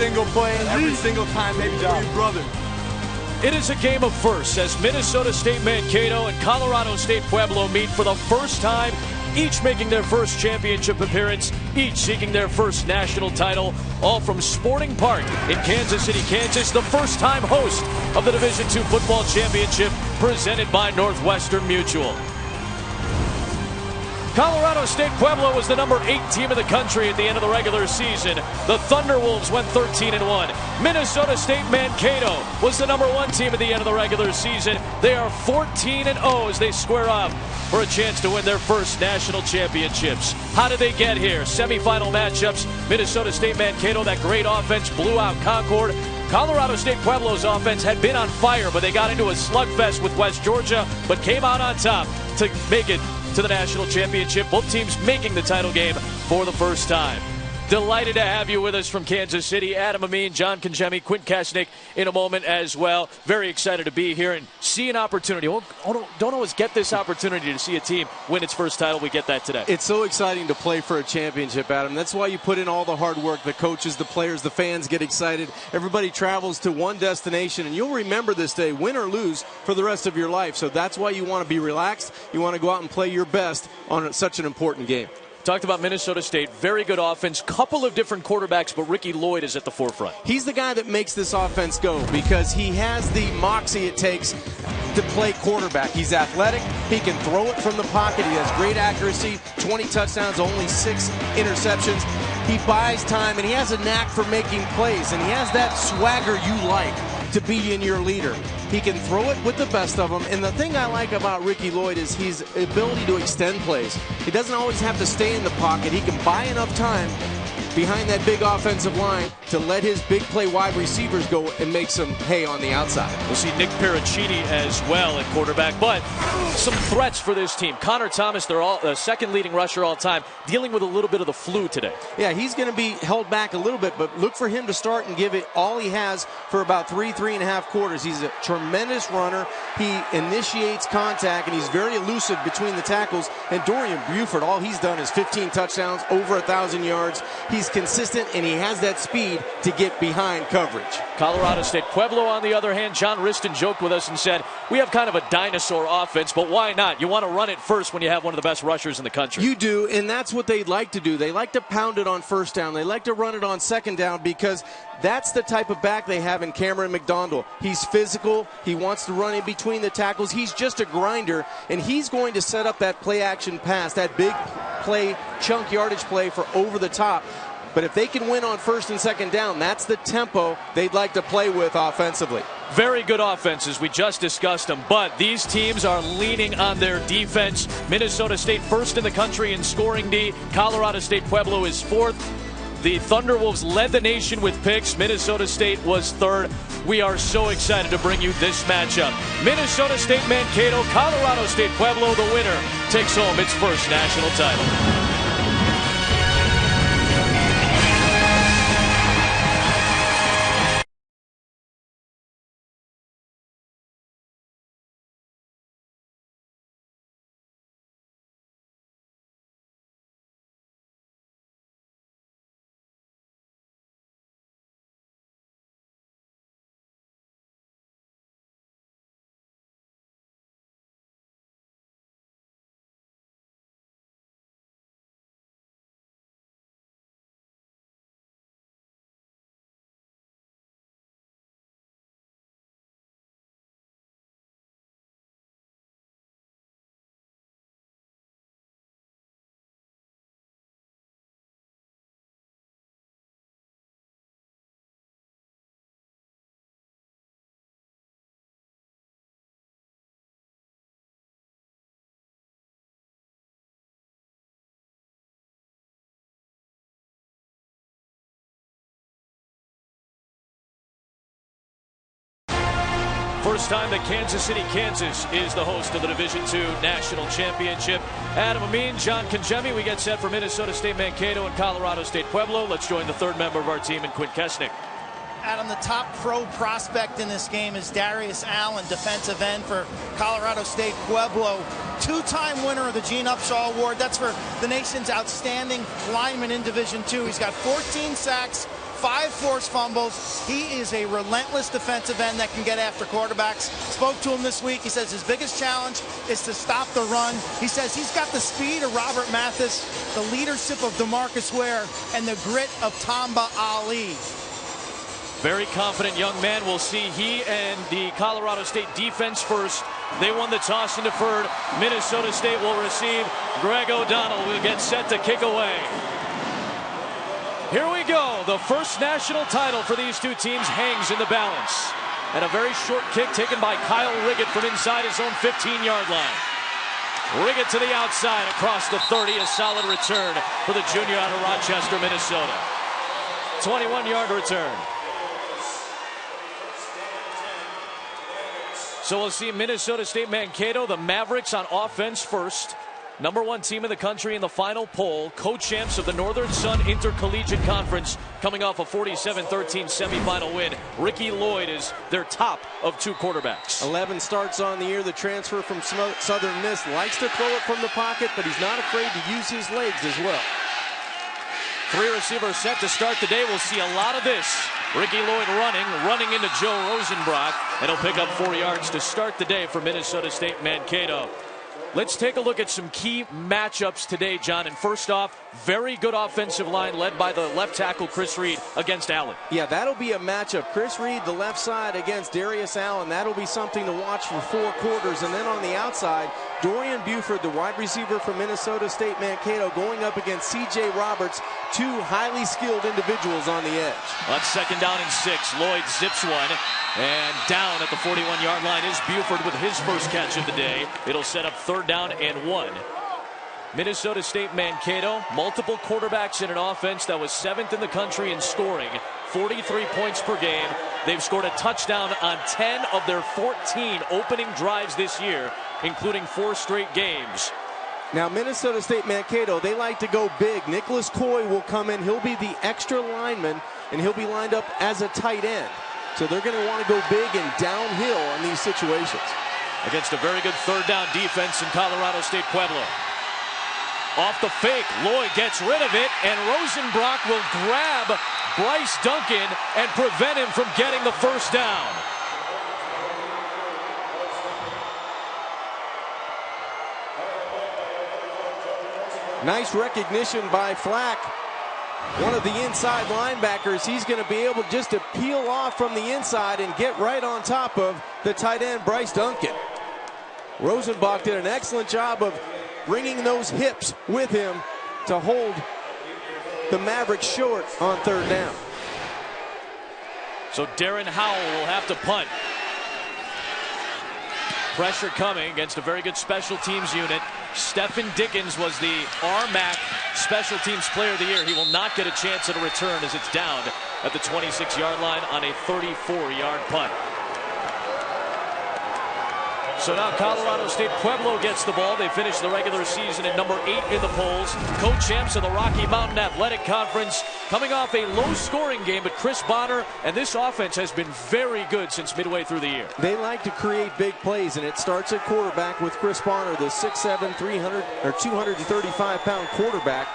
single play, every single time they beat your brother. It is a game of firsts as Minnesota State Mankato and Colorado State-Pueblo meet for the first time, each making their first championship appearance, each seeking their first national title, all from Sporting Park in Kansas City, Kansas, the first-time host of the Division II Football Championship presented by Northwestern Mutual. Colorado State-Pueblo was the number 8 team in the country at the end of the regular season. The Thunderwolves went 13-1. Minnesota State Mankato was the number 1 team at the end of the regular season. They are 14-0 as they square off for a chance to win their first national championships. How did they get here? Semifinal matchups. Minnesota State Mankato, that great offense, blew out Concord. Colorado State Pueblo's offense had been on fire, but they got into a slugfest with West Georgia, but came out on top to make it to the national championship. Both teams making the title game for the first time. Delighted to have you with us from Kansas City. Adam Amin, John Congemi, Quint Kesnick in a moment as well. Very excited to be here and see an opportunity. Don't always get this opportunity to see a team win its first title. We get that today. It's so exciting to play for a championship, Adam. That's why you put in all the hard work. The coaches, the players, the fans get excited. Everybody travels to one destination, and you'll remember this day, win or lose, for the rest of your life. So that's why you want to be relaxed. You want to go out and play your best on such an important game. Talked about Minnesota State, very good offense, couple of different quarterbacks, but Ricky Lloyd is at the forefront. He's the guy that makes this offense go because he has the moxie it takes to play quarterback. He's athletic, he can throw it from the pocket, he has great accuracy, 20 touchdowns, only 6 interceptions. He buys time, and he has a knack for making plays, and he has that swagger you like to be in your leader. He can throw it with the best of them, and the thing I like about Ricky Lloyd is his ability to extend plays. He doesn't always have to stay in the pocket. He can buy enough time behind that big offensive line to let his big play wide receivers go and make some hay on the outside. We'll see Nick Pericini as well at quarterback, but some threats for this team. Connor Thomas, their second leading rusher all time, dealing with a little bit of the flu today. Yeah, he's going to be held back a little bit, but look for him to start and give it all he has for about 3.5 quarters. He's a tremendous runner. He initiates contact, and he's very elusive between the tackles. And Dorian Buford, all he's done is 15 touchdowns, over 1,000 yards. He's consistent, and he has that speed to get behind coverage. Colorado State Pueblo, on the other hand, John Riston joked with us and said, we have kind of a dinosaur offense, but why not? You want to run it first when you have one of the best rushers in the country. You do, and that's what they like to do. They like to pound it on first down. They like to run it on second down because that's the type of back they have in Cameron McDonald. He's physical. He wants to run in between the tackles. He's just a grinder, and he's going to set up that play-action pass, that big play, chunk yardage play for over the top. But if they can win on first and second down, that's the tempo they'd like to play with offensively. Very good offenses. We just discussed them, but these teams are leaning on their defense. Minnesota State first in the country in scoring D. Colorado State Pueblo is 4th. The Thunderwolves led the nation with picks. Minnesota State was 3rd. We are so excited to bring you this matchup. Minnesota State Mankato, Colorado State Pueblo, the winner takes home its first national title. First time that Kansas City, Kansas is the host of the Division II National Championship. Adam Amin, John Congemi, we get set for Minnesota State Mankato and Colorado State Pueblo. Let's join the third member of our team in Quint Kesnick. Adam, the top pro prospect in this game is Darius Allen, defensive end for Colorado State Pueblo. Two-time winner of the Gene Upshaw Award. That's for the nation's outstanding lineman in Division II. He's got 14 sacks, 5 forced fumbles. He is a relentless defensive end that can get after quarterbacks. Spoke to him this week. He says his biggest challenge is to stop the run. He says he's got the speed of Robert Mathis, the leadership of DeMarcus Ware, and the grit of Tamba Ali. Very confident young man. We'll see he and the Colorado State defense first. They won the toss and deferred. Minnesota State will receive. Greg O'Donnell will get set to kick away. Here we go. The first national title for these two teams hangs in the balance. And a very short kick taken by Kyle Riggett from inside his own 15-yard line. Riggett to the outside across the 30. A solid return for the junior out of Rochester, Minnesota. 21-yard return. So we'll see Minnesota State Mankato, the Mavericks on offense first. #1 team in the country in the final poll. Co-champs of the Northern Sun Intercollegiate Conference, coming off a 47-13 semifinal win. Ricky Lloyd is their top of 2 quarterbacks. 11 starts on the year. The transfer from Southern Miss likes to throw it from the pocket, but he's not afraid to use his legs as well. 3 receivers set to start the day. We'll see a lot of this. Ricky Lloyd running into Joe Rosenbrock, and he'll pick up 4 yards to start the day for Minnesota State Mankato. Let's take a look at some key matchups today, John. And first off, very good offensive line led by the left tackle Chris Reed against Allen. Yeah, that'll be a matchup. Chris Reed, the left side, against Darius Allen. That'll be something to watch for 4 quarters. And then on the outside, Dorian Buford, the wide receiver from Minnesota State Mankato, going up against C.J. Roberts, 2 highly skilled individuals on the edge. On 2nd down and 6, Lloyd zips one. And down at the 41-yard line is Buford with his first catch of the day. It'll set up 3rd down and 1. Minnesota State Mankato, multiple quarterbacks in an offense that was 7th in the country in scoring, 43 points per game. They've scored a touchdown on 10 of their 14 opening drives this year, including 4 straight games. Now, Minnesota State Mankato, they like to go big. Nicholas Coy will come in. He'll be the extra lineman, and he'll be lined up as a tight end. So they're going to want to go big and downhill in these situations. Against a very good 3rd down defense in Colorado State Pueblo. Off the fake, Lloyd gets rid of it, and Rosenbrock will grab Bryce Duncan and prevent him from getting the 1st down. Nice recognition by Flack. One of the inside linebackers, he's going to be able just to peel off from the inside and get right on top of the tight end, Bryce Duncan. Rosenbach did an excellent job of bringing those hips with him to hold the Mavericks short on 3rd down. So Darren Howell will have to punt. Pressure coming against a very good special teams unit. Stephen Dickens was the RMAC Special Teams Player of the Year. He will not get a chance at a return as it's down at the 26-yard line on a 34-yard punt. So now Colorado State Pueblo gets the ball. They finished the regular season at #8 in the polls. Co-champs of the Rocky Mountain Athletic Conference, coming off a low-scoring game, but Chris Bonner and this offense has been very good since midway through the year. They like to create big plays, and it starts at quarterback with Chris Bonner, the 6'7", 235-pound quarterback.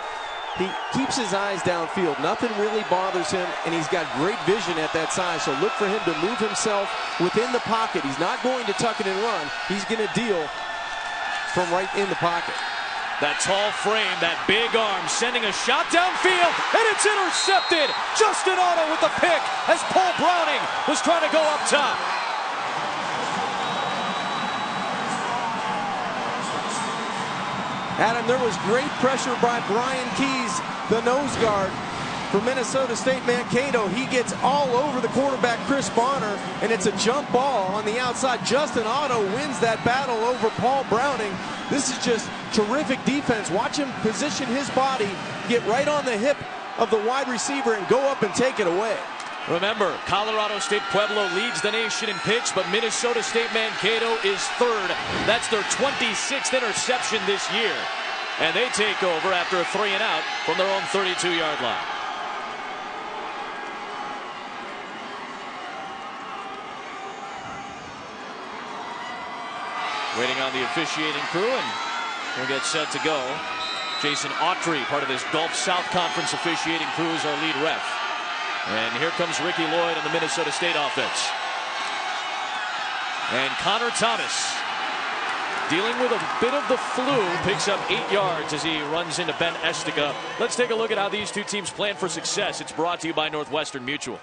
He keeps his eyes downfield. Nothing really bothers him, and he's got great vision at that size. So look for him to move himself within the pocket. He's not going to tuck it and run. He's going to deal from right in the pocket. That tall frame, that big arm, sending a shot downfield, and it's intercepted. Justin Otto with the pick as Paul Browning was trying to go up top. Adam, there was great pressure by Brian Keys, the nose guard for Minnesota State Mankato. He gets all over the quarterback, Chris Bonner, and it's a jump ball on the outside. Justin Otto wins that battle over Paul Browning. This is just terrific defense. Watch him position his body, get right on the hip of the wide receiver, and go up and take it away. Remember, Colorado State Pueblo leads the nation in picks, but Minnesota State Mankato is 3rd. That's their 26th interception this year. And they take over after a 3-and-out from their own 32-yard line. Waiting on the officiating crew, and we'll get set to go. Jason Autry, part of this Gulf South Conference officiating crew, is our lead ref. And here comes Ricky Lloyd on the Minnesota State offense. And Connor Thomas, dealing with a bit of the flu, picks up 8 yards as he runs into Ben Estica. Let's take a look at how these two teams plan for success. It's brought to you by Northwestern Mutual.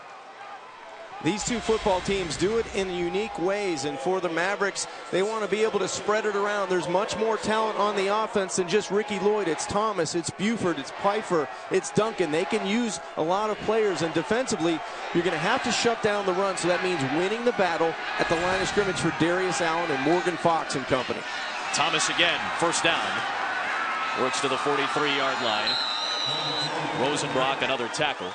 These two football teams do it in unique ways, and for the Mavericks, they want to be able to spread it around. There's much more talent on the offense than just Ricky Lloyd. It's Thomas, it's Buford, it's Pfeiffer, it's Duncan. They can use a lot of players, and defensively, you're going to have to shut down the run, so that means winning the battle at the line of scrimmage for Darius Allen and Morgan Fox and company. Thomas again, first down. Works to the 43-yard line. Rosenbrock, another tackle.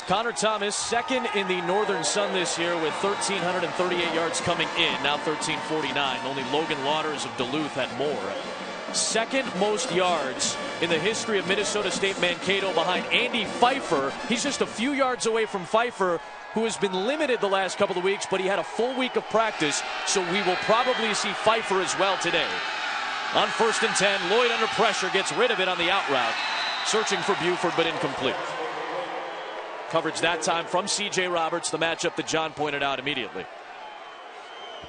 Connor Thomas, second in the Northern Sun this year with 1,338 yards coming in, now 1,349. Only Logan Waters of Duluth had more. Second most yards in the history of Minnesota State Mankato behind Andy Pfeiffer. He's just a few yards away from Pfeiffer, who has been limited the last couple of weeks, but he had a full week of practice, so we will probably see Pfeiffer as well today. On 1st and 10, Lloyd under pressure gets rid of it on the out route. Searching for Buford, but incomplete. Coverage that time from C.J. Roberts, the matchup that John pointed out immediately.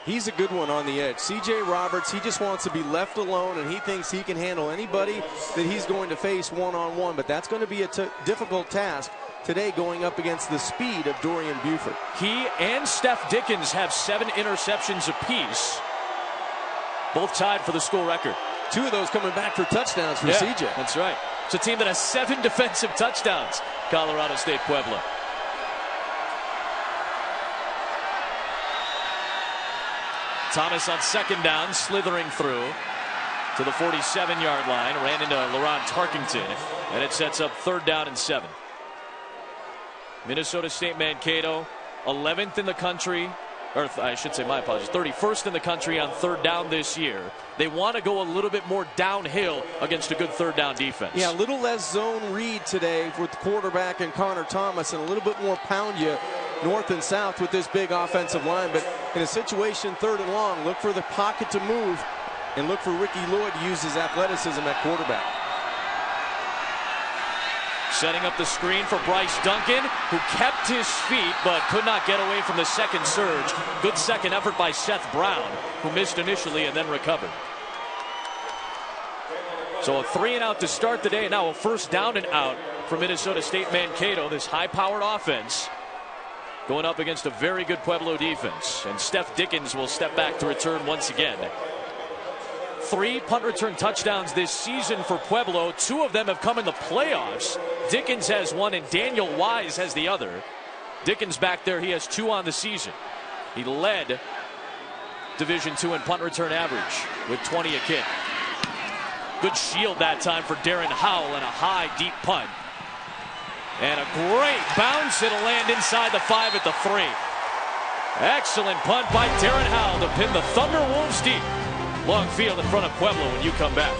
He's a good one on the edge. C.J. Roberts, he just wants to be left alone, and he thinks he can handle anybody that he's going to face one-on-one, but that's going to be a difficult task today going up against the speed of Dorian Buford. He and Steph Dickens have 7 interceptions apiece, both tied for the school record. 2 of those coming back for touchdowns for C.J. That's right. It's a team that has 7 defensive touchdowns, Colorado State-Pueblo. Thomas on second down, slithering through to the 47-yard line, ran into Laron Tarkington, and it sets up 3rd down and 7. Minnesota State Mankato, 11th in the country, or I should say, my apologies, 31st in the country on 3rd down this year. They want to go a little bit more downhill against a good 3rd down defense. Yeah, a little less zone read today with the quarterback and Connor Thomas, and a little bit more pound you north and south with this big offensive line. But in a situation 3rd and long, look for the pocket to move and look for Ricky Lloyd to use his athleticism at quarterback. Setting up the screen for Bryce Duncan, who kept his feet but could not get away from the second surge. Good second effort by Seth Brown, who missed initially and then recovered. So a 3-and-out to start the day, and now a 1st down and out for Minnesota State Mankato. This high-powered offense going up against a very good Pueblo defense. And Steph Dickens will step back to return once again. 3 punt return touchdowns this season for Pueblo. 2 of them have come in the playoffs. Dickens has 1 and Daniel Wise has the other. Dickens back there, he has 2 on the season. He led Division II in punt return average with 20 a kick. Good shield that time for Darren Howell and a high deep punt. And a great bounce. It'll land inside the 5 at the 3. Excellent punt by Darren Howell to pin the Thunderwolves deep. Long field in front of Pueblo when you come back.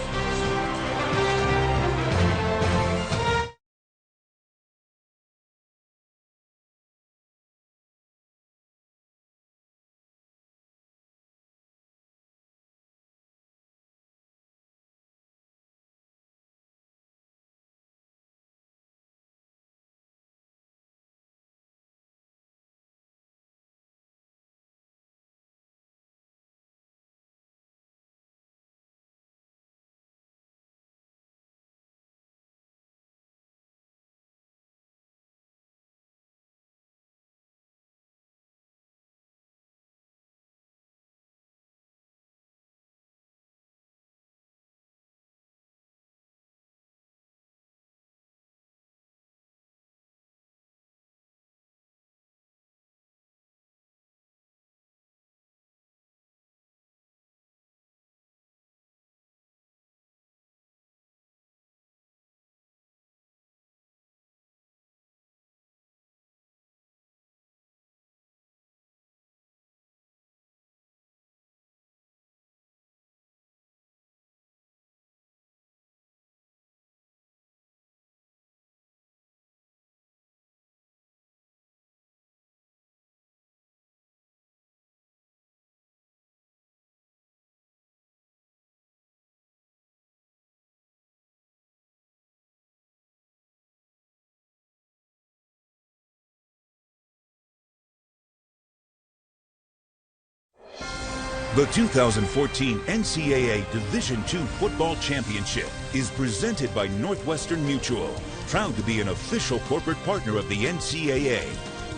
The 2014 NCAA Division II Football Championship is presented by Northwestern Mutual, proud to be an official corporate partner of the NCAA,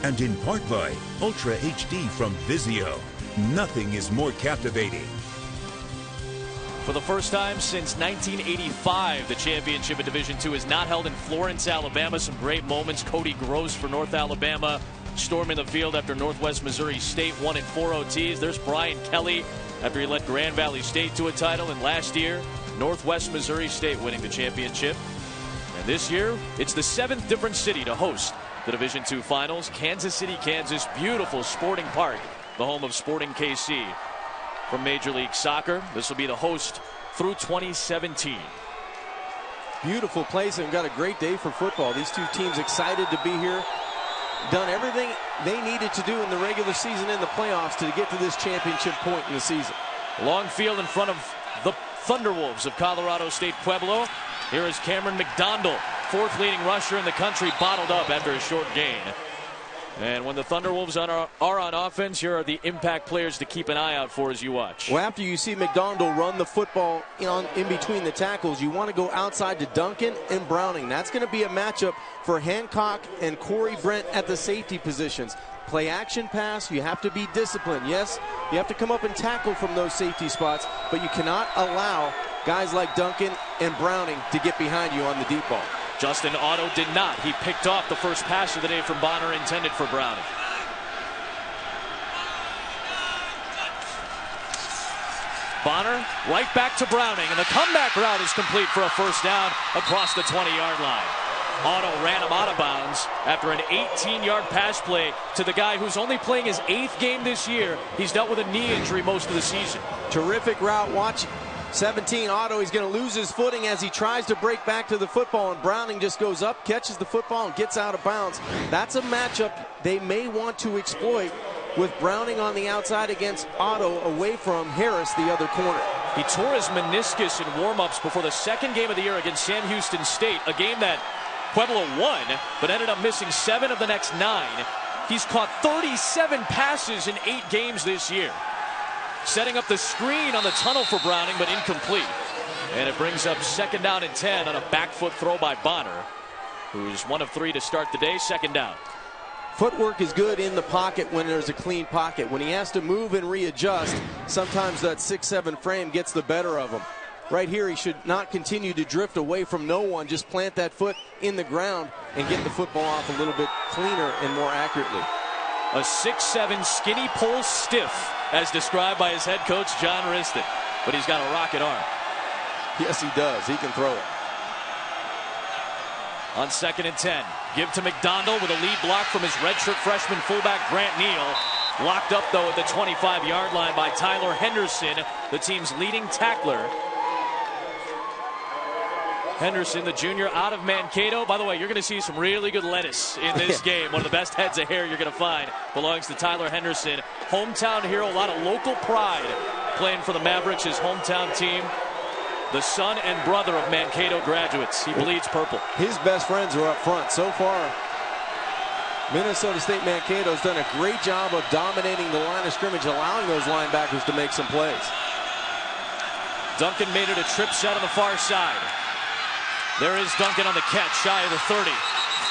and in part by Ultra HD from Vizio. Nothing is more captivating. For the first time since 1985, the championship in Division II is not held in Florence, Alabama. Some great moments. Cody Gross for North Alabama storming the field after Northwest Missouri State won in 4 OTs. There's Brian Kelly after he led Grand Valley State to a title. And last year, Northwest Missouri State winning the championship. And this year, it's the 7th different city to host the Division II finals. Kansas City, Kansas, beautiful sporting park, the home of Sporting KC from Major League Soccer. This will be the host through 2017. Beautiful place and got a great day for football. These two teams excited to be here. Done everything they needed to do in the regular season and the playoffs to get to this championship point in the season. Long field in front of the Thunderwolves of Colorado State-Pueblo. Here is Cameron McDonald, 4th leading rusher in the country, bottled up after a short gain. And when the Thunderwolves are on offense, here are the impact players to keep an eye out for as you watch. Well, after you see McDonald run the football in between the tackles, you want to go outside to Duncan and Browning. That's going to be a matchup for Hancock and Corey Brent at the safety positions. Play action pass, you have to be disciplined. Yes, you have to come up and tackle from those safety spots, but you cannot allow guys like Duncan and Browning to get behind you on the deep ball. Justin Otto did not. He picked off the first pass of the day from Bonner intended for Browning. Bonner right back to Browning, and the comeback route is complete for a first down across the 20-yard line. Otto ran him out of bounds after an 18-yard pass play to the guy who's only playing his 8th game this year. He's dealt with a knee injury most of the season. Terrific route. Watch 17 Otto. He's going to lose his footing as he tries to break back to the football, and Browning just goes up, catches the football, and gets out of bounds. That's a matchup they may want to exploit, with Browning on the outside against Otto away from Harris, the other corner. He tore his meniscus in warm-ups before the 2nd game of the year against Sam Houston State, a game that Pueblo won, but ended up missing 7 of the next 9. He's caught 37 passes in 8 games this year. Setting up the screen on the tunnel for Browning, but incomplete. And it brings up 2nd down and 10 on a back foot throw by Bonner, who's 1 of 3 to start the day. 2nd down. Footwork is good in the pocket when there's a clean pocket. When he has to move and readjust, sometimes that 6'7" frame gets the better of him. Right here, he should not continue to drift away from no one. Just plant that foot in the ground and get the football off a little bit cleaner and more accurately. A 6'7" skinny pole stiff, as described by his head coach, John Riston. But he's got a rocket arm. Yes, he does. He can throw it. On 2nd and 10, give to McDonald with a lead block from his redshirt freshman fullback, Grant Neal. Locked up, though, at the 25-yard line by Tyler Henderson, the team's leading tackler. Henderson, the junior out of Mankato. By the way, you're going to see some really good lettuce in this game. One of the best heads of hair you're going to find belongs to Tyler Henderson. Hometown hero, a lot of local pride playing for the Mavericks, his hometown team. The son and brother of Mankato graduates. He bleeds purple. His best friends are up front. So far, Minnesota State Mankato has done a great job of dominating the line of scrimmage, allowing those linebackers to make some plays. Duncan made it a trip set on the far side. There is Duncan on the catch, shy of the 30,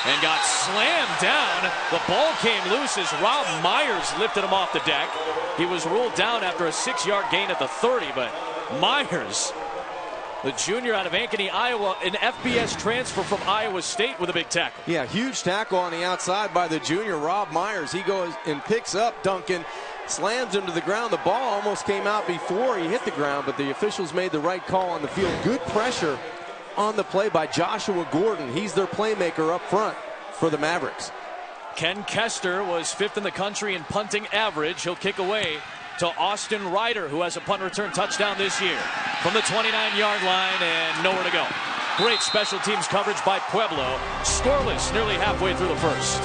and got slammed down. The ball came loose as Rob Myers lifted him off the deck. He was ruled down after a 6-yard gain at the 30, but Myers, the junior out of Ankeny, Iowa, an FBS transfer from Iowa State, with a big tackle. Yeah, huge tackle on the outside by the junior, Rob Myers. He goes and picks up Duncan, slams him to the ground. The ball almost came out before he hit the ground, but the officials made the right call on the field. Good pressure on the play by Joshua Gordon. He's their playmaker up front for the Mavericks. Ken Kester was 5th in the country in punting average. He'll kick away to Austin Ryder, who has a punt return touchdown this year from the 29-yard line and nowhere to go. Great special teams coverage by Pueblo. Scoreless nearly halfway through the first.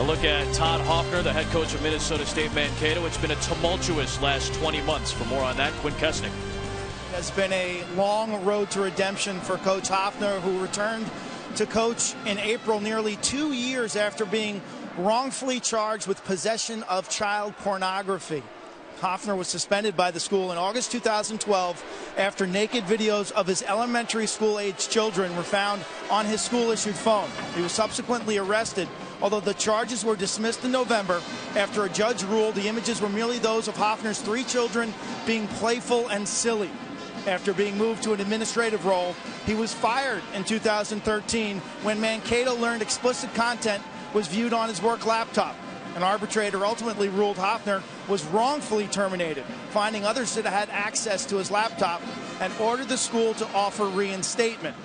look at Todd Hoffner, the head coach of Minnesota State Mankato. It's been a tumultuous last 20 months. For more on that, Quinn Kesnick. It has been a long road to redemption for Coach Hoffner, who returned to coach in April, nearly 2 years after being wrongfully charged with possession of child pornography. Hoffner was suspended by the school in August 2012 after naked videos of his elementary school-aged children were found on his school-issued phone. He was subsequently arrested, although the charges were dismissed in November after a judge ruled the images were merely those of Hoffner's 3 children being playful and silly. After being moved to an administrative role, he was fired in 2013 when Mankato learned explicit content was viewed on his work laptop. An arbitrator ultimately ruled Hoffner was wrongfully terminated, finding others that had access to his laptop, and ordered the school to offer reinstatement.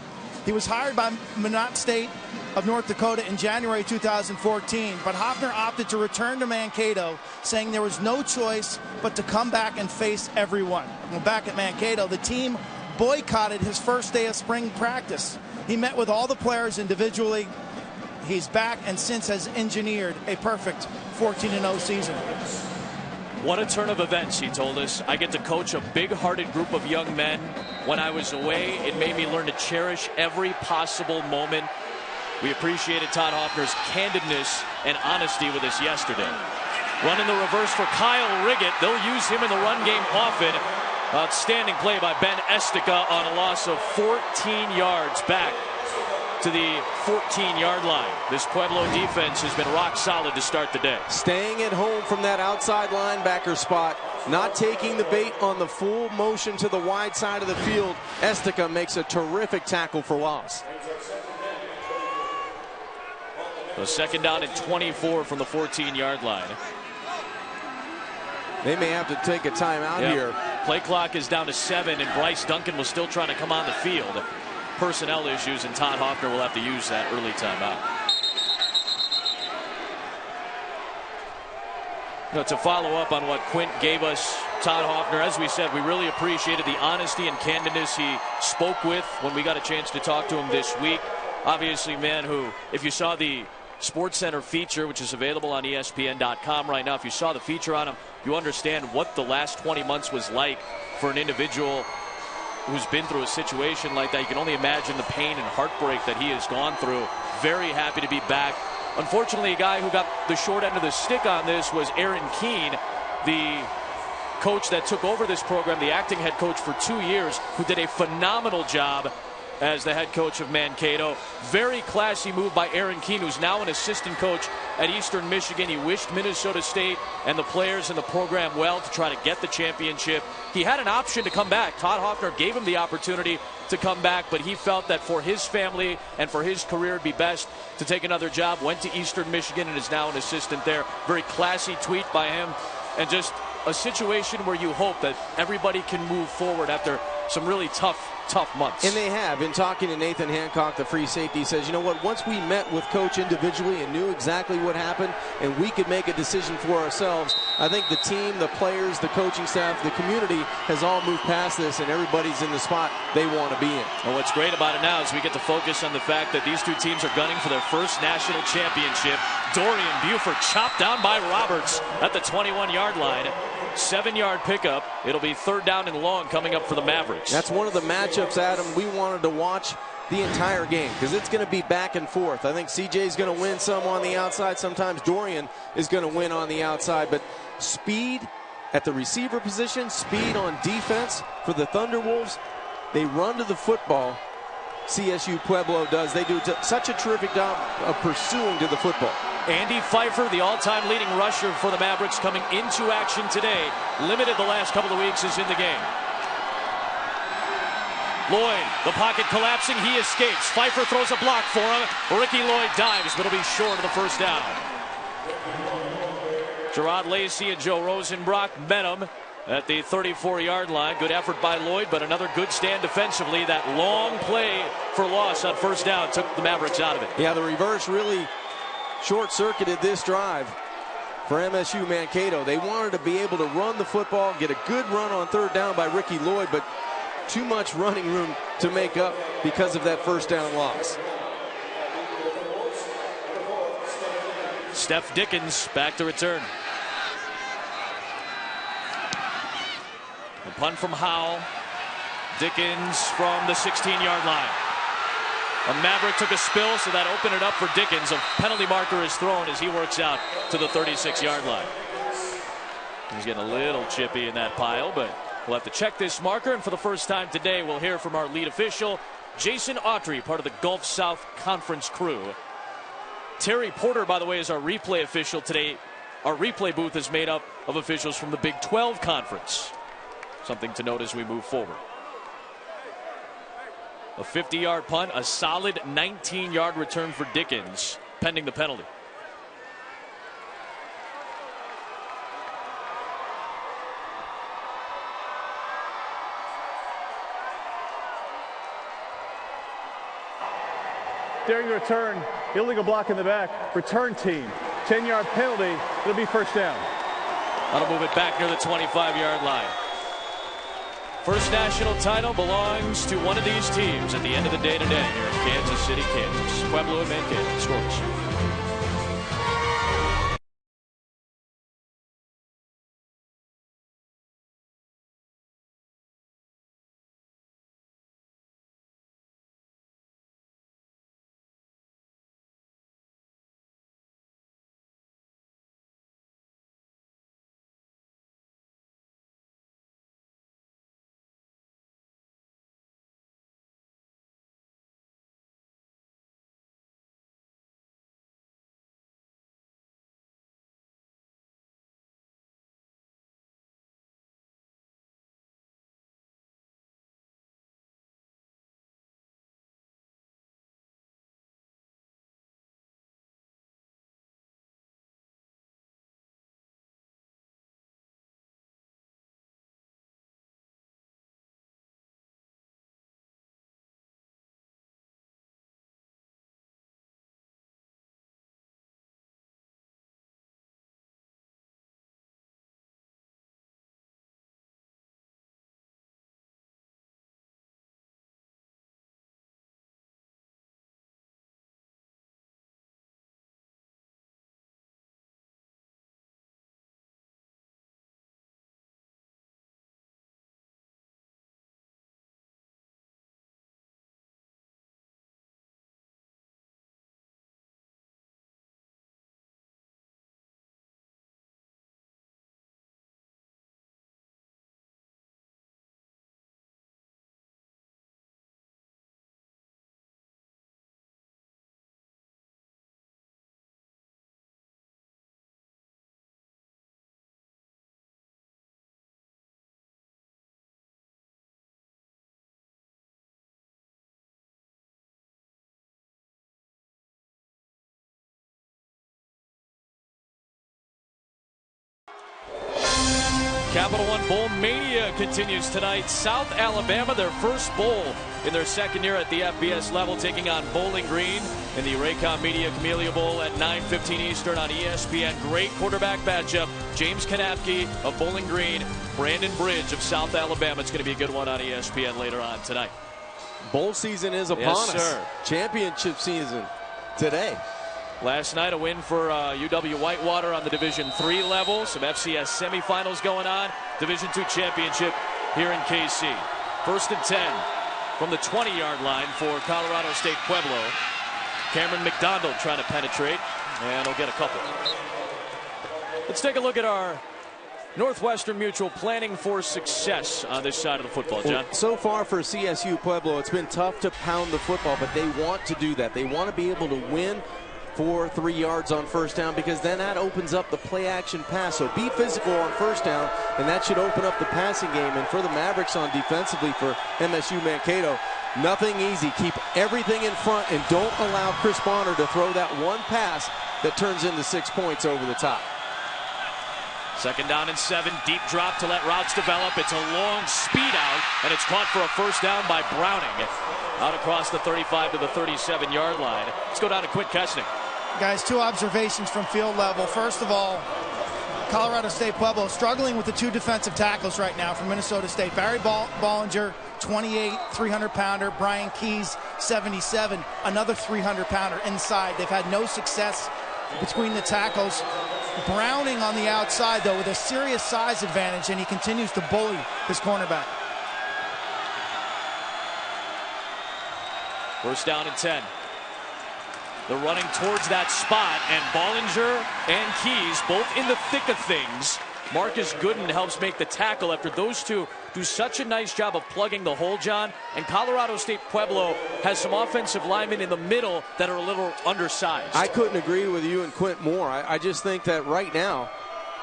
He was hired by Minot State of North Dakota in January 2014, but Hoffner opted to return to Mankato, saying there was no choice but to come back and face everyone. Well, back at Mankato, the team boycotted his first day of spring practice. He met with all the players individually. He's back and since has engineered a perfect 14-0 season. What a turn of events, he told us. I get to coach a big-hearted group of young men. When I was away, it made me learn to cherish every possible moment. We appreciated Todd Hoffner's candidness and honesty with us yesterday. Running the reverse for Kyle Riggett. They'll use him in the run game often. Outstanding play by Ben Estica on a loss of 14 yards back to the 14-yard line. This Pueblo defense has been rock solid to start the day. Staying at home from that outside linebacker spot, not taking the bait on the full motion to the wide side of the field. Estica makes a terrific tackle for loss. So second down and 24 from the 14-yard line. They may have to take a timeout here. Play clock is down to 7, and Bryce Duncan was still trying to come on the field. Personnel issues, and Todd Hoffner will have to use that early timeout. To follow up on what Quint gave us, Todd Hoffner, as we said, we really appreciated the honesty and candidness he spoke with when we got a chance to talk to him this week. Obviously, man who, if you saw the SportsCenter feature, which is available on ESPN.com right now, if you saw the feature on him, you understand what the last 20 months was like for an individual who's been through a situation like that. You can only imagine the pain and heartbreak that he has gone through. Very happy to be back. Unfortunately, a guy who got the short end of the stick on this was Aaron Keene, the coach that took over this program, the acting head coach for 2 years, who did a phenomenal job as the head coach of Mankato. Very classy move by Aaron Keene, who's now an assistant coach at Eastern Michigan. He wished Minnesota State and the players in the program well to try to get the championship. He had an option to come back. Todd Hoffner gave him the opportunity to come back, but he felt that for his family and for his career it'd be best to take another job. Went to Eastern Michigan and is now an assistant there. Very classy tweet by him, and just a situation where you hope that everybody can move forward after some really tough months. And they have. In talking to Nathan Hancock, the free safety, says, you know what, once we met with Coach individually and knew exactly what happened and we could make a decision for ourselves, I think the team, the players, the coaching staff, the community has all moved past this, and everybody's in the spot they want to be in. And what's great about it now is we get to focus on the fact that these two teams are gunning for their first national championship. Dorian Buford chopped down by Roberts at the 21-yard line. 7-yard pickup. It'll be third down and long coming up for the Mavericks. That's one of the matchups, Adam, we wanted to watch the entire game, because it's going to be back and forth. I think CJ's going to win some on the outside. Sometimes Dorian is going to win on the outside. But speed at the receiver position, speed on defense for the Thunderwolves. They run to the football. CSU Pueblo does. They do such a terrific job of pursuing to the football. Andy Pfeiffer, the all-time leading rusher for the Mavericks, coming into action today. Limited the last couple of weeks, is in the game. Lloyd, the pocket collapsing, he escapes. Pfeiffer throws a block for him. Ricky Lloyd dives, but he'll be short of the first down. Gerard Lacey and Joe Rosenbrock met him at the 34-yard line. Good effort by Lloyd, but another good stand defensively. That long play for loss on first down took the Mavericks out of it. Yeah, the reverse really short-circuited this drive for MSU Mankato. They wanted to be able to run the football, get a good run on third down by Ricky Lloyd, but too much running room to make up because of that first down loss. Steph Dickens back to return. The punt from Howell. Dickens from the 16-yard line. A Maverick took a spill, so that opened it up for Dickens. A penalty marker is thrown as he works out to the 36-yard line. He's getting a little chippy in that pile, but we'll have to check this marker. And for the first time today, we'll hear from our lead official, Jason Autry, part of the Gulf South Conference crew. Terry Porter, by the way, is our replay official today. Our replay booth is made up of officials from the Big 12 Conference. Something to note as we move forward. A 50-yard punt, a solid 19-yard return for Dickens, pending the penalty. During the return, illegal block in the back, return team, 10-yard penalty, it'll be first down. That'll move it back near the 25-yard line. First national title belongs to one of these teams at the end of the day today here in Kansas City, Kansas. Pueblo and Mankato scores. Capital One Bowl Mania continues tonight. South Alabama, their first bowl in their second year at the FBS level, taking on Bowling Green in the Raycom Media Camellia Bowl at 9:15 Eastern on ESPN. Great quarterback matchup. James Kanapke of Bowling Green, Brandon Bridge of South Alabama. It's going to be a good one on ESPN later on tonight. Bowl season is upon us. Sir. Championship season today. Last night, a win for UW Whitewater on the Division III level. Some FCS semifinals going on. Division II championship here in KC. First and 10 from the 20-yard line for Colorado State-Pueblo. Cameron McDonald trying to penetrate, and he'll get a couple. Let's take a look at our Northwestern Mutual planning for success on this side of the football, John. Well, so far for CSU Pueblo, it's been tough to pound the football, but they want to do that. They want to be able to win 4-3 yards on first down, because then that opens up the play action pass. So be physical on first down, and that should open up the passing game. And for the Mavericks on defensively for MSU Mankato, nothing easy. Keep everything in front and don't allow Chris Bonner to throw that one pass that turns into 6 points over the top. Second down and 7, deep drop to let routes develop. It's a long speed out, and it's caught for a first down by Browning. Out across the 35 to the 37-yard line. Let's go down to Quint Kesnick. Guys, two observations from field level. First of all, Colorado State Pueblo struggling with the two defensive tackles right now from Minnesota State. Barry Bollinger, 28, 300-pounder. Brian Keys, 77, another 300-pounder inside. They've had no success between the tackles. Browning on the outside, though, with a serious size advantage, and he continues to bully his cornerback. First down and 10. They're running towards that spot, and Bollinger and Keys both in the thick of things. Marcus Gooden helps make the tackle after those two do such a nice job of plugging the hole, John. And Colorado State-Pueblo has some offensive linemen in the middle that are a little undersized. I couldn't agree with you and Quint more. I just think that right now,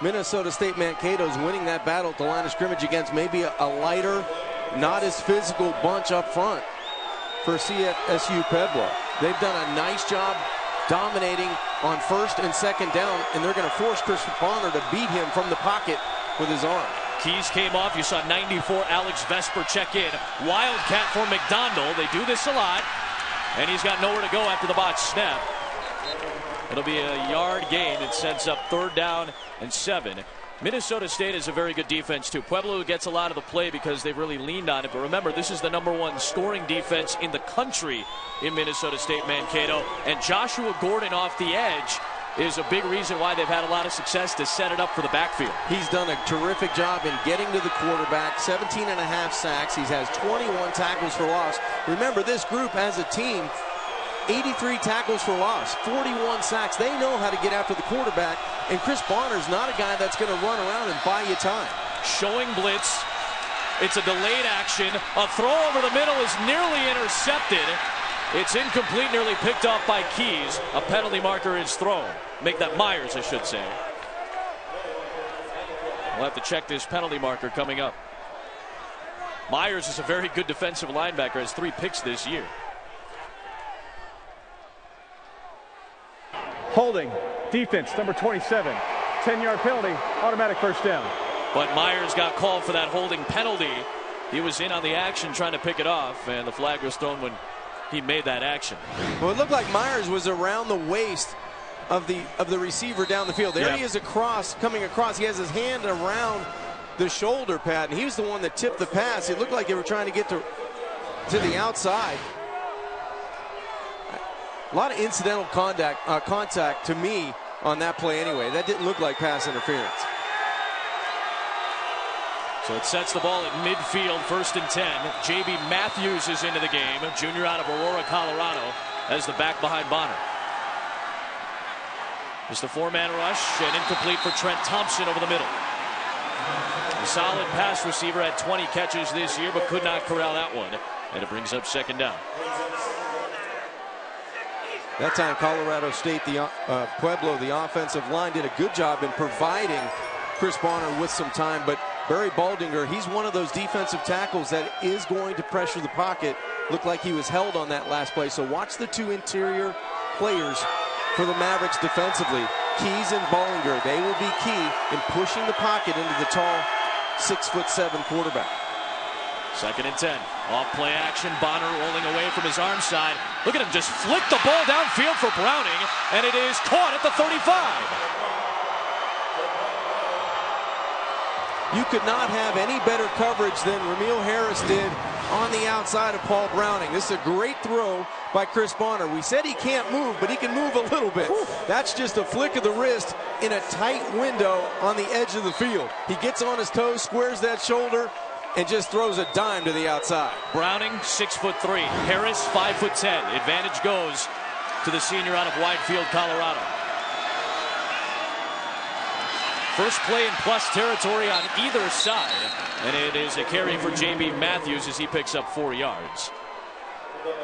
Minnesota State Mankato is winning that battle at the line of scrimmage against maybe a lighter, not as physical bunch up front for CSU Pueblo. They've done a nice job dominating on first and second down, and they're going to force Chris Bonner to beat him from the pocket with his arm. Keys came off. You saw 94 Alex Vesper check in. Wildcat for McDonald. They do this a lot, and he's got nowhere to go after the botch snap. It'll be a yard gain. It sets up 3rd down and 7. Minnesota State is a very good defense, too. Pueblo gets a lot of the play because they've really leaned on it. But remember, this is the #1 scoring defense in the country in Minnesota State Mankato. And Joshua Gordon off the edge is a big reason why they've had a lot of success to set it up for the backfield. He's done a terrific job in getting to the quarterback. 17.5 sacks. He has 21 tackles for loss. Remember, this group as a team, 83 tackles for loss, 41 sacks. They know how to get after the quarterback, and Chris Bonner's not a guy that's going to run around and buy you time. Showing blitz. It's a delayed action. A throw over the middle is nearly intercepted. It's incomplete, nearly picked off by Keys. A penalty marker is thrown. Make that Myers, I should say. We'll have to check this penalty marker coming up. Myers is a very good defensive linebacker, has 3 picks this year. Holding, defense, number 27. 10-yard penalty, automatic first down. But Myers got called for that holding penalty. He was in on the action trying to pick it off, and the flag was thrown when he made that action. Well, it looked like Myers was around the waist of the receiver down the field. There he is coming across. He has his hand around the shoulder pad, and he was the one that tipped the pass. It looked like they were trying to get to the outside. A lot of incidental contact to me on that play anyway. That didn't look like pass interference. So it sets the ball at midfield, 1st and 10. J.B. Matthews is into the game, junior out of Aurora, Colorado, as the back behind Bonner. It's the 4-man rush, and incomplete for Trent Thompson over the middle. A solid pass receiver, had 20 catches this year, but could not corral that one. And it brings up 2nd down. That time, Colorado State, Pueblo, the offensive line, did a good job in providing Chris Bonner with some time. But Barry Baldinger, he's one of those defensive tackles that is going to pressure the pocket. Looked like he was held on that last play. So watch the 2 interior players for the Mavericks defensively. Keys and Baldinger, they will be key in pushing the pocket into the tall 6'7" quarterback. 2nd and 10. Off play action. Bonner rolling away from his arm side. Look at him just flick the ball downfield for Browning, and it is caught at the 35. You could not have any better coverage than Ramil Harris did on the outside of Paul Browning. This is a great throw by Chris Bonner. We said he can't move, but he can move a little bit. That's just a flick of the wrist in a tight window on the edge of the field. He gets on his toes, squares that shoulder, and just throws a dime to the outside. Browning, 6'3". Harris, 5'10". Advantage goes to the senior out of Widefield, Colorado. First play in plus territory on either side, and it is a carry for J.B. Matthews as he picks up 4 yards.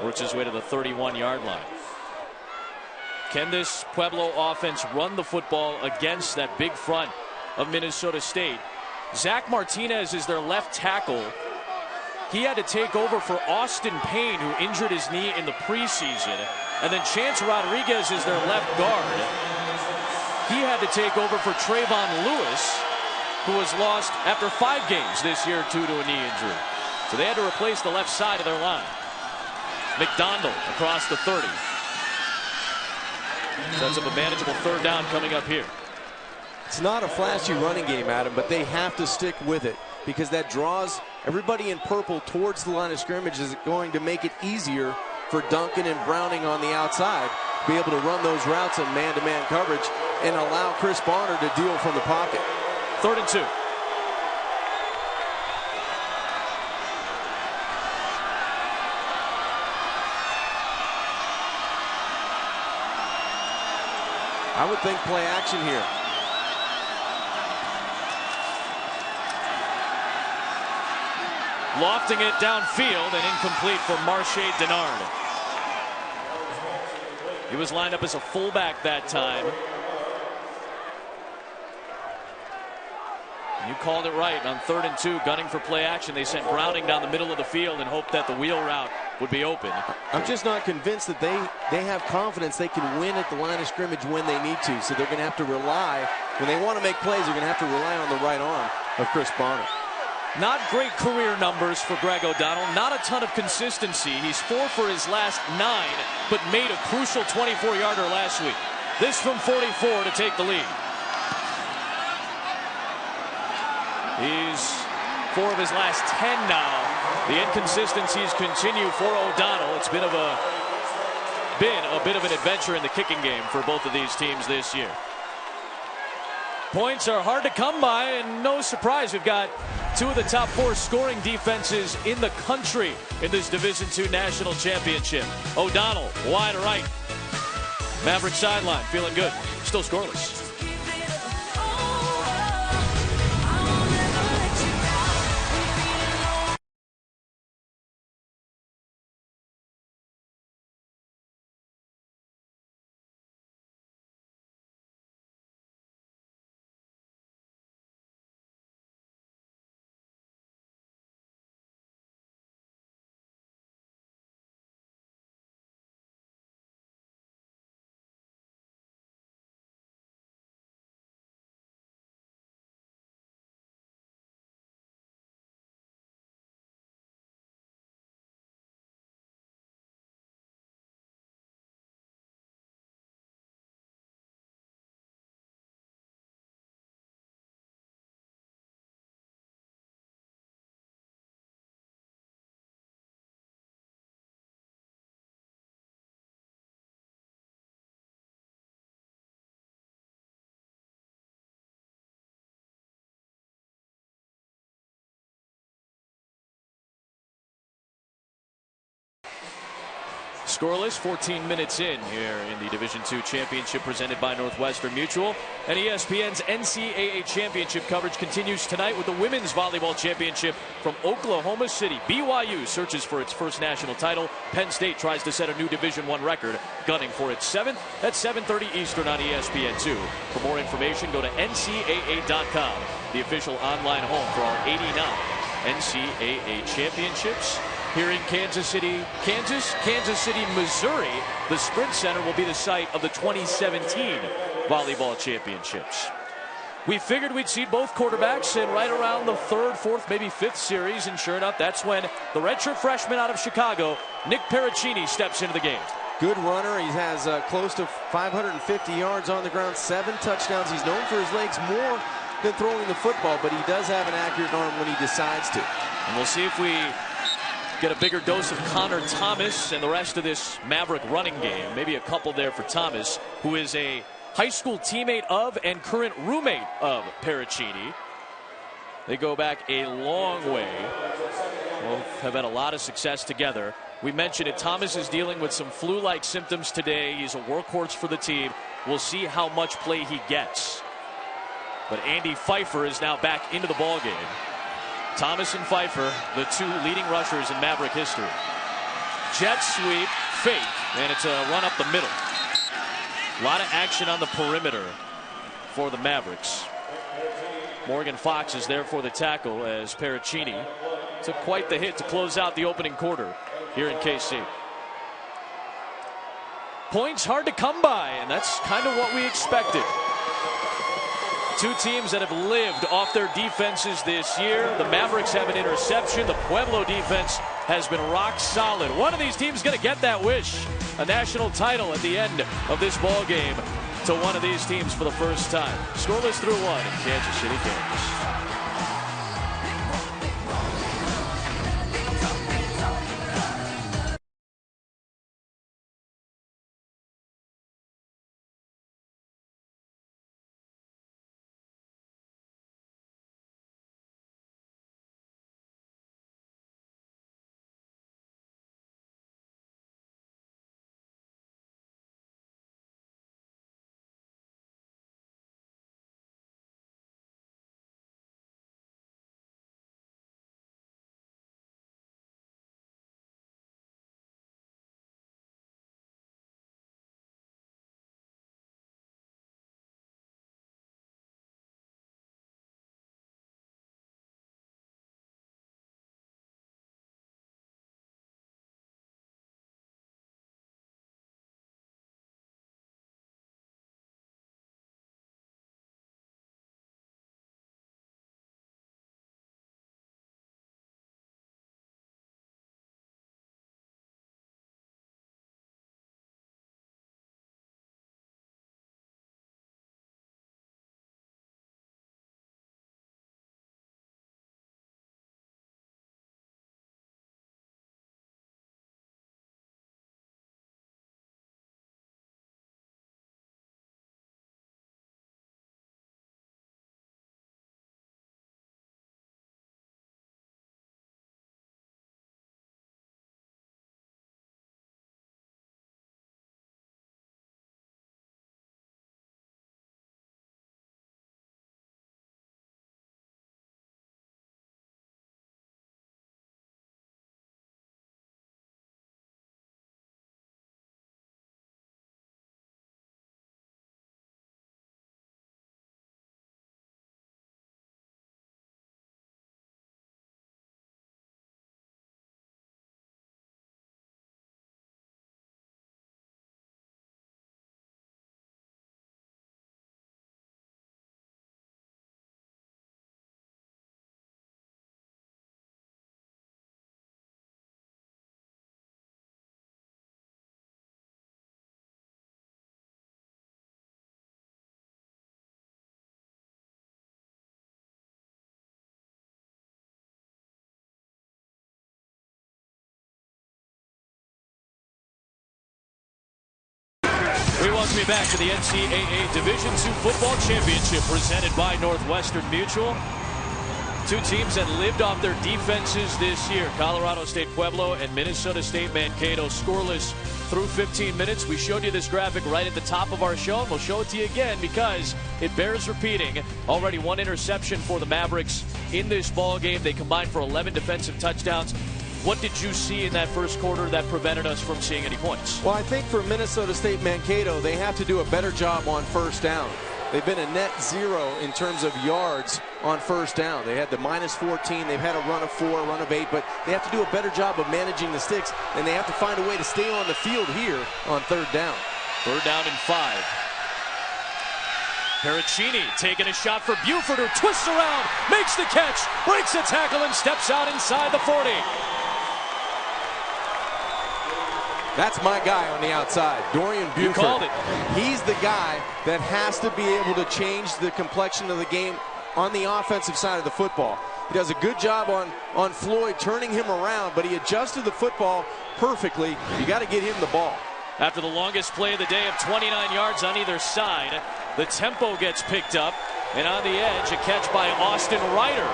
Works his way to the 31-yard line. Can this Pueblo offense run the football against that big front of Minnesota State? Zach Martinez is their left tackle. He had to take over for Austin Payne, who injured his knee in the preseason. And then Chance Rodriguez is their left guard. He had to take over for Trayvon Lewis, who was lost after 5 games this year due to a knee injury. So they had to replace the left side of their line. McDonald across the 30. Sets up a manageable 3rd down coming up here. It's not a flashy running game, Adam, but they have to stick with it because that draws everybody in purple towards the line of scrimmage. Is going to make it easier for Duncan and Browning on the outside be able to run those routes in man-to-man coverage and allow Chris Bonner to deal from the pocket. 3rd and 2. I would think play action here. Lofting it downfield and incomplete for Marche Denard. He was lined up as a fullback that time. You called it right on 3rd and 2, gunning for play action. They sent Browning down the middle of the field and hoped that the wheel route would be open. I'm just not convinced that they have confidence they can win at the line of scrimmage when they need to. So they're going to have to rely, when they want to make plays, they're going to have to rely on the right arm of Chris Bonner. Not great career numbers for Greg O'Donnell. Not a ton of consistency. He's 4 for his last 9, but made a crucial 24-yarder last week. This from 44 to take the lead. He's 4 of his last 10 now. The inconsistencies continue for O'Donnell. It's been a bit of an adventure in the kicking game for both of these teams this year. Points are hard to come by, and no surprise, we've got 2 of the top 4 scoring defenses in the country in this Division II National Championship. O'Donnell, wide right. Maverick sideline, feeling good. Still scoreless. Scoreless, 14 minutes in here in the Division II Championship presented by Northwestern Mutual. And ESPN's NCAA Championship coverage continues tonight with the Women's Volleyball Championship from Oklahoma City. BYU searches for its first national title. Penn State tries to set a new Division I record, gunning for its 7th at 7:30 Eastern on ESPN2. For more information, go to ncaa.com, the official online home for all 89 NCAA championships. Here in Kansas City, Kansas City, Missouri, the Sprint Center will be the site of the 2017 Volleyball Championships. We figured we'd see both quarterbacks in right around the 3rd, 4th, maybe 5th series, and sure enough, that's when the redshirt freshman out of Chicago, Nick Pericini, steps into the game. Good runner. He has close to 550 yards on the ground, 7 touchdowns. He's known for his legs more than throwing the football, but he does have an accurate arm when he decides to. And we'll see if we get a bigger dose of Connor Thomas and the rest of this Maverick running game. Maybe a couple there for Thomas, who is a high school teammate of and current roommate of Pericini. They go back a long way. Both have had a lot of success together. We mentioned it. Thomas is dealing with some flu-like symptoms today. He's a workhorse for the team. We'll see how much play he gets. But Andy Pfeiffer is now back into the ballgame. Thomas and Pfeiffer, the 2 leading rushers in Maverick history. Jet sweep, fake, and it's a run up the middle. A lot of action on the perimeter for the Mavericks. Morgan Fox is there for the tackle as Pericini took quite the hit to close out the opening quarter here in KC. Points hard to come by, and that's kind of what we expected. 2 teams that have lived off their defenses this year. The Mavericks have an interception. The Pueblo defense has been rock solid. One of these teams is going to get that wish. A national title at the end of this ball game to one of these teams for the first time. Scoreless through 1 in Kansas City, Kansas. welcome you back to the NCAA Division II Football Championship presented by Northwestern Mutual. Two teams that lived off their defenses this year. Colorado State-Pueblo and Minnesota State Mankato scoreless through 15 minutes. We showed you this graphic right at the top of our show, and we'll show it to you again because it bears repeating. Already one interception for the Mavericks in this ball game. They combined for 11 defensive touchdowns. What did you see in that first quarter that prevented us from seeing any points? Well, I think for Minnesota State Mankato, they have to do a better job on first down. They've been a net 0 in terms of yards on first down. They had the -14. They've had a run of 4, a run of 8, but they have to do a better job of managing the sticks, and they have to find a way to stay on the field here on third down. Third down and 5. Pericini taking a shot for Buford, who twists around, makes the catch, breaks a tackle, and steps out inside the 40. That's my guy on the outside, Dorian Buford. You called it. He's the guy that has to be able to change the complexion of the game on the offensive side of the football. He does a good job on Floyd turning him around, but he adjusted the football perfectly. You got to get him the ball. After the longest play of the day of 29 yards on either side, the tempo gets picked up, and on the edge, a catch by Austin Ryder.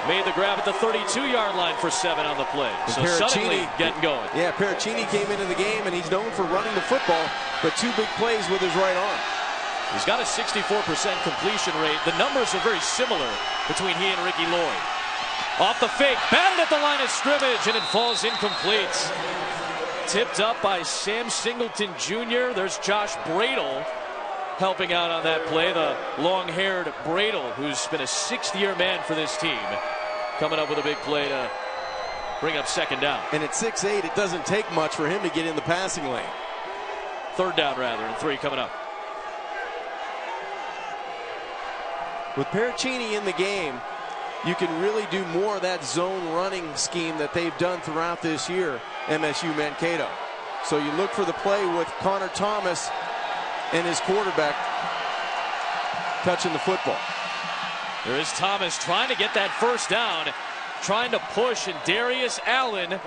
Made the grab at the 32-yard line for 7 on the play. So suddenly getting going. Yeah, Pericini came into the game, and he's known for running the football, but 2 big plays with his right arm. He's got a 64% completion rate. The numbers are very similar between he and Ricky Lloyd. Off the fake, batted at the line of scrimmage, and it falls incomplete. Tipped up by Sam Singleton Jr. There's Josh Bradle helping out on that play. The long-haired Bradle, who's been a 6th-year man for this team, coming up with a big play to bring up second down. And at 6'8", it doesn't take much for him to get in the passing lane. Third down, rather, and 3 coming up. With Pericini in the game, you can really do more of that zone running scheme that they've done throughout this year, MSU Mankato. So you look for the play with Connor Thomas and his quarterback touching the football. There is Thomas trying to get that first down, trying to push, and Darius Allen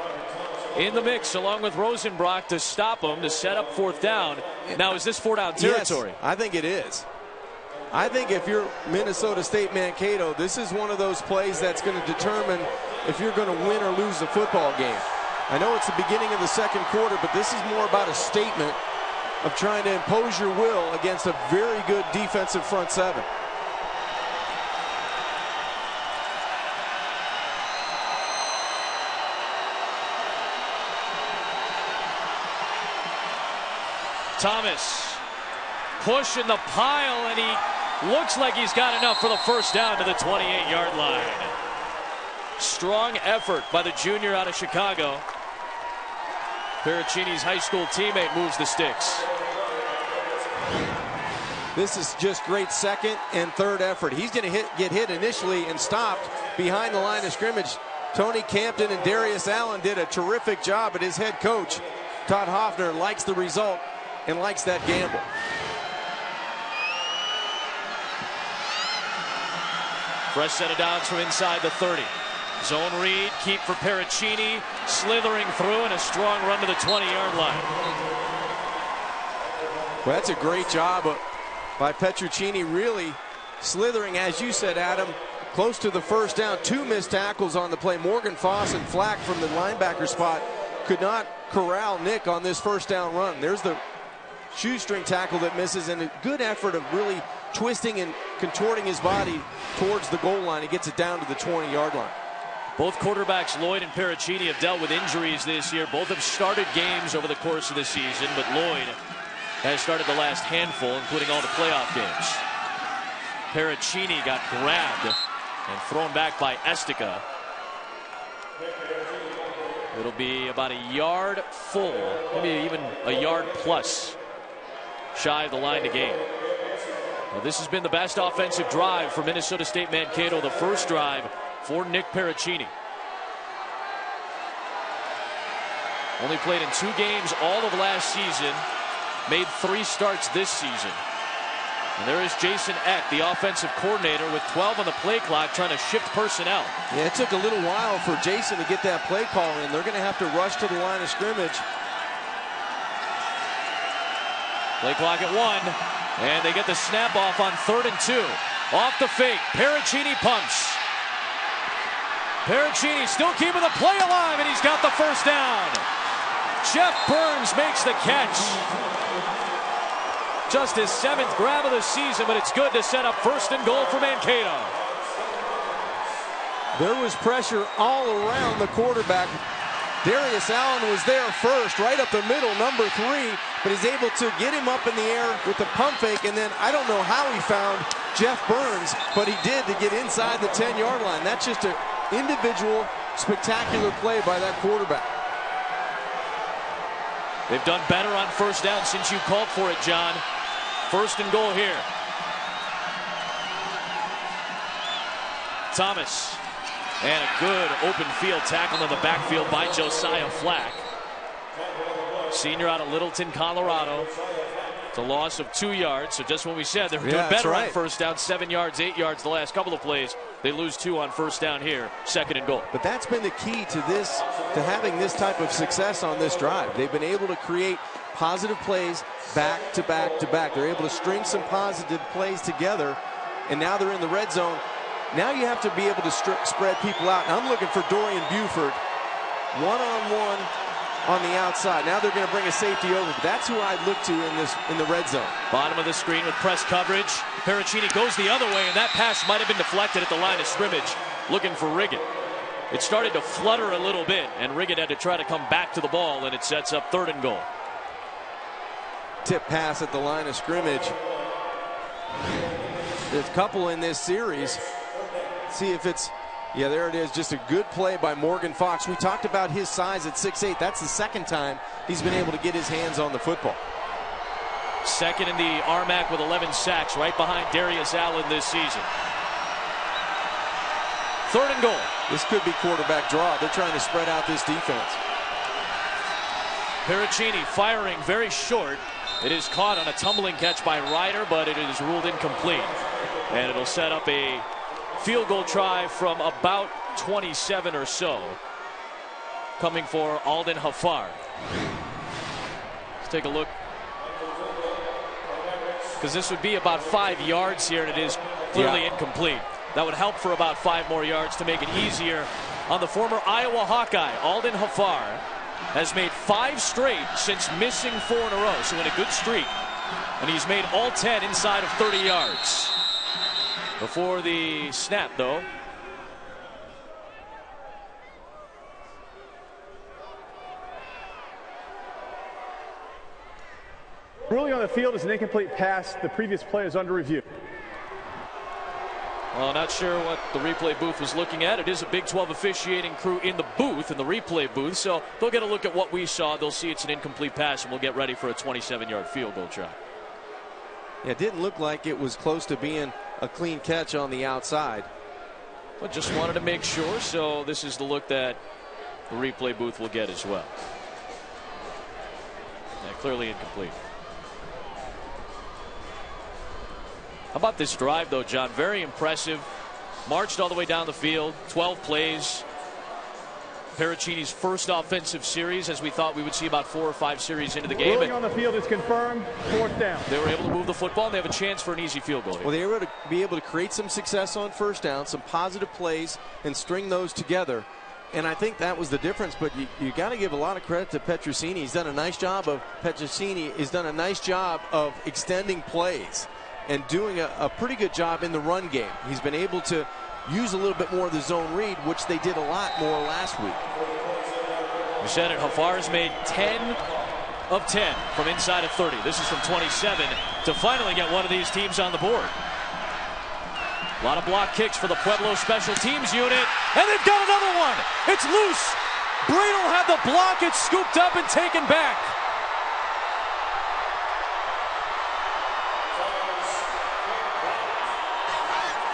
in the mix along with Rosenbrock to stop him, to set up 4th down. Now, is this 4-down territory? Yes, I think it is. I think if you're Minnesota State Mankato, this is one of those plays that's going to determine if you're going to win or lose the football game. I know it's the beginning of the second quarter, but this is more about a statement of trying to impose your will against a very good defensive front 7. Thomas pushing the pile, and he looks like he's got enough for the first down to the 28-yard line. Strong effort by the junior out of Chicago. Pericini's high school teammate moves the sticks. This is just great second and third effort. He's going to get hit initially and stopped behind the line of scrimmage. Tony Campton and Darius Allen did a terrific job, but his head coach, Todd Hoffner, likes the result and likes that gamble. Fresh set of downs from inside the 30. Zone read, keep for Pericini, slithering through, and a strong run to the 20-yard line. Well, that's a great job by Petruccini, really slithering, as you said, Adam, close to the first down. 2 missed tackles on the play. Morgan Foss and Flack from the linebacker spot could not corral Nick on this first down run. There's the shoestring tackle that misses, and a good effort of really twisting and contorting his body towards the goal line. He gets it down to the 20-yard line. Both quarterbacks, Lloyd and Pericini, have dealt with injuries this year. Both have started games over the course of the season, but Lloyd has started the last handful, including all the playoff games. Pericini got grabbed and thrown back by Estica. It'll be about a yard full, maybe even a yard plus shy of the line to gain. Well, this has been the best offensive drive for Minnesota State Mankato, the first drive for Nick Pericini. Only played in 2 games all of last season, made 3 starts this season. And there is Jason Eck, the offensive coordinator, with 12 on the play clock, trying to shift personnel. Yeah, it took a little while for Jason to get that play call in. They're going to have to rush to the line of scrimmage. Play clock at 1, and they get the snap off on 3rd and 2. Off the fake, Pericini pumps. Pericini still keeping the play alive, and he's got the first down. Jeff Burns makes the catch. Just his 7th grab of the season, but it's good to set up 1st and goal for Mankato. There was pressure all around the quarterback. Darius Allen was there first, right up the middle, number 3, but he's able to get him up in the air with the pump fake, and then I don't know how he found Jeff Burns, but he did to get inside the 10-yard line. That's just an individual, spectacular play by that quarterback. They've done better on 1st down since you called for it, John. 1st and goal here. Thomas. And a good open field tackle in the backfield by Josiah Flack. Senior out of Littleton, Colorado. It's a loss of 2 yards. So just when we said they were doing better on 1st down, 7 yards, 8 yards the last couple of plays, they lose 2 on 1st down here, 2nd and goal. But that's been the key to this, to having this type of success on this drive. They've been able to create positive plays back to back to back. They're able to string some positive plays together, and now they're in the red zone. Now you have to be able to spread people out. And I'm looking for Dorian Buford one-on-one on the outside. Now they're going to bring a safety over. That's who I'd look to in the red zone. Bottom of the screen with press coverage. Pericini goes the other way, and that pass might have been deflected at the line of scrimmage. Looking for Riggett. It started to flutter a little bit, and Riggett had to try to come back to the ball, and it sets up 3rd and goal. Tip pass at the line of scrimmage. There's a couple in this series. See if it's, yeah, there it is. Just a good play by Morgan Fox. We talked about his size at 6'8". That's the 2nd time he's been able to get his hands on the football. 2nd in the RMAC with 11 sacks, right behind Darius Allen this season. 3rd and goal. This could be quarterback draw. They're trying to spread out this defense. Pericini firing very short. It is caught on a tumbling catch by Ryder, but it is ruled incomplete. And it'll set up a field goal try from about 27 or so, coming for Alden Hafar. Let's take a look, because this would be about 5 yards here, and it is clearly incomplete. That would help for about 5 more yards to make it easier on the former Iowa Hawkeye. Alden Hafar has made 5 straight since missing 4 in a row, so in a good streak, and he's made all 10 inside of 30 yards. Before the snap, though, Ruling on the field is an incomplete pass. The previous play is under review. well, not sure what the replay booth was looking at. It is a Big 12 officiating crew in the booth, in the replay booth, so they'll get a look at what we saw. They'll see it's an incomplete pass, and we'll get ready for a 27-yard field goal try. Yeah, it didn't look like it was close to being a clean catch on the outside. But just wanted to make sure, so this is the look that the replay booth will get as well. Yeah, clearly incomplete. How about this drive, though, John? Very impressive. Marched all the way down the field, 12 plays. Pericini's first offensive series, as we thought we would see about 4 or 5 series into the game. Ruling on the field is confirmed. 4th down. They were able to move the football, and they have a chance for an easy field goal here. Well, they were able to be able to create some success on 1st down, some positive plays, and string those together. And I think that was the difference. But you got to give a lot of credit to Petrosini. He's done a nice job of extending plays and doing a pretty good job in the run game. He's been able to use a little bit more of the zone read, which they did a lot more last week. We said it, Hafar's made 10 of 10 from inside of 30. This is from 27 to finally get one of these teams on the board. A lot of block kicks for the Pueblo special teams unit, and they've got another one. It's loose. Bradle had the block. It's scooped up and taken back.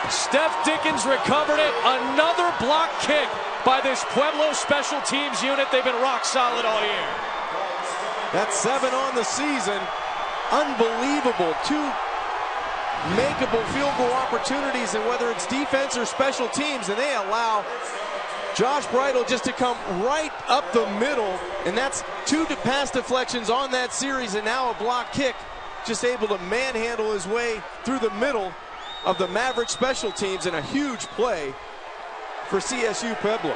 Steph Dickens recovered it. Another block kick by this Pueblo special teams unit. They've been rock solid all year. That's 7 on the season. Unbelievable. 2 makeable field goal opportunities, and whether it's defense or special teams, and they allow Josh Bridle just to come right up the middle, and that's 2 pass deflections on that series, and now a block kick just able to manhandle his way through the middle of the Maverick special teams in a huge play for CSU Pueblo.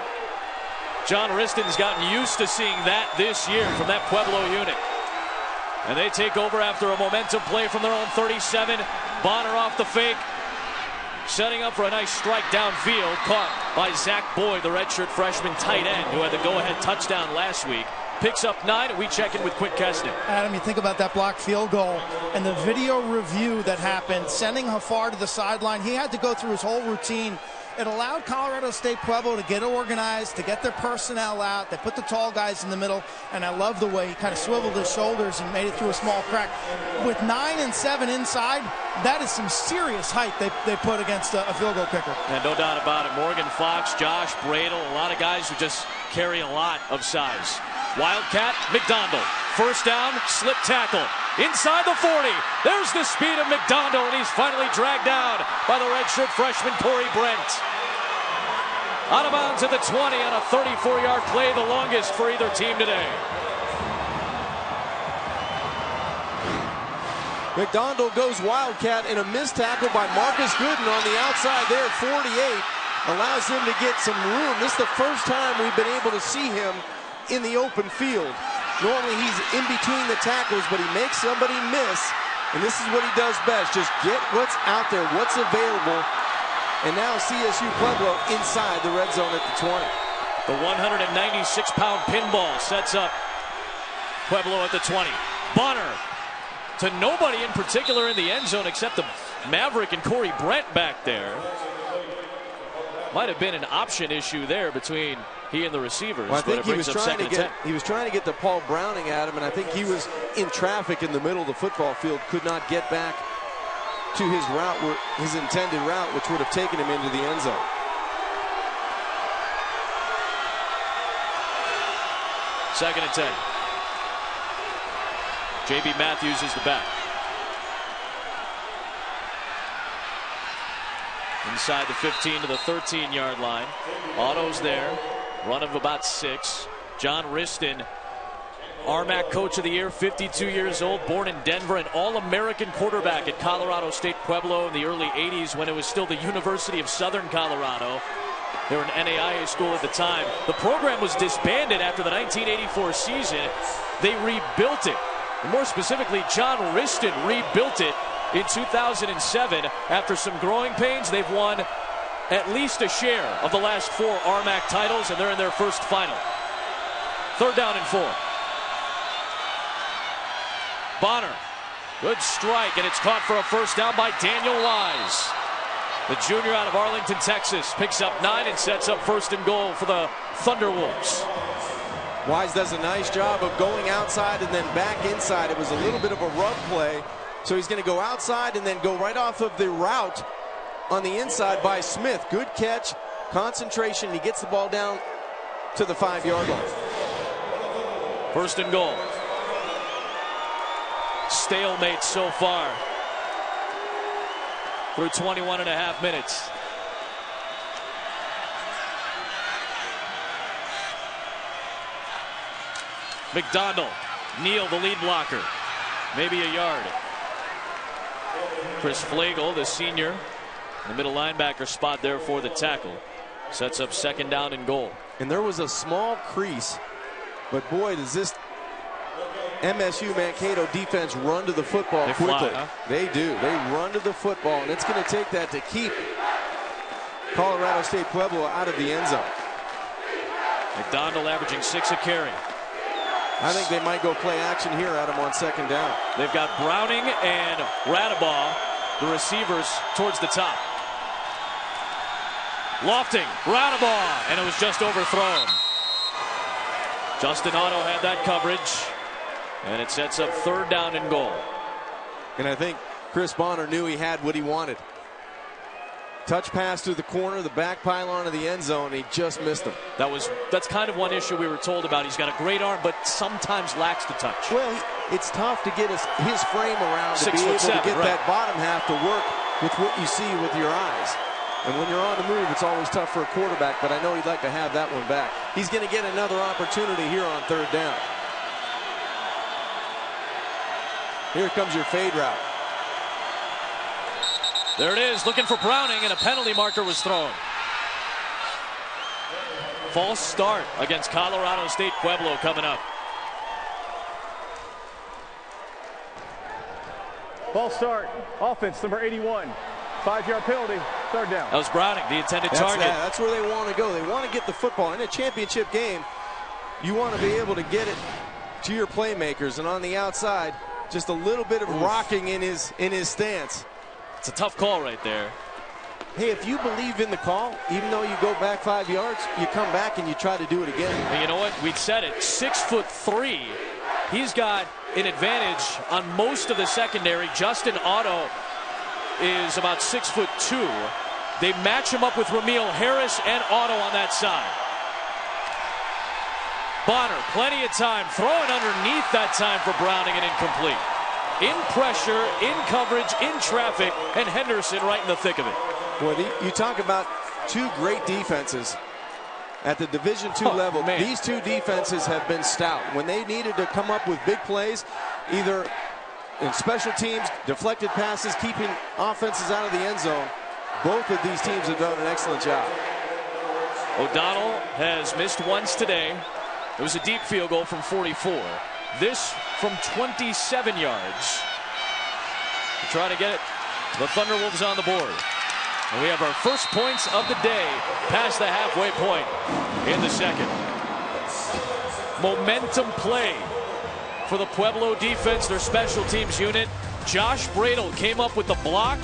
John Riston's gotten used to seeing that this year from that Pueblo unit. And they take over after a momentum play from their own 37. Bonner off the fake. Setting up for a nice strike downfield. Caught by Zach Boyd, the redshirt freshman tight end, who had the go-ahead touchdown last week. Picks up 9, and we check in with Quick Keston. Adam, you think about that blocked field goal and the video review that happened, sending Hafar to the sideline. He had to go through his whole routine. It allowed Colorado State Pueblo to get organized, to get their personnel out. They put the tall guys in the middle, and I love the way he kind of swiveled his shoulders and made it through a small crack. With 9 and 7 inside, that is some serious height they put against a field goal kicker. And no doubt about it, Morgan Fox, Josh Bradle, a lot of guys who just carry a lot of size. Wildcat, McDonald, first down, slip tackle, inside the 40. There's the speed of McDonald, and he's finally dragged down by the redshirt freshman Corey Brent. Out of bounds at the 20 on a 34-yard play, the longest for either team today. McDonald goes Wildcat, and a missed tackle by Marcus Gooden on the outside there, 48. Allows him to get some room. This is the first time we've been able to see him in the open field. Normally he's in between the tackles, but he makes somebody miss, and this is what he does best. Just get what's out there, what's available. And now CSU Pueblo inside the red zone at the 20. The 196-pound pinball sets up Pueblo at the 20. Bonner to nobody in particular in the end zone except the Maverick and Corey Brent back there. Might have been an option issue there between he and the receivers. Well, I think he was trying to get to Paul Browning at him, and I think he was in traffic in the middle of the football field, could not get back to his route, his intended route, which would have taken him into the end zone. Second and 10. J.B. Matthews is the back. Inside the 15 to the 13-yard line. Otto's there. Run of about 6. John Riston, RMAC Coach of the Year, 52 years old, born in Denver, an All-American quarterback at Colorado State Pueblo in the early 80s when it was still the University of Southern Colorado. They were an NAIA school at the time. The program was disbanded after the 1984 season. They rebuilt it. And more specifically, John Riston rebuilt it in 2007. After some growing pains, they've won at least a share of the last 4 RMAC titles, and they're in their first final. Third down and 4. Bonner, good strike, and it's caught for a first down by Daniel Wise. The junior out of Arlington, Texas, picks up 9 and sets up first and goal for the Thunderwolves. Wise does a nice job of going outside and then back inside. It was a little bit of a rub play, so he's going to go outside and then go right off of the route on the inside by Smith. Good catch, concentration. He gets the ball down to the 5-yard line. First and goal. Stalemate so far through 21 and a half minutes. McDonald, Neal, the lead blocker, maybe a yard. Chris Flagel, the senior, the middle linebacker spot there for the tackle. Sets up second down and goal. And there was a small crease, but boy, does this MSU Mankato defense run to the football quickly. Fly, huh? They do. They run to the football, and it's going to take that to keep Colorado State Pueblo out of the end zone. McDonald averaging 6 a carry. I think they might go play action here, Adam, on second down. They've got Browning and Radabaugh, the receivers, towards the top. Lofting, Radabaugh, and it was just overthrown. Justin Otto had that coverage, and it sets up third down and goal. And I think Chris Bonner knew he had what he wanted. Touch pass to the corner, the back pylon of the end zone, and he just missed him. That's kind of one issue we were told about. He's got a great arm, but sometimes lacks the touch. Well, it's tough to get his frame around to be able to get that bottom half to work with what you see with your eyes. And when you're on the move, it's always tough for a quarterback, but I know he'd like to have that one back. He's going to get another opportunity here on third down. Here comes your fade route. There it is, looking for Browning, and a penalty marker was thrown. False start against Colorado State-Pueblo coming up. False start. Offense, number 81. 5-yard penalty. Third down. That was Browning, the intended target. That's where they want to go. They want to get the football. In a championship game, you want to be able to get it to your playmakers. And on the outside, just a little bit of rocking in his stance. It's a tough call right there. Hey, if you believe in the call, even though you go back 5 yards, you come back and you try to do it again. And you know what? We said it. 6'3". He's got an advantage on most of the secondary. Justin Otto is about 6'2". They match him up with Ramil Harris and Otto on that side. Bonner, plenty of time, throwing underneath that time for Browning and incomplete. In pressure, in coverage, in traffic, and Henderson right in the thick of it. Boy, you talk about two great defenses at the Division II level. Man. These two defenses have been stout. When they needed to come up with big plays, either in special teams, deflected passes, keeping offenses out of the end zone, both of these teams have done an excellent job. O'Donnell has missed once today. It was a deep field goal from 44. This from 27 yards. We're trying to get it. The Thunderwolves on the board. And we have our first points of the day past the halfway point in the second. Momentum play for the Pueblo defense, their special teams unit. Josh Bradle came up with the block.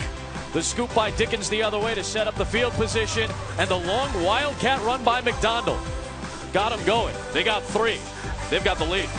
The scoop by Dickens the other way to set up the field position. And the long wildcat run by McDonald. Got them going. They got 3. They've got the lead.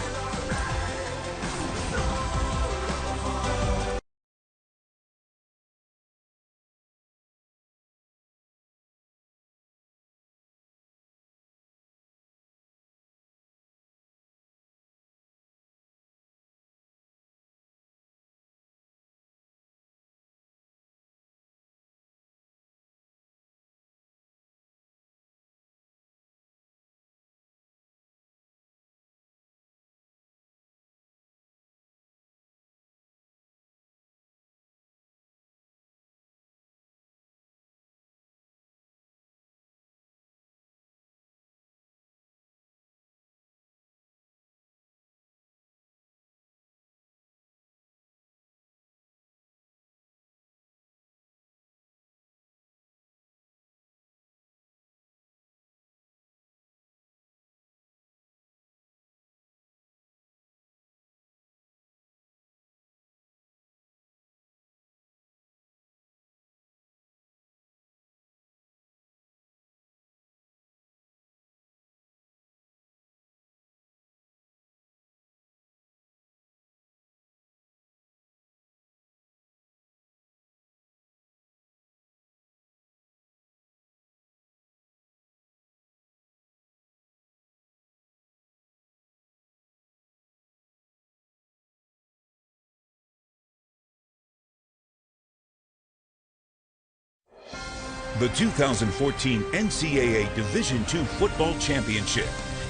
The 2014 NCAA Division II Football Championship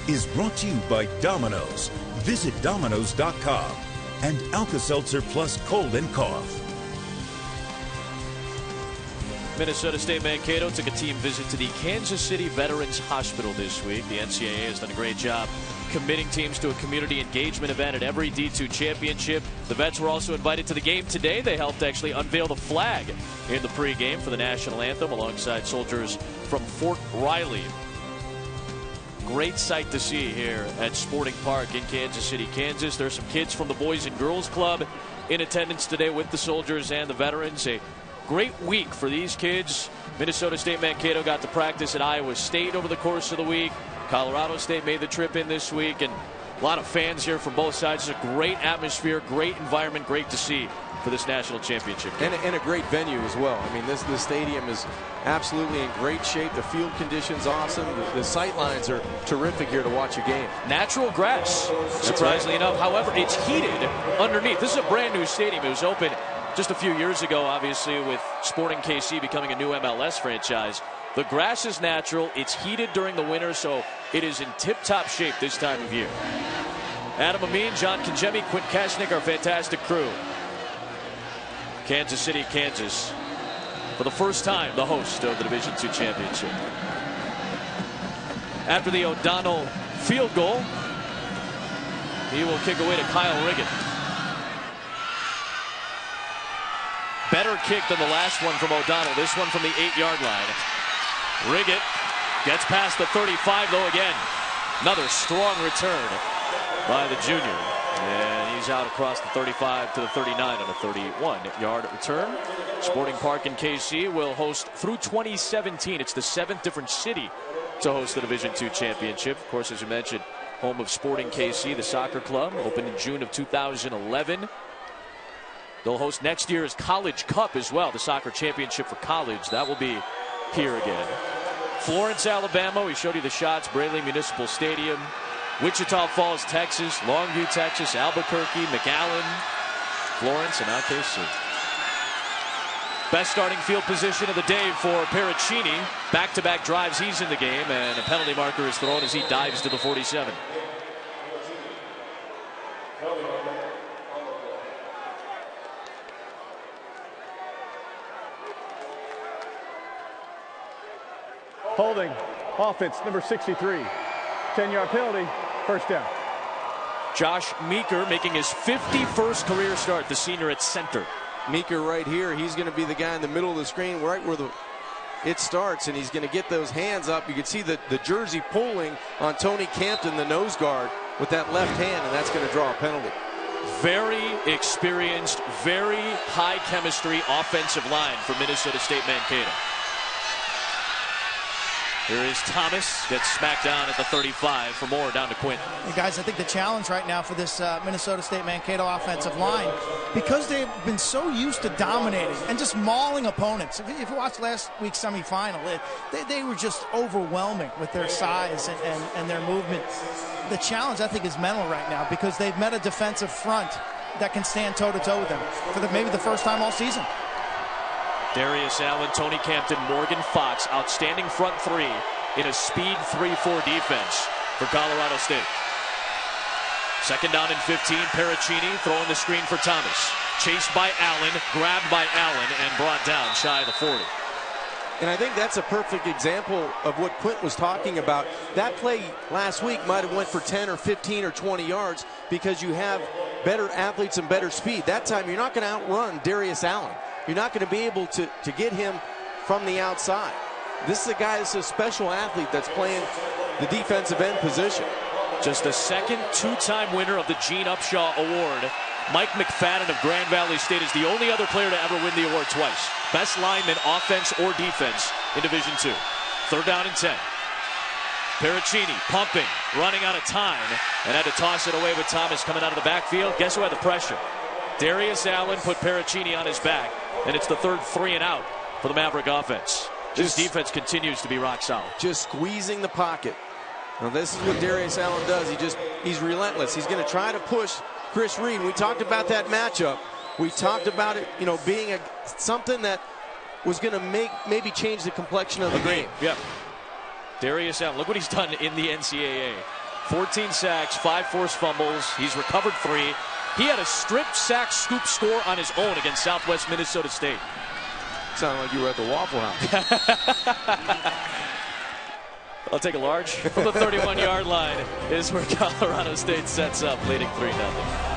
is brought to you by Domino's. Visit Domino's.com and Alka-Seltzer Plus Cold and Cough. Minnesota State Mankato took a team visit to the Kansas City Veterans Hospital this week. The NCAA has done a great job committing teams to a community engagement event at every D2 championship. The Vets were also invited to the game today. They helped actually unveil the flag in the pregame for the national anthem alongside soldiers from Fort Riley. Great sight to see here at Sporting Park in Kansas City, Kansas. There's some kids from the Boys and Girls Club in attendance today with the soldiers and the veterans. A great week for these kids. Minnesota State Mankato got to practice at Iowa State over the course of the week. Colorado State made the trip in this week, and a lot of fans here from both sides. It's a great atmosphere, great environment, great to see for this national championship game. And a great venue as well. I mean, this stadium is absolutely in great shape. The field conditions awesome. The sight lines are terrific here to watch a game. Natural grass, surprisingly enough. However, it's heated underneath. This is a brand new stadium. It was open just a few years ago, obviously, with Sporting KC becoming a new MLS franchise. The grass is natural. It's heated during the winter, so it is in tip-top shape this time of year. Adam Amin, John Kajemi, Quint Kashnik, our fantastic crew. Kansas City, Kansas, for the first time, the host of the Division II championship. After the O'Donnell field goal, he will kick away to Kyle Riggett. Better kick than the last one from O'Donnell. This one from the 8-yard line. Riggett gets past the 35, though, again. Another strong return by the junior. And he's out across the 35 to the 39 on a 31-yard return. Sporting Park in KC will host through 2017. It's the 7th different city to host the Division II championship. Of course, as you mentioned, home of Sporting KC, the soccer club, opened in June of 2011. They'll host next year's College Cup as well, the soccer championship for college. That will be here again. Florence, Alabama. We showed you the shots. Braley Municipal Stadium. Wichita Falls, Texas. Longview, Texas. Albuquerque, McAllen, Florence, and now KC. Best starting field position of the day for Pericini. Back-to-back drives, he's in the game, and a penalty marker is thrown as he dives to the 47. Holding, offense, number 63. 10-yard penalty, first down. Josh Meeker making his 51st career start, the senior at center. Meeker right here, he's going to be the guy in the middle of the screen, right where it starts, and he's going to get those hands up. You can see the jersey pulling on Tony Campton, the nose guard, with that left hand, and that's going to draw a penalty. Very experienced, very high chemistry offensive line for Minnesota State Mankato. Here is Thomas, gets smacked down at the 35 for more, down to Quinn. Hey guys, I think the challenge right now for this Minnesota State Mankato offensive line, because they've been so used to dominating and just mauling opponents. If you watched last week's semifinal, they were just overwhelming with their size and their movement. The challenge, I think, is mental right now, because they've met a defensive front that can stand toe-to-toe with them for maybe the first time all season. Darius Allen, Tony Campton, Morgan Fox, outstanding front three in a speed 3-4 defense for Colorado State. Second down and 15, Pericini throwing the screen for Thomas. Chased by Allen, grabbed by Allen, and brought down shy of the 40. And I think that's a perfect example of what Quint was talking about. That play last week might have went for 10 or 15 or 20 yards because you have better athletes and better speed. That time you're not going to outrun Darius Allen. You're not going to be able to get him from the outside. This is a guy that's a special athlete that's playing the defensive end position. Just a second two-time winner of the Gene Upshaw Award. Mike McFadden of Grand Valley State is the only other player to ever win the award twice. Best lineman, offense or defense in Division II. Third down and 10. Pericini pumping, running out of time, and had to toss it away with Thomas coming out of the backfield. Guess who had the pressure? Darius Allen put Pericini on his back, and it's the third 3 and out for the Maverick offense. This defense continues to be rock solid. Just squeezing the pocket. Now this is what Darius Allen does. He's relentless. He's going to try to push Chris Reed. We talked about that matchup. We talked about it, being something that was going to maybe change the complexion of the game. Yep. Darius Allen, look what he's done in the NCAA. 14 sacks, 5 forced fumbles. He's recovered 3. He had a strip sack scoop score on his own against Southwest Minnesota State. Sounded like you were at the Waffle House. I'll take a large. From the 31-yard line is where Colorado State sets up, leading 3-0.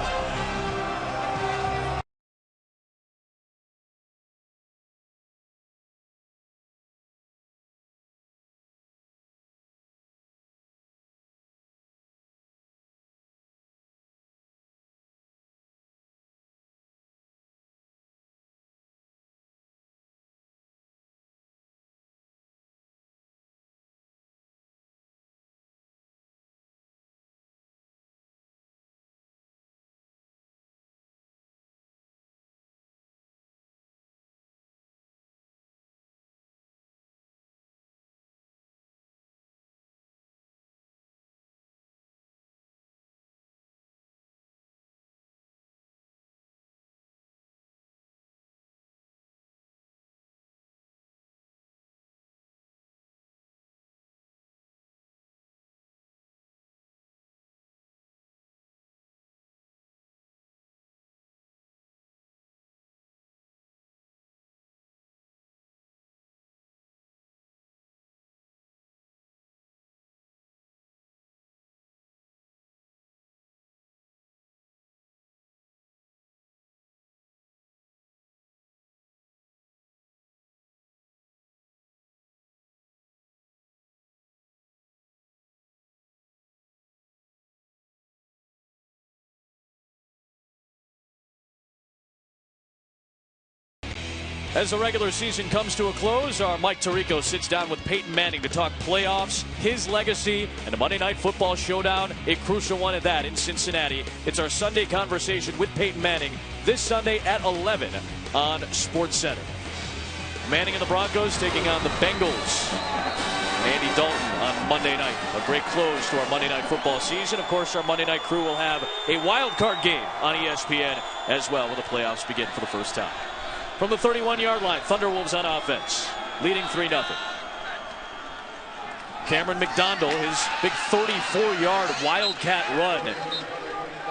As the regular season comes to a close, our Mike Tirico sits down with Peyton Manning to talk playoffs, his legacy, and a Monday Night Football showdown, a crucial one at that in Cincinnati. It's our Sunday conversation with Peyton Manning this Sunday at 11 on SportsCenter. Manning and the Broncos taking on the Bengals. Andy Dalton on Monday night. A great close to our Monday Night Football season. Of course, our Monday night crew will have a wild card game on ESPN as well when the playoffs begin for the first time. From the 31-yard line, Thunderwolves on offense, leading 3-0. Cameron McDonald, his big 34-yard wildcat run,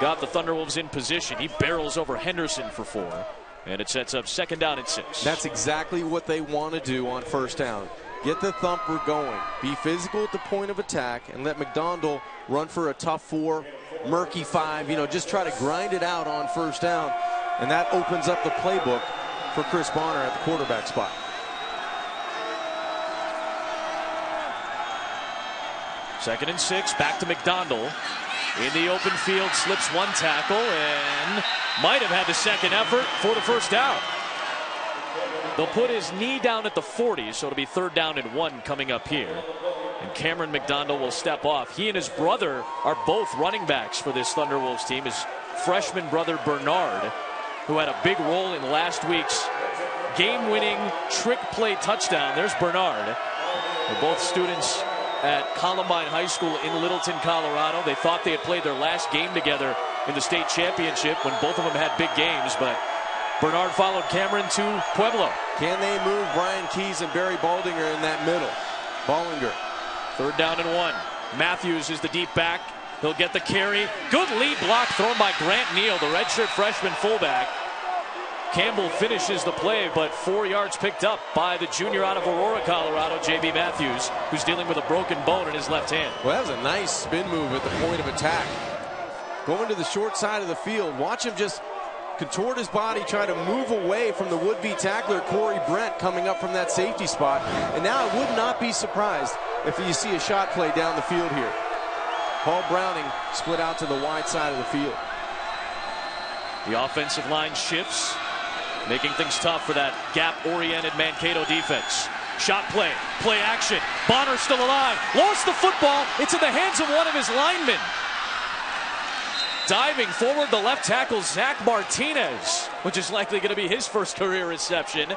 got the Thunderwolves in position. He barrels over Henderson for 4, and it sets up 2nd down and 6. That's exactly what they want to do on 1st down. Get the thumper going. Be physical at the point of attack and let McDonald run for a tough 4, murky 5. You know, just try to grind it out on 1st down, and that opens up the playbook for Chris Bonner at the quarterback spot. Second and 6, back to McDonald. In the open field, slips one tackle and might have had the second effort for the 1st down. They'll put his knee down at the 40, so it'll be 3rd down and 1 coming up here. And Cameron McDonald will step off. He and his brother are both running backs for this Thunderwolves team. His freshman brother Bernard, who had a big role in last week's game-winning trick play touchdown. There's Bernard. They're both students at Columbine High School in Littleton, Colorado. They thought they had played their last game together in the state championship when both of them had big games, but Bernard followed Cameron to Pueblo. Can they move Brian Keys and Barry Baldinger in that middle? Ballinger. 3rd down and 1. Matthews is the deep back. He'll get the carry. Good lead block thrown by Grant Neal, the redshirt freshman fullback. Campbell finishes the play, but 4 yards picked up by the junior out of Aurora, Colorado, J.B. Matthews, who's dealing with a broken bone in his left hand. Well, that was a nice spin move at the point of attack. Going to the short side of the field. Watch him just contort his body, try to move away from the would-be tackler, Corey Brent, coming up from that safety spot. And now I would not be surprised if you see a shot play down the field here. Paul Browning split out to the wide side of the field. The offensive line shifts, making things tough for that gap-oriented Mankato defense. Shot play, play action. Bonner still alive. Lost the football. It's in the hands of one of his linemen. Diving forward, the left tackle, Zach Martinez, which is likely going to be his first career reception.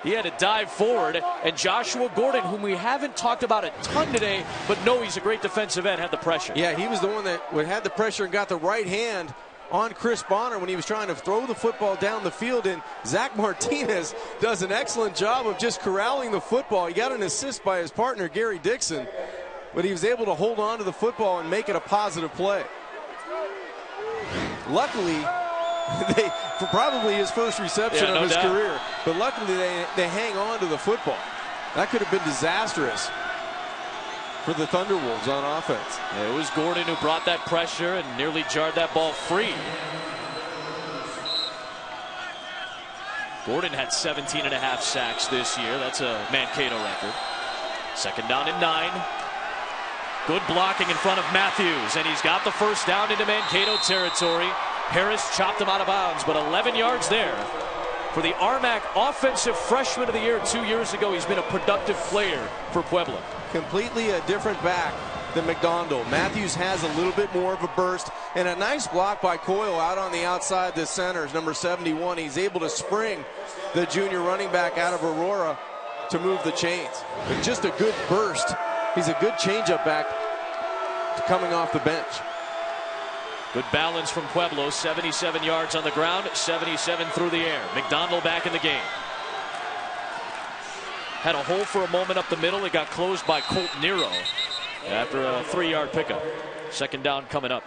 He had to dive forward, and Joshua Gordon, whom we haven't talked about a ton today, but know he's a great defensive end, had the pressure. Yeah, he was the one that had the pressure and got the right hand on Chris Bonner when he was trying to throw the football down the field, and Zach Martinez does an excellent job of just corralling the football. He got an assist by his partner, Gary Dixon, but he was able to hold on to the football and make it a positive play. Luckily, for probably his first reception of his career, but luckily they hang on to the football. That could have been disastrous for the Thunderwolves on offense. Yeah, it was Gordon who brought that pressure and nearly jarred that ball free. Gordon had 17.5 sacks this year. That's a Mankato record. 2nd down and 9. Good blocking in front of Matthews, and he's got the 1st down into Mankato territory. Harris chopped him out of bounds, but 11 yards there. For the Armac Offensive Freshman of the Year 2 years ago, he's been a productive player for Pueblo. Completely a different back than McDonald. Matthews has a little bit more of a burst, and a nice block by Coyle out on the outside. The center is number 71. He's able to spring the junior running back out of Aurora to move the chains. But just a good burst. He's a good changeup back coming off the bench. Good balance from Pueblo. 77 yards on the ground, 77 through the air. McDonald back in the game. Had a hole for a moment up the middle. It got closed by Colt Nero after a 3-yard pickup. 2nd down coming up.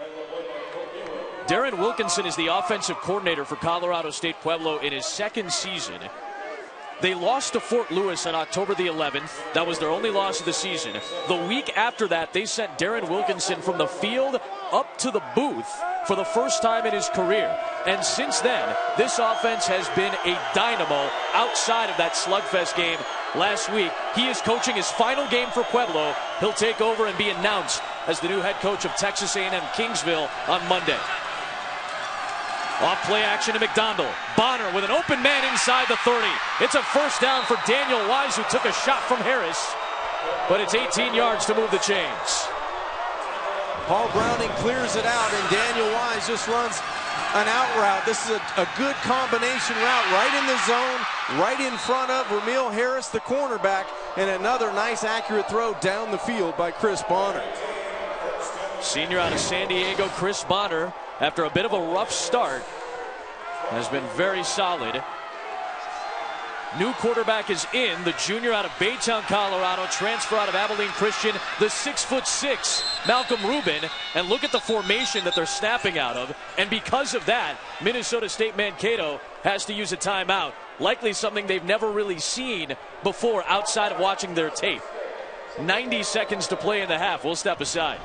Darren Wilkinson is the offensive coordinator for Colorado State Pueblo in his 2nd season. They lost to Fort Lewis on October the 11th. That was their only loss of the season. The week after that, they sent Darren Wilkinson from the field up to the booth for the first time in his career. And since then, this offense has been a dynamo outside of that slugfest game last week. He is coaching his final game for Pueblo. He'll take over and be announced as the new head coach of Texas A&M Kingsville on Monday. Off play action to McDonald. Bonner with an open man inside the 30. It's a first down for Daniel Wise, who took a shot from Harris. But it's 18 yards to move the chains. Paul Browning clears it out, and Daniel Wise just runs an out route. This is a good combination route, right in the zone, right in front of Ramil Harris, the cornerback, and another nice accurate throw down the field by Chris Bonner. Senior out of San Diego, Chris Bonner, after a bit of a rough start, has been very solid. New quarterback is in, the junior out of Baytown, Colorado, transfer out of Abilene Christian, the 6'6", Malcolm Rubin. And look at the formation that they're snapping out of. And because of that, Minnesota State Mankato has to use a timeout. Likely something they've never really seen before outside of watching their tape. 90 seconds to play in the half. We'll step aside.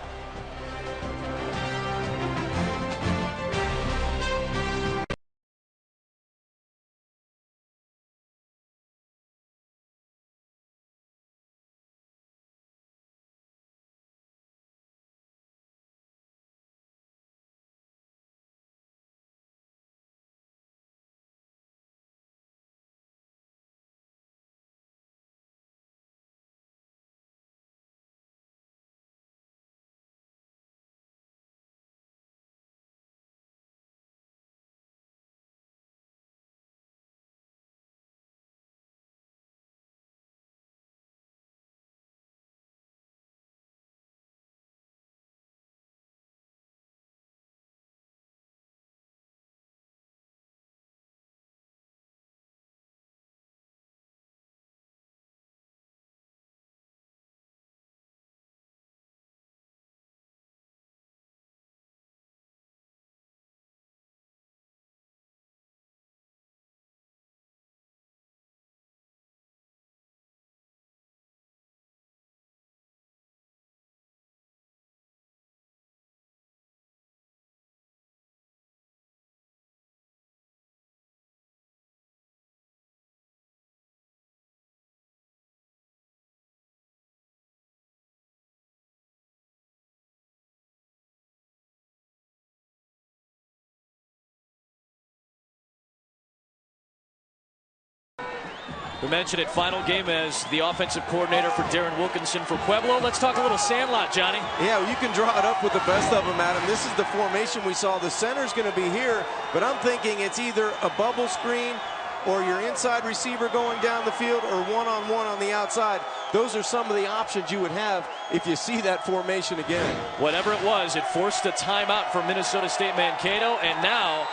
We mentioned it, final game as the offensive coordinator for Darren Wilkinson for Pueblo. Let's talk a little Sandlot, Johnny. Yeah, well, you can draw it up with the best of them, Adam. This is the formation we saw. The center's going to be here, but I'm thinking it's either a bubble screen or your inside receiver going down the field or one-on-one on the outside. Those are some of the options you would have if you see that formation again. Whatever it was, it forced a timeout for Minnesota State Mankato, and now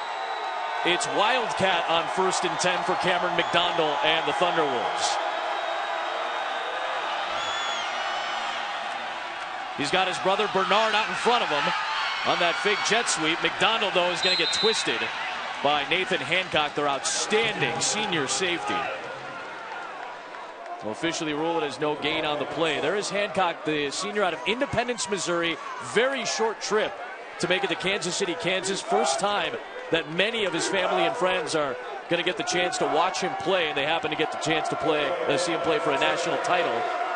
it's Wildcat on 1st and 10 for Cameron McDonald and the Thunderwolves. He's got his brother Bernard out in front of him on that fake jet sweep. McDonald, though, is going to get twisted by Nathan Hancock, their outstanding senior safety. Will officially rule it as no gain on the play. There is Hancock, the senior out of Independence, Missouri. Very short trip to make it to Kansas City, Kansas. First time that many of his family and friends are going to get the chance to watch him play, and they happen to get the chance to see him play for a national title.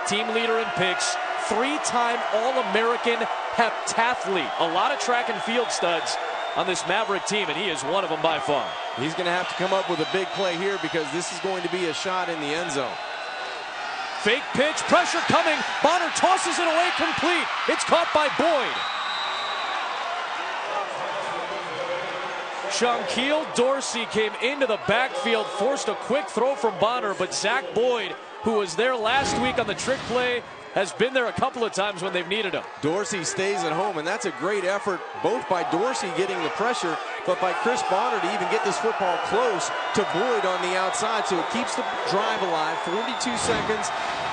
Team leader in picks, 3-time All-American heptathlete. A lot of track and field studs on this Maverick team, and he is one of them by far. He's going to have to come up with a big play here because this is going to be a shot in the end zone. Fake pitch, pressure coming. Bonner tosses it away complete. It's caught by Boyd. Shaquille Dorsey came into the backfield, forced a quick throw from Bonner, but Zach Boyd, who was there last week on the trick play, has been there a couple of times when they've needed him. Dorsey stays at home, and that's a great effort, both by Dorsey getting the pressure, but by Chris Bonner to even get this football close to Boyd on the outside, so it keeps the drive alive. 42 seconds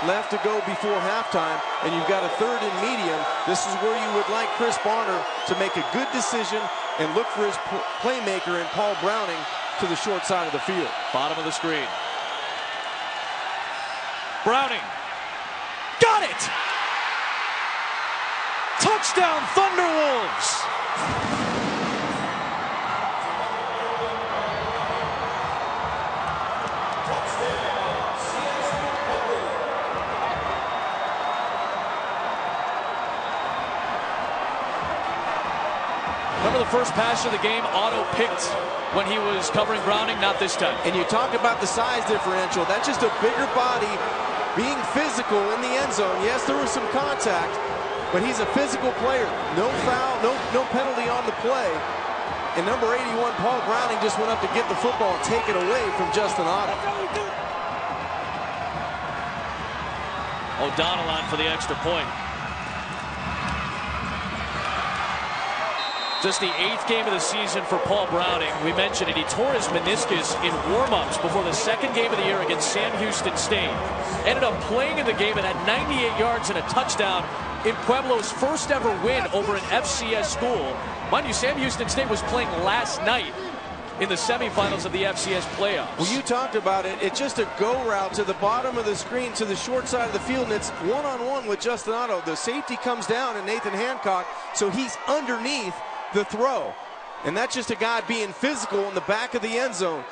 left to go before halftime, and you've got a 3rd and medium. This is where you would like Chris Bonner to make a good decision and look for his playmaker in Paul Browning to the short side of the field. Bottom of the screen. Browning. Got it! Touchdown, Thunderwolves! Remember the first pass of the game, Otto picked when he was covering Browning? Not this time. And you talk about the size differential. That's just a bigger body being physical in the end zone. Yes, there was some contact, but he's a physical player. No foul, no penalty on the play. And number 81, Paul Browning, just went up to get the football and take it away from Justin Otto. O'Donnell on for the extra point. Just the 8th game of the season for Paul Browning. We mentioned it. He tore his meniscus in warm-ups before the second game of the year against Sam Houston State. Ended up playing in the game and had 98 yards and a touchdown in Pueblo's first ever win over an FCS school. Mind you, Sam Houston State was playing last night in the semifinals of the FCS playoffs. Well, you talked about it. It's just a go route to the bottom of the screen to the short side of the field, and it's one-on-one with Justin Otto. The safety comes down and Nathan Hancock, so he's underneath the throw. And that's just a guy being physical in the back of the end zone.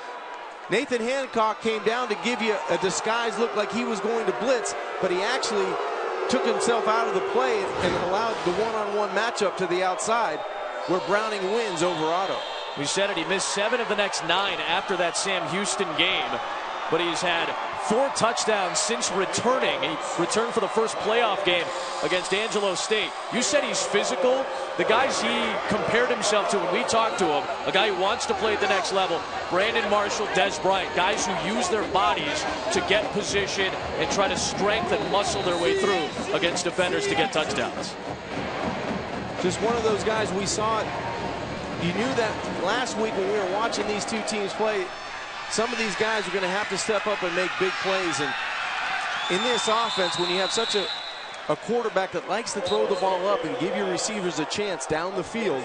Nathan Hancock came down to give you a disguised look like he was going to blitz, but he actually took himself out of the play and allowed the one-on-one matchup to the outside where Browning wins over Otto. We said it, he missed 7 of the next 9 after that Sam Houston game, but he's had 4 touchdowns since returning. He returned for the first playoff game against Angelo State. You said he's physical. The guys he compared himself to when we talked to him, a guy who wants to play at the next level, Brandon Marshall, Des Bryant, guys who use their bodies to get position and try to strengthen, muscle their way through against defenders to get touchdowns. Just one of those guys, we saw it. You knew that last week when we were watching these two teams play, some of these guys are going to have to step up and make big plays. And in this offense, when you have such a quarterback that likes to throw the ball up and give your receivers a chance down the field,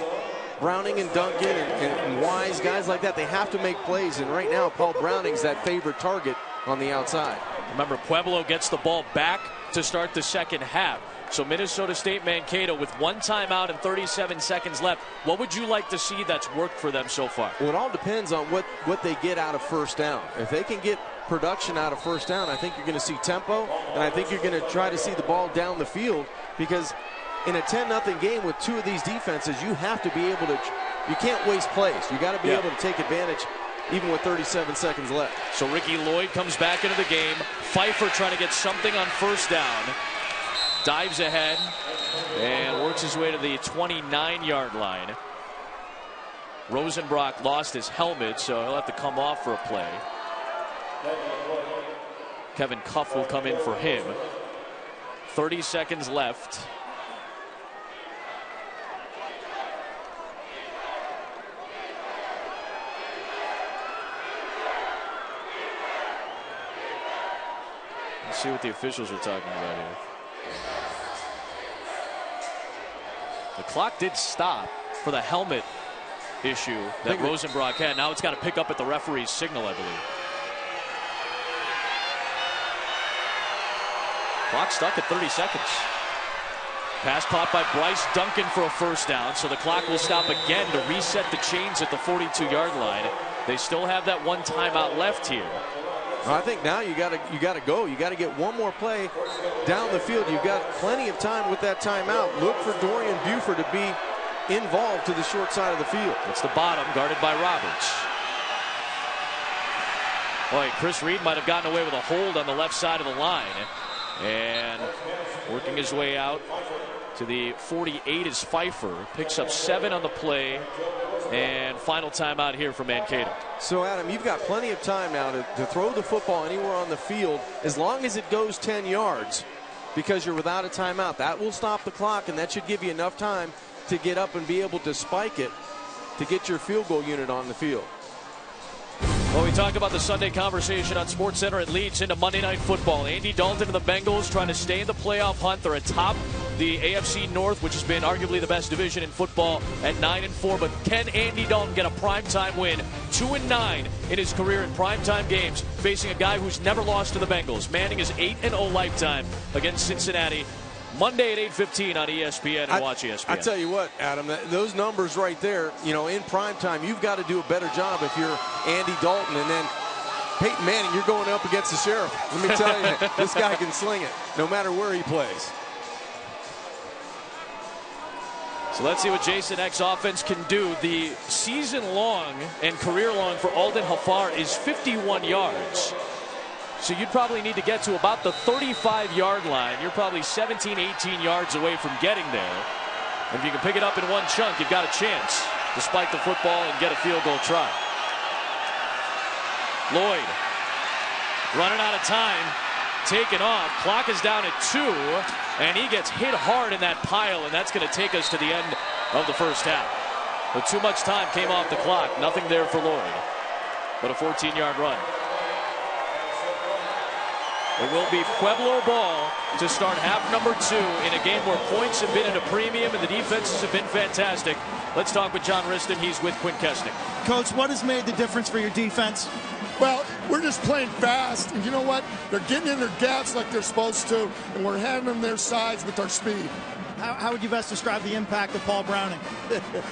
Browning and Duncan and Wise, guys like that, they have to make plays. And right now, Paul Browning's that favorite target on the outside. Remember, Pueblo gets the ball back to start the second half. So Minnesota State Mankato with 1 timeout and 37 seconds left. What would you like to see that's worked for them so far? Well, it all depends on what they get out of first down. If they can get production out of first down, I think you're going to see tempo, and I think you're going to try to see the ball down the field, because in a 10-0 game with 2 of these defenses, you have to be able to, you can't waste plays. You got to be able to take advantage even with 37 seconds left. So Ricky Lloyd comes back into the game. Pfeiffer trying to get something on first down. Dives ahead and works his way to the 29-yard line. Rosenbrock lost his helmet, so he'll have to come off for a play. Kevin Cuff will come in for him. 30 seconds left. Let's see what the officials are talking about here. The clock did stop for the helmet issue that Rosenbrock had. Now it's got to pick up at the referee's signal, I believe. Clock stuck at 30 seconds. Pass caught by Bryce Duncan for a first down, so the clock will stop again to reset the chains at the 42-yard line. They still have that 1 timeout left here. I think now you got to go. You got to get one more play down the field. You've got plenty of time with that timeout. Look for Dorian Buford to be involved to the short side of the field. It's the bottom, guarded by Roberts. Boy, Chris Reed might have gotten away with a hold on the left side of the line. And working his way out to the 48 is Pfeiffer. Picks up 7 on the play. And final timeout here for Mankato. So, Adam, you've got plenty of time now to throw the football anywhere on the field as long as it goes 10 yards, because you're without a timeout. That will stop the clock, and that should give you enough time to get up and be able to spike it to get your field goal unit on the field. Well, we talk about the Sunday conversation on SportsCenter. It leads into Monday Night Football. Andy Dalton and the Bengals trying to stay in the playoff hunt. They're atop the AFC North, which has been arguably the best division in football at 9-4. But can Andy Dalton get a primetime win? 2-9 in his career in primetime games, facing a guy who's never lost to the Bengals. Manning is 8-0 lifetime against Cincinnati. Monday at 8:15 on ESPN and watch ESPN. I tell you what, Adam, those numbers right there, you know, in prime time, you've got to do a better job if you're Andy Dalton. And then Peyton Manning, you're going up against the Sheriff. Let me tell you, this guy can sling it no matter where he plays. So let's see what Jason Eck's offense can do. The season-long and career-long for Alden Hafar is 51 yards. So you'd probably need to get to about the 35-yard line. You're probably 17, 18 yards away from getting there. And if you can pick it up in one chunk, you've got a chance to spike the football and get a field goal try. Lloyd running out of time, taken off. Clock is down at 2, and he gets hit hard in that pile, and that's going to take us to the end of the first half. But too much time came off the clock. Nothing there for Lloyd, but a 14-yard run. It will be Pueblo ball to start half number 2 in a game where points have been at a premium and the defenses have been fantastic. Let's talk with John Riston. He's with Quinn Kesnick. Coach, what has made the difference for your defense? Well, we're just playing fast, and you know what? They're getting in their gaps like they're supposed to, and we're handing them their sides with our speed. How would you best describe the impact of Paul Browning?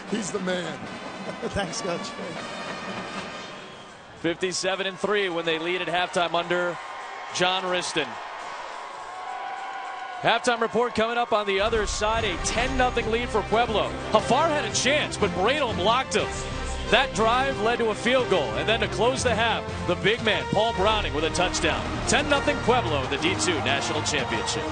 He's the man. Thanks, Coach. 57-3 when they lead at halftime under John Riston. Halftime report coming up on the other side. A 10-0 lead for Pueblo. Hafar had a chance, but Moreno blocked him. That drive led to a field goal, and then to close the half, the big man, Paul Browning, with a touchdown. 10-0 Pueblo in the D2 National Championship.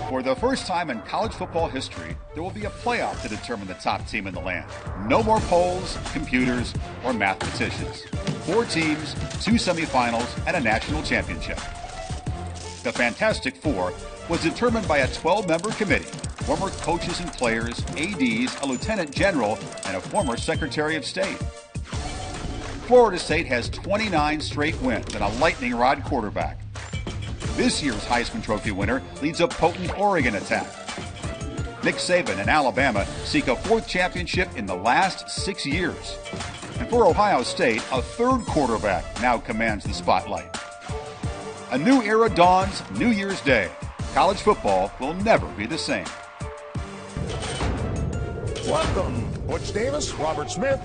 For the first time in college football history, there will be a playoff to determine the top team in the land. No more polls, computers, or mathematicians. 4 teams, 2 semifinals, and a national championship. The Fantastic Four was determined by a 12-member committee, former coaches and players, ADs, a lieutenant general, and a former Secretary of State. Florida State has 29 straight wins and a lightning rod quarterback. This year's Heisman Trophy winner leads a potent Oregon attack. Nick Saban and Alabama seek a 4th championship in the last 6 years. And for Ohio State, a 3rd quarterback now commands the spotlight. A new era dawns New Year's Day. College football will never be the same. Welcome Butch Davis, Robert Smith.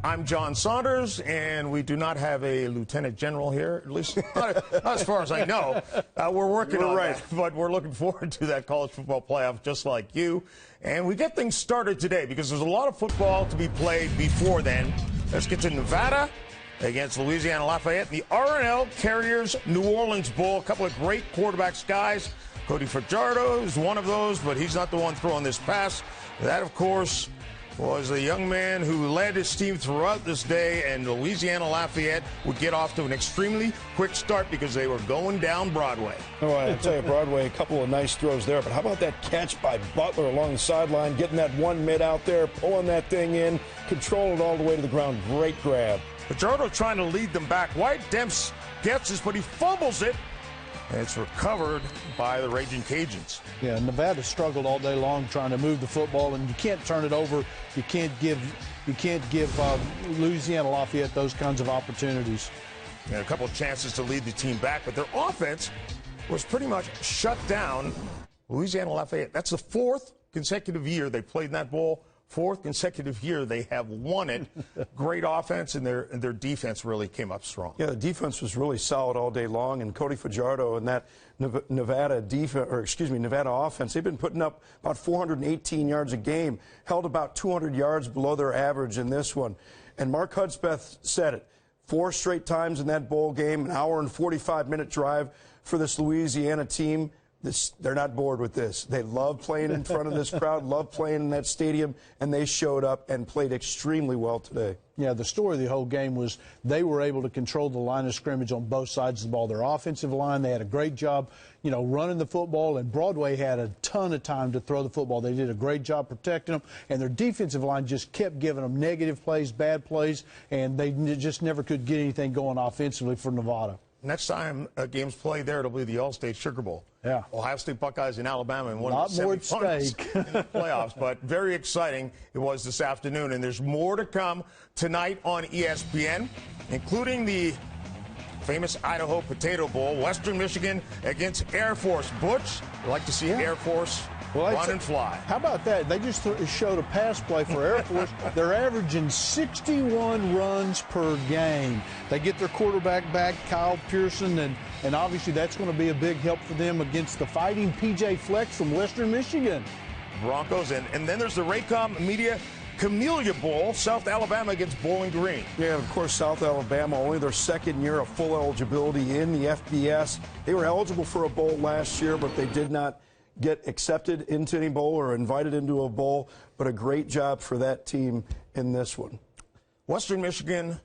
I'm John Saunders, and we do not have a lieutenant general here, at least not as far as I know. We're working on that, but we're looking forward to that college football playoff just like you. And we get things started today because there's a lot of football to be played before then. Let's get to Nevada against Louisiana Lafayette, the R+L Carriers New Orleans Bowl. A couple of great quarterbacks, guys. Cody Fajardo is one of those, but he's not the one throwing this pass. That, of course, was the young man who led his team throughout this day, and Louisiana Lafayette would get off to an extremely quick start because they were going down Broadway. Oh, I tell you, Broadway, a couple of nice throws there, but how about that catch by Butler along the sideline, getting that one mid out there, pulling that thing in, controlling it all the way to the ground. Great grab. Fajardo trying to lead them back. White Demps gets this, but he fumbles it. And it's recovered by the Raging Cajuns. Yeah, Nevada struggled all day long trying to move the football, and you can't turn it over. You can't give Louisiana Lafayette those kinds of opportunities. And a couple of chances to lead the team back, but their offense was pretty much shut down. Louisiana Lafayette, that's the fourth consecutive year they played in that bowl. Fourth consecutive year they have won it. Great offense, and their defense really came up strong. Yeah, the defense was really solid all day long, and Cody Fajardo and that Nevada offense, they've been putting up about 418 yards a game, held about 200 yards below their average in this one. And Mark Hudspeth said it. 4 straight times in that bowl game, an hour and 45-minute drive for this Louisiana team. They're not bored with this. They love playing in front of this crowd, love playing in that stadium, and they showed up and played extremely well today. Yeah, the story of the whole game was they were able to control the line of scrimmage on both sides of the ball. Their offensive line, they had a great job, running the football, and Broadway had a ton of time to throw the football. They did a great job protecting them, and their defensive line just kept giving them negative plays, bad plays, and they just never could get anything going offensively for Nevada. Next time a game's played there, it'll be the All-State Sugar Bowl. Yeah. Ohio State Buckeyes in Alabama in one of the more semifinals in the playoffs. But very exciting it was this afternoon. And there's more to come tonight on ESPN, including the famous Idaho Potato Bowl, Western Michigan against Air Force. Butch, I'd like to see Air Force run and fly. How about that? They just showed a pass play for Air Force. They're averaging 61 runs per game. They get their quarterback back, Kyle Pearson, and obviously that's going to be a big help for them against the Fighting PJ Fleck from Western Michigan. Broncos, and then there's the Raycom Media Camellia Bowl, South Alabama against Bowling Green. Yeah, of course, South Alabama, only their second year of full eligibility in the FBS. They were eligible for a bowl last year, but they did not get accepted into any bowl or invited into a bowl, but a great job for that team in this one. Western Michigan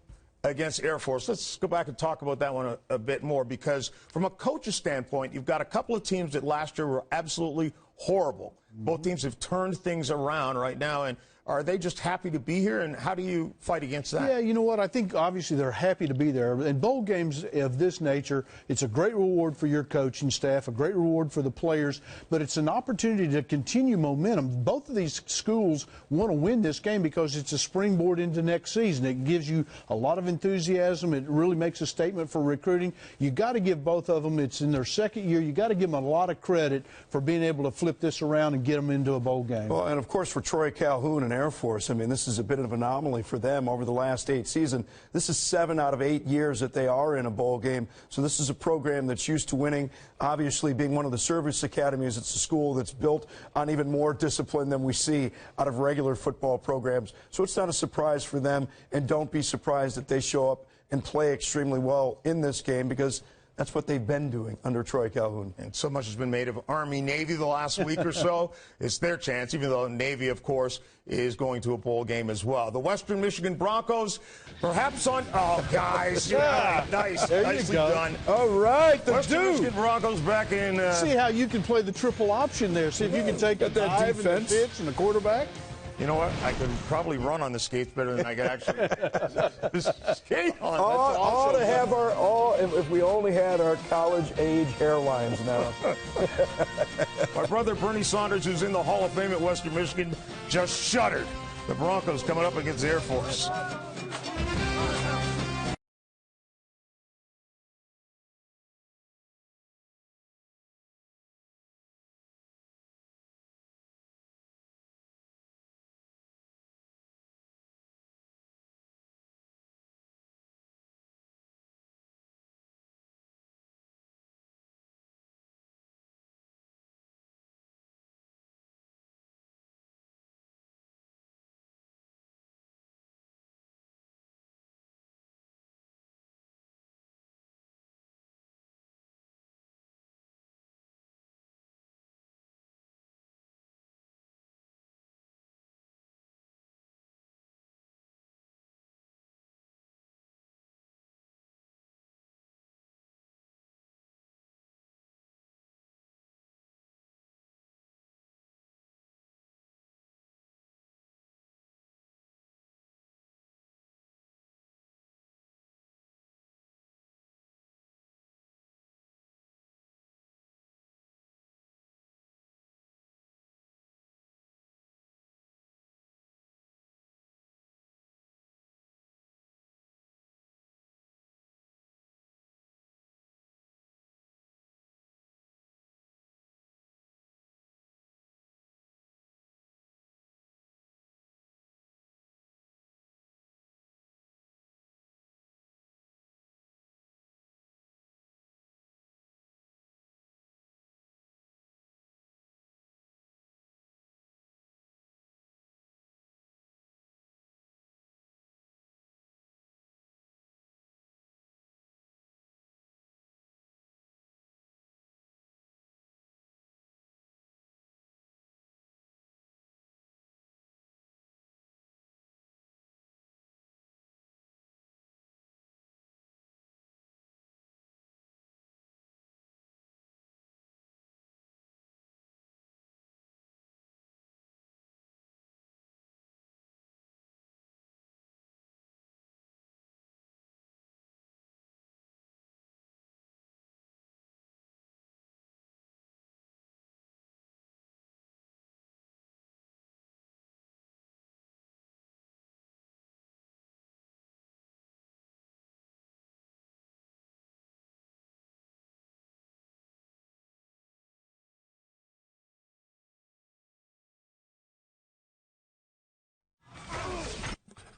against Air Force. Let's go back and talk about that one a bit more, because from a coach's standpoint, you've got a couple of teams that last year were absolutely horrible. Both teams have turned things around right now, and are they just happy to be here, and how do you fight against that? Yeah, you know what? I think obviously they're happy to be there. In bowl games of this nature, it's a great reward for your coaching staff, a great reward for the players, but it's an opportunity to continue momentum. Both of these schools want to win this game because it's a springboard into next season. It gives you a lot of enthusiasm. It really makes a statement for recruiting. You got to give both of them. It's in their second year. You got to give them a lot of credit for being able to flip this around and get them into a bowl game. Well, and of course for Troy Calhoun and Air Force, I mean, this is a bit of an anomaly for them over the last 8 seasons. This is 7 out of 8 years that they are in a bowl game. So this is a program that's used to winning. Obviously, being one of the service academies, it's a school that's built on even more discipline than we see out of regular football programs. So it's not a surprise for them, and don't be surprised that they show up and play extremely well in this game, because that's what they've been doing under Troy Calhoun. And so much has been made of Army-Navy the last week or so. It's their chance, even though Navy, of course, is going to a bowl game as well. The Western Michigan Broncos, perhaps on... Oh, guys. Yeah, nice. Nicely done. All right, the Western Michigan Broncos back in... See how you can play the triple option there. See if you can take a dive and the pitch and the quarterback. You know what? I could probably run on the skates better than I could actually skate on. All to have if we only had our college-age hairlines now. My brother Bernie Saunders, who's in the Hall of Fame at Western Michigan, just shuddered. The Broncos coming up against the Air Force.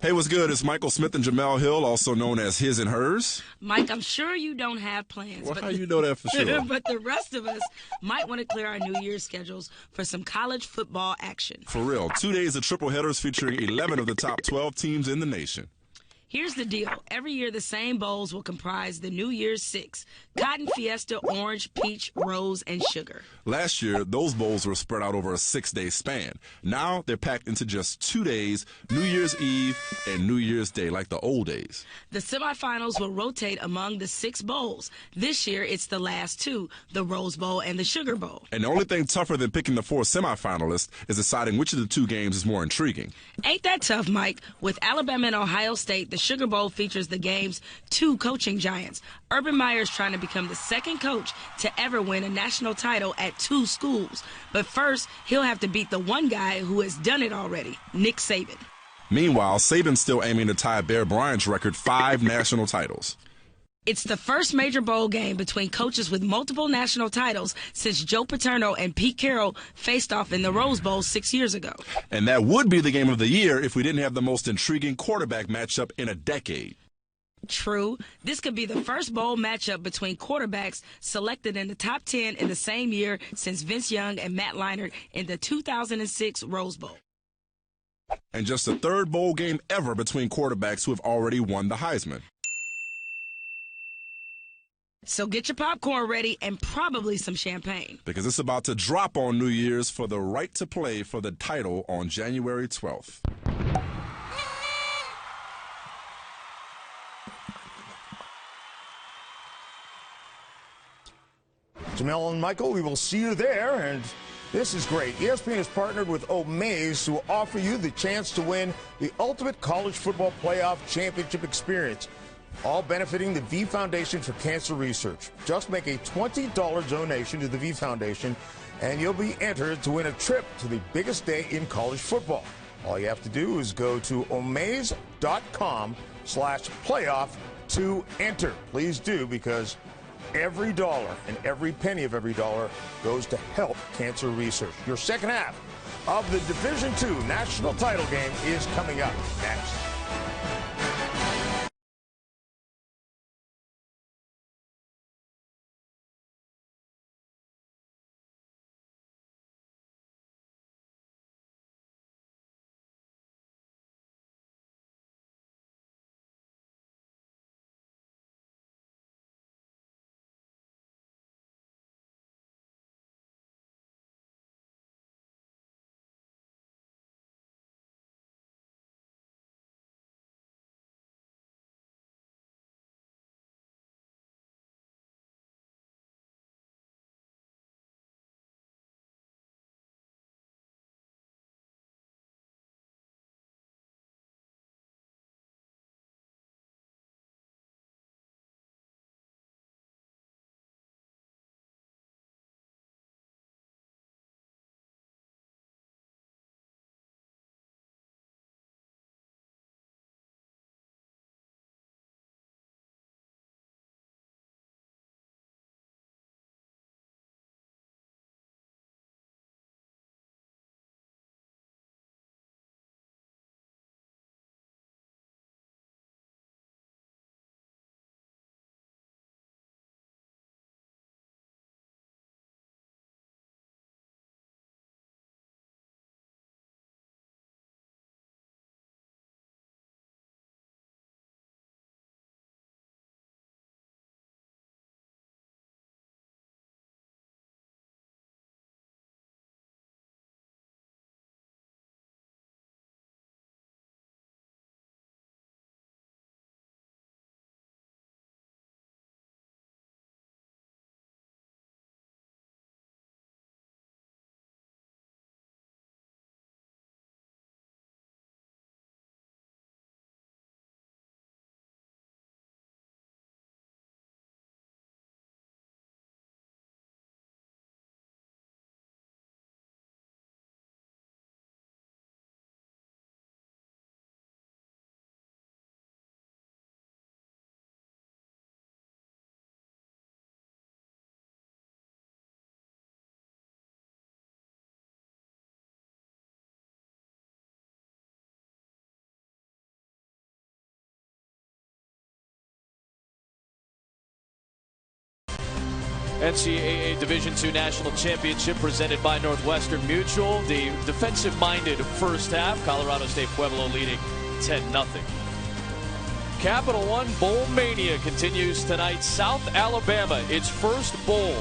Hey, what's good? It's Michael Smith and Jamel Hill, also known as His and Hers. Mike, I'm sure you don't have plans. Well, but how you know that for sure? But the rest of us might want to clear our New Year's schedules for some college football action. For real. 2 days of triple headers featuring 11 of the top 12 teams in the nation. Here's the deal. Every year, the same bowls will comprise the New Year's Six: Cotton, Fiesta, Orange, Peach, Rose, and Sugar. Last year, those bowls were spread out over a 6-day span. Now, they're packed into just 2 days, New Year's Eve and New Year's Day, like the old days. The semifinals will rotate among the 6 bowls. This year, it's the last 2, the Rose Bowl and the Sugar Bowl. And the only thing tougher than picking the 4 semifinalists is deciding which of the 2 games is more intriguing. Ain't that tough, Mike? With Alabama and Ohio State, the Sugar Bowl features the game's 2 coaching giants. Urban Meyer's trying to become the second coach to ever win a national title at 2 schools. But first, he'll have to beat the one guy who has done it already, Nick Saban. Meanwhile, Saban's still aiming to tie Bear Bryant's record 5 national titles. It's the first major bowl game between coaches with multiple national titles since Joe Paterno and Pete Carroll faced off in the Rose Bowl 6 years ago. And that would be the game of the year if we didn't have the most intriguing quarterback matchup in a decade. True. This could be the first bowl matchup between quarterbacks selected in the top 10 in the same year since Vince Young and Matt Leinart in the 2006 Rose Bowl. And just the 3rd bowl game ever between quarterbacks who have already won the Heisman. So get your popcorn ready and probably some champagne. Because it's about to drop on New Year's for the right to play for the title on January 12th. Jamel and Michael, we will see you there, and this is great. ESPN has partnered with Omaze to offer you the chance to win the ultimate college football playoff championship experience, all benefiting the V Foundation for Cancer Research. Just make a $20 donation to the V Foundation, and you'll be entered to win a trip to the biggest day in college football. All you have to do is go to omaze.com/playoff to enter. Please do, because every dollar and every penny of every dollar goes to help cancer research. Your second half of the Division II national title game is coming up next. NCAA Division II National Championship presented by Northwestern Mutual. The defensive-minded first half. Colorado State-Pueblo leading 10-0. Capital One Bowl Mania continues tonight. South Alabama, its first bowl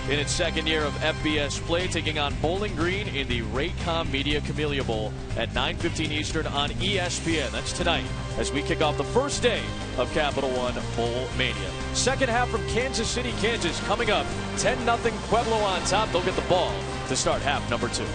in its second year of FBS play, taking on Bowling Green in the Raycom Media Camellia Bowl at 9:15 Eastern on ESPN. That's tonight as we kick off the first day of Capital One Bowl Mania. Second half from Kansas City, Kansas coming up. 10-0 Pueblo on top. They'll get the ball to start half number 2.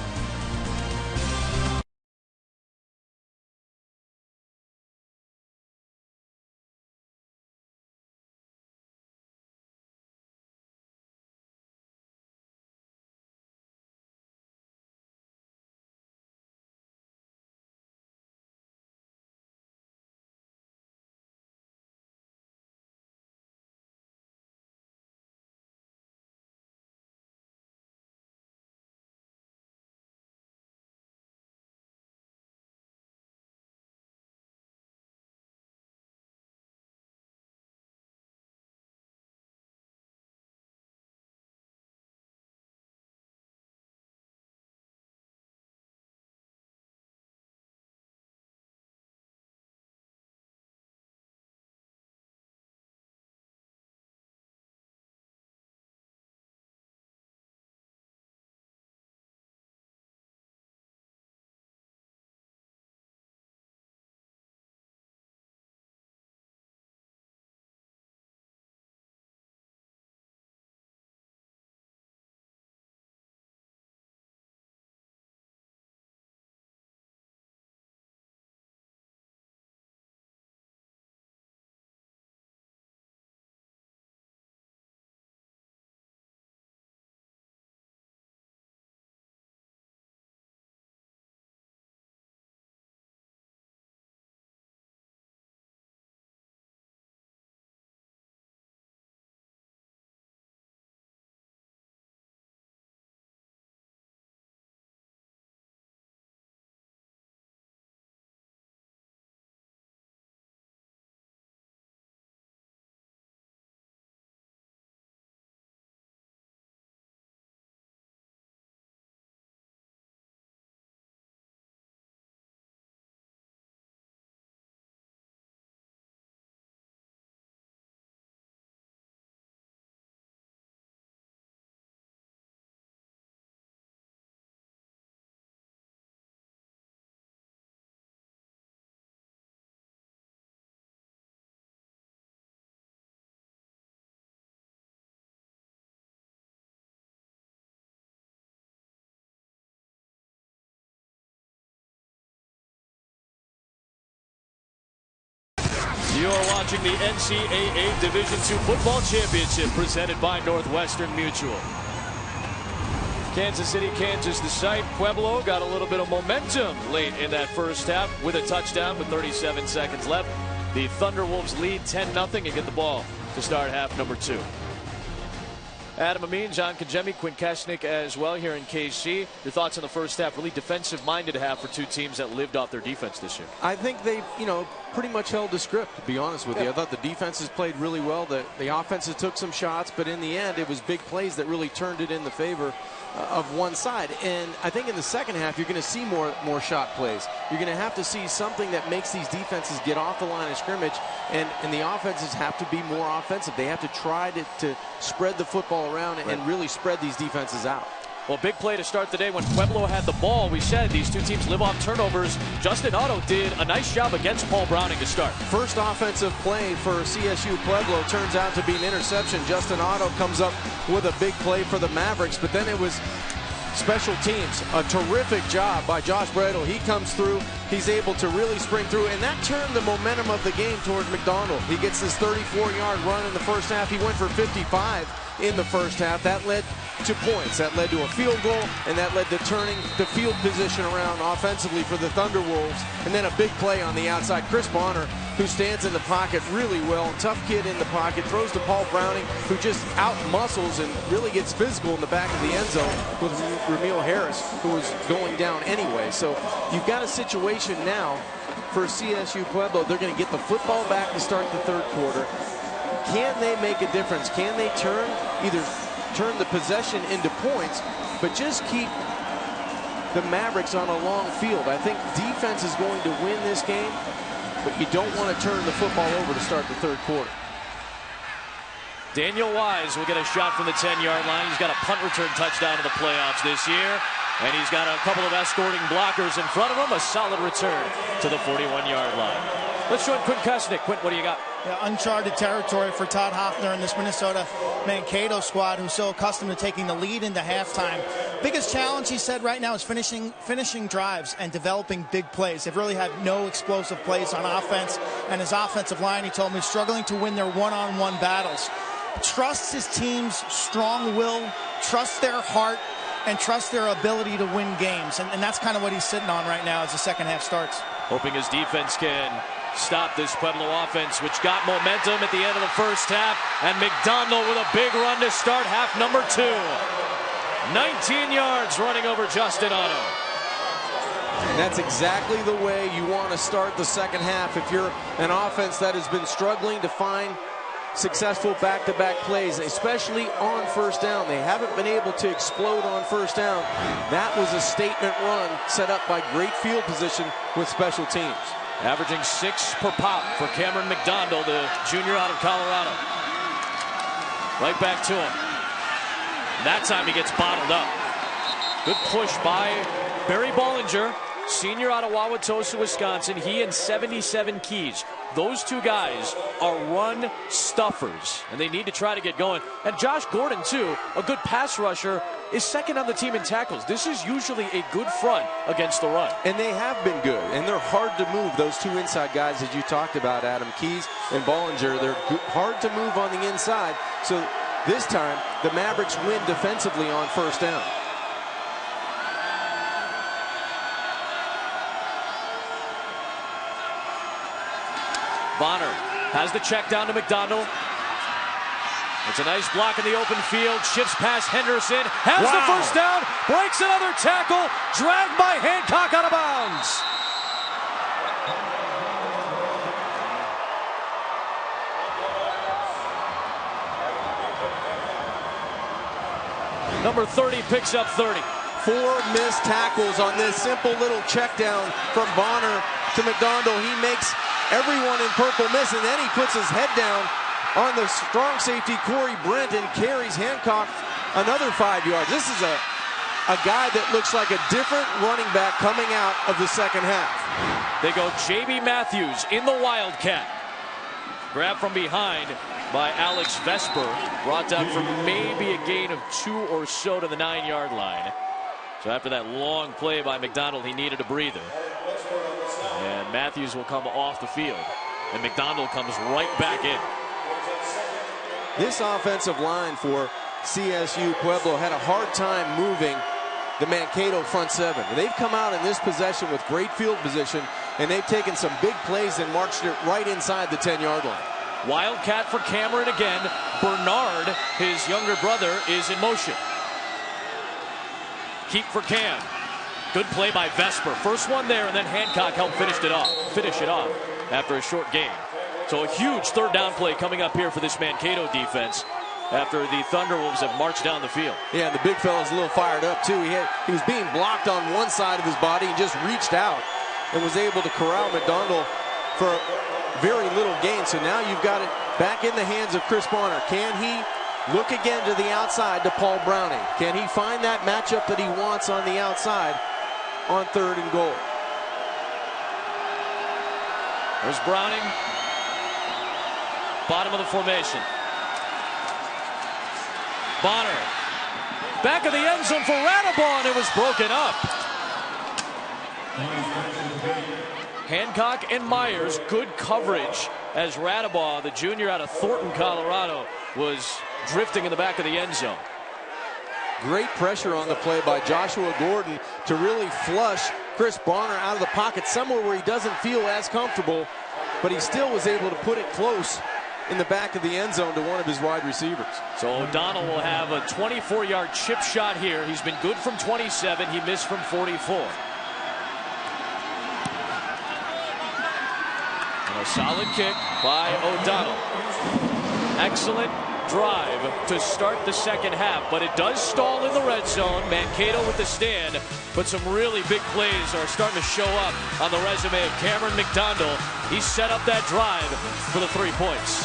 You are watching the NCAA Division II Football Championship presented by Northwestern Mutual. Kansas City, Kansas, the site. Pueblo got a little bit of momentum late in that first half with a touchdown with 37 seconds left. The Thunderwolves lead 10-0 and get the ball to start half number 2. Adam Amin, John Kajemi, Quinn Keshnick as well here in KC. Your thoughts on the first half? Really defensive-minded half for two teams that lived off their defense this year. I think they, pretty much held the script, to be honest with you. I thought the defenses played really well. The offenses took some shots, but in the end, it was big plays that really turned it in the favor of one side. And I think in the second half, you're going to see more shot plays. You're going to have to see something that makes these defenses get off the line of scrimmage, and the offenses have to be more offensive. They have to try to spread the football around and really spread these defenses out. Well, big play to start the day when Pueblo had the ball. We said these two teams live off turnovers. Justin Otto did a nice job against Paul Browning to start. First offensive play for CSU Pueblo turns out to be an interception. Justin Otto comes up with a big play for the Mavericks, but then it was special teams. A terrific job by Josh Bradle. He comes through. He's able to really spring through, and that turned the momentum of the game towards McDonald. He gets this 34-yard run in the first half. He went for 55 in the first half. That led to points. That led to a field goal, and that led to turning the field position around offensively for the Thunderwolves. And then a big play on the outside. Chris Bonner, who stands in the pocket really well. Tough kid in the pocket. Throws to Paul Browning, who just out-muscles and really gets physical in the back of the end zone with Ramil Harris, who was going down anyway. So you've got a situation now for CSU Pueblo. They're going to get the football back to start the third quarter. Can they make a difference? Can they turn either turn the possession into points, but just keep the Mavericks on a long field. I think defense is going to win this game, but you don't want to turn the football over to start the third quarter. Daniel Wise will get a shot from the 10-yard line. He's got a punt return touchdown in the playoffs this year. And he's got a couple of escorting blockers in front of him. A solid return to the 41-yard line. Let's join Quint Kusnik. Quint, what do you got? Yeah, uncharted territory for Todd Hoffner and this Minnesota Mankato squad, who's so accustomed to taking the lead into halftime. Biggest challenge, he said, right now is finishing drives and developing big plays. They've really had no explosive plays on offense. And his offensive line, he told me, struggling to win their one-on-one battles. Trusts his team's strong will, trusts their heart, and trust their ability to win games. And that's kind of what he's sitting on right now as the second half starts. Hoping his defense can stop this Pueblo offense, which got momentum at the end of the first half. And McDonald with a big run to start half number 2. 19 yards running over Justin Otto. And that's exactly the way you want to start the second half if you're an offense that has been struggling to find successful back-to-back plays, especially on first down. They haven't been able to explode on first down. That was a statement run set up by great field position with special teams. Averaging 6 per pop for Cameron McDonald, the junior out of Colorado. Right back to him. That time he gets bottled up. Good push by Barry Bollinger, senior out of Wauwatosa, Wisconsin. He and 77 Keys. Those two guys are run stuffers, and they need to try to get going. And Josh Gordon, too, a good pass rusher, is second on the team in tackles. This is usually a good front against the run. And they have been good, and they're hard to move. Those two inside guys that you talked about, Adam, Keys and Bollinger, they're hard to move on the inside. So this time, the Mavericks win defensively on first down. Bonner has the check down to McDonald. It's a nice block in the open field. Shifts past Henderson. Has the first down. Breaks another tackle. Dragged by Hancock out of bounds. Number 30 picks up 30. 4 missed tackles on this simple little check down from Bonner to McDonald. He makes everyone in purple miss, and then he puts his head down on the strong safety Corey Brent and carries Hancock another 5 yards. This is a guy that looks like a different running back coming out of the second half. They go J.B. Matthews in the Wildcat. Grabbed from behind by Alex Vesper. Brought down for maybe a gain of 2 or so to the 9-yard line. So after that long play by McDonald, he needed a breather. And Matthews will come off the field. And McDonald comes right back in. This offensive line for CSU Pueblo had a hard time moving the Mankato front seven. They've come out in this possession with great field position, and they've taken some big plays and marched it right inside the 10-yard line. Wildcat for Cameron again. Bernard, his younger brother, is in motion. Keep for Cam. Good play by Vesper. First one there, and then Hancock helped finish it off after a short gain. So a huge third down play coming up here for this Mankato defense after the Thunderwolves have marched down the field. Yeah, and the big fella's a little fired up too. He was being blocked on one side of his body and just reached out and was able to corral McDonald for very little gain. So now you've got it back in the hands of Chris Bonner. Can he look again to the outside to Paul Browning? Can he find that matchup that he wants on the outside on 3rd and goal? There's Browning. Bottom of the formation. Bonner. Back of the end zone for Radabaugh, and it was broken up. Hancock and Myers, good coverage as Radabaugh, the junior out of Thornton, Colorado, was drifting in the back of the end zone. Great pressure on the play by Joshua Gordon to really flush Chris Bonner out of the pocket, somewhere where he doesn't feel as comfortable, but he still was able to put it close in the back of the end zone to one of his wide receivers. So O'Donnell will have a 24-yard chip shot here. He's been good from 27. He missed from 44. And a solid kick by O'Donnell. Excellent drive to start the second half, but it does stall in the red zone. Mankato with the stand, but some really big plays are starting to show up on the resume of Cameron McDonald. He set up that drive for the 3 points.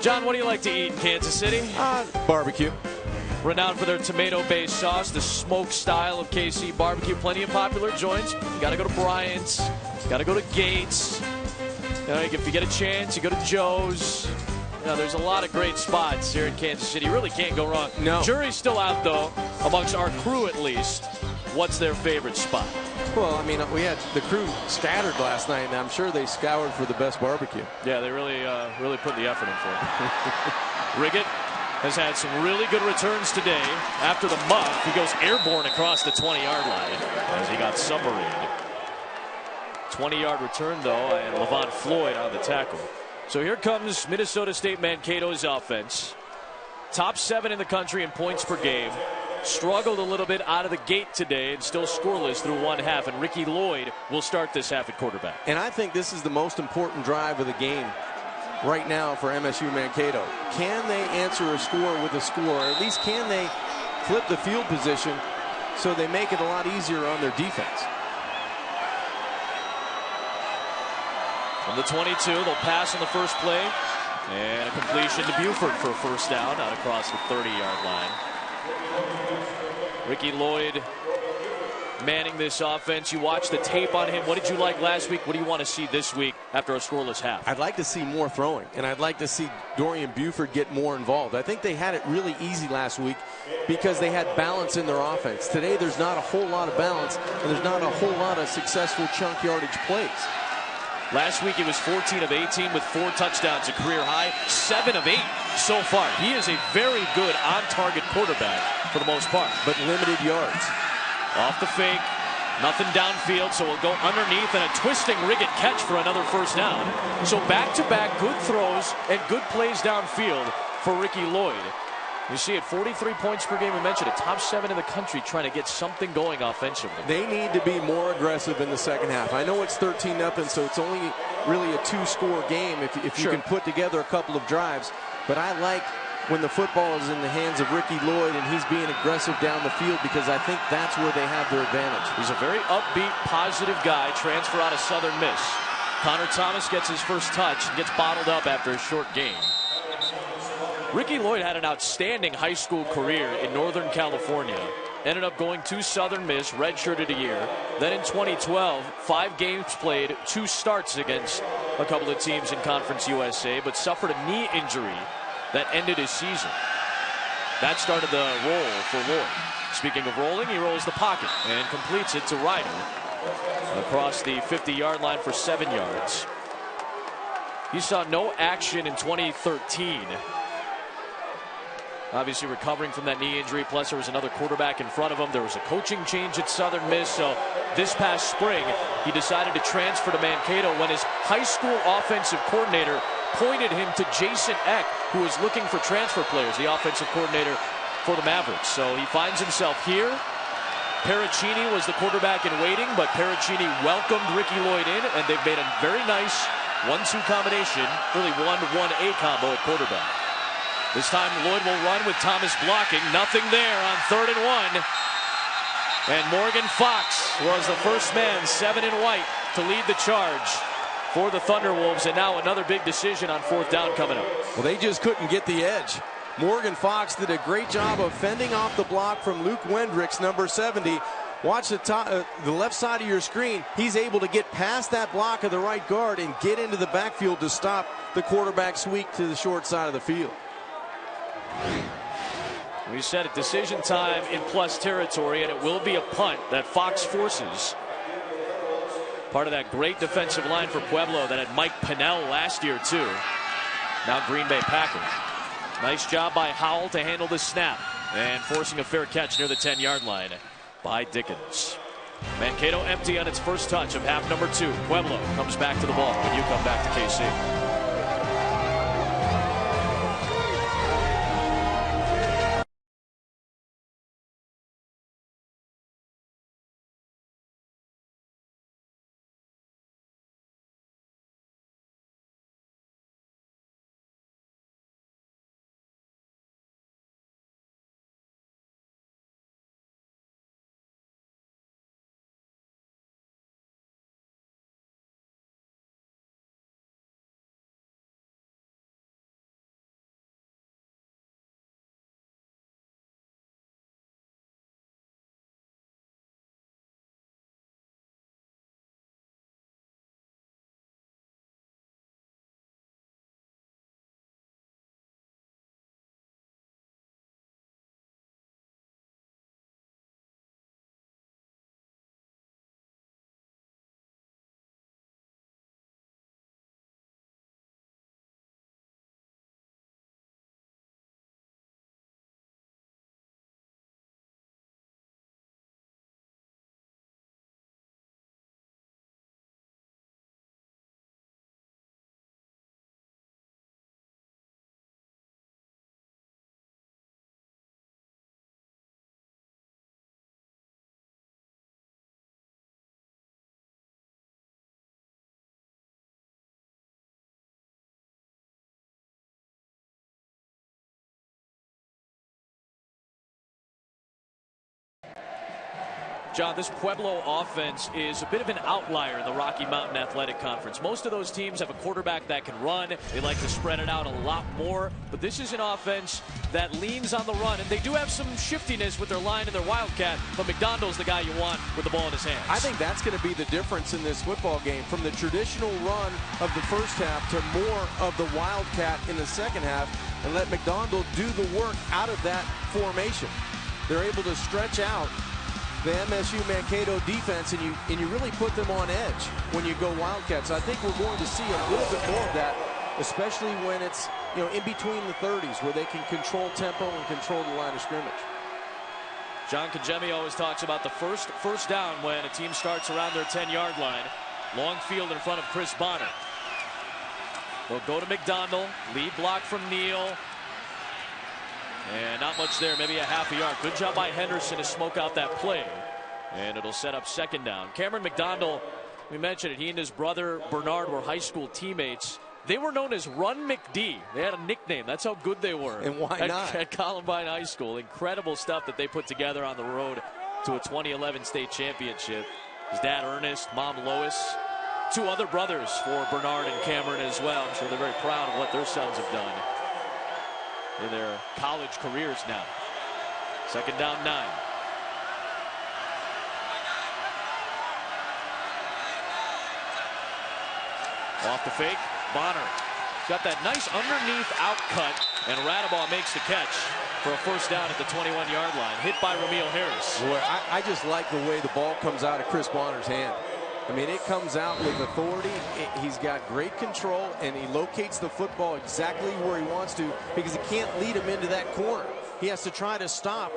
John, what do you like to eat in Kansas City? Barbecue. Renowned for their tomato-based sauce, the smoke style of KC barbecue. Plenty of popular joints. You got to go to Bryant's. You got to go to Gates. You know, if you get a chance, you go to Joe's. You know, there's a lot of great spots here in Kansas City. You really can't go wrong. No. Jury's still out, though, amongst our crew at least. What's their favorite spot? Well, I mean, we had the crew scattered last night, and I'm sure they scoured for the best barbecue. Yeah, they really put the effort in for it. Riggett has had some really good returns today. After the muff, he goes airborne across the 20-yard line as he got submarined. 20-yard return, though, and Levon Floyd on the tackle. So here comes Minnesota State Mankato's offense. Top 7 in the country in points per game. Struggled a little bit out of the gate today and still scoreless through one half. And Ricky Lloyd will start this half at quarterback. And I think this is the most important drive of the game right now for MSU Mankato. Can they answer a score with a score? Or at least can they flip the field position so they make it a lot easier on their defense? From the 22, they'll pass on the first play. And a completion to Buford for a first down out across the 30-yard line. Ricky Lloyd manning this offense. You watched the tape on him. What did you like last week? What do you want to see this week after a scoreless half? I'd like to see more throwing, and I'd like to see Dorian Buford get more involved. I think they had it really easy last week because they had balance in their offense. Today there's not a whole lot of balance, and there's not a whole lot of successful chunk yardage plays. Last week he was 14 of 18 with 4 touchdowns, a career high, 7 of 8 so far. He is a very good on-target quarterback for the most part. But limited yards. Off the fake, nothing downfield, so we'll go underneath and a twisting Riggett catch for another first down. So back-to-back good throws and good plays downfield for Ricky Lloyd. You see it, 43 points per game. We mentioned it, top 7 in the country trying to get something going offensively. They need to be more aggressive in the second half. I know it's 13-0, so it's only really a 2-score game if you can put together a couple of drives. But I like when the football is in the hands of Ricky Lloyd and he's being aggressive down the field because I think that's where they have their advantage. He's a very upbeat, positive guy, transfer out of Southern Miss. Connor Thomas gets his first touch and gets bottled up after a short game. Ricky Lloyd had an outstanding high school career in Northern California. Ended up going to Southern Miss, redshirted a year. Then in 2012, 5 games played, 2 starts against a couple of teams in Conference USA, but suffered a knee injury that ended his season. That started the roll for Lloyd. Speaking of rolling, he rolls the pocket and completes it to Ryder across the 50-yard line for 7 yards. He saw no action in 2013. Obviously recovering from that knee injury, plus there was another quarterback in front of him. There was a coaching change at Southern Miss, so this past spring he decided to transfer to Mankato when his high school offensive coordinator pointed him to Jason Eck, who was looking for transfer players, the offensive coordinator for the Mavericks. So he finds himself here. Pericini was the quarterback in waiting, but Pericini welcomed Ricky Lloyd in, and they've made a very nice 1-2 combination, really 1-1-A combo at quarterback. This time Lloyd will run with Thomas blocking. Nothing there on 3rd and 1. And Morgan Fox was the first man, 7 in white, to lead the charge for the Thunderwolves. And now another big decision on 4th down coming up. Well, they just couldn't get the edge. Morgan Fox did a great job of fending off the block from Luke Wendricks, number 70. Watch the left side of your screen. He's able to get past that block of the right guard and get into the backfield to stop the quarterback sweep to the short side of the field. We said it, decision time in plus territory, and it will be a punt that Fox forces. Part of that great defensive line for Pueblo that had Mike Pinnell last year too. Now Green Bay Packers. Nice job by Howell to handle the snap and forcing a fair catch near the 10-yard line by Dickens. Mankato empty on its first touch of half number 2. Pueblo comes back to the ball when you come back to KC. John, this Pueblo offense is a bit of an outlier in the Rocky Mountain Athletic Conference. Most of those teams have a quarterback that can run. They like to spread it out a lot more. But this is an offense that leans on the run. And they do have some shiftiness with their line and their Wildcat. But McDonald's the guy you want with the ball in his hands. I think that's going to be the difference in this football game. From the traditional run of the first half to more of the Wildcat in the second half. And let McDonald do the work out of that formation. They're able to stretch out the MSU Mankato defense, and you really put them on edge when you go Wildcats. I think we're going to see a little bit more of that, especially when it's in between the 30s, where they can control tempo and control the line of scrimmage. John Kajemi always talks about the first down when a team starts around their 10-yard line. Long field in front of Chris Bonner. They'll go to McDonald, lead block from Neal. And not much there, maybe a half a yard. Good job by Henderson to smoke out that play. And it'll set up second down. Cameron McDonald, we mentioned it, he and his brother Bernard were high school teammates. They were known as Run McD. They had a nickname. That's how good they were. And why not? At Columbine High School. Incredible stuff that they put together on the road to a 2011 state championship. His dad Ernest, mom Lois. 2 other brothers for Bernard and Cameron as well. I'm sure they're very proud of what their sons have done in their college careers now. Second down 9. Off the fake, Bonner got that nice underneath out cut, and Radabaugh makes the catch for a first down at the 21-yard line, hit by Ramil Harris. Boy, I just like the way the ball comes out of Chris Bonner's hand. I mean, it comes out with authority. He's got great control, and he locates the football exactly where he wants to because he can't lead him into that corner. He has to try to stop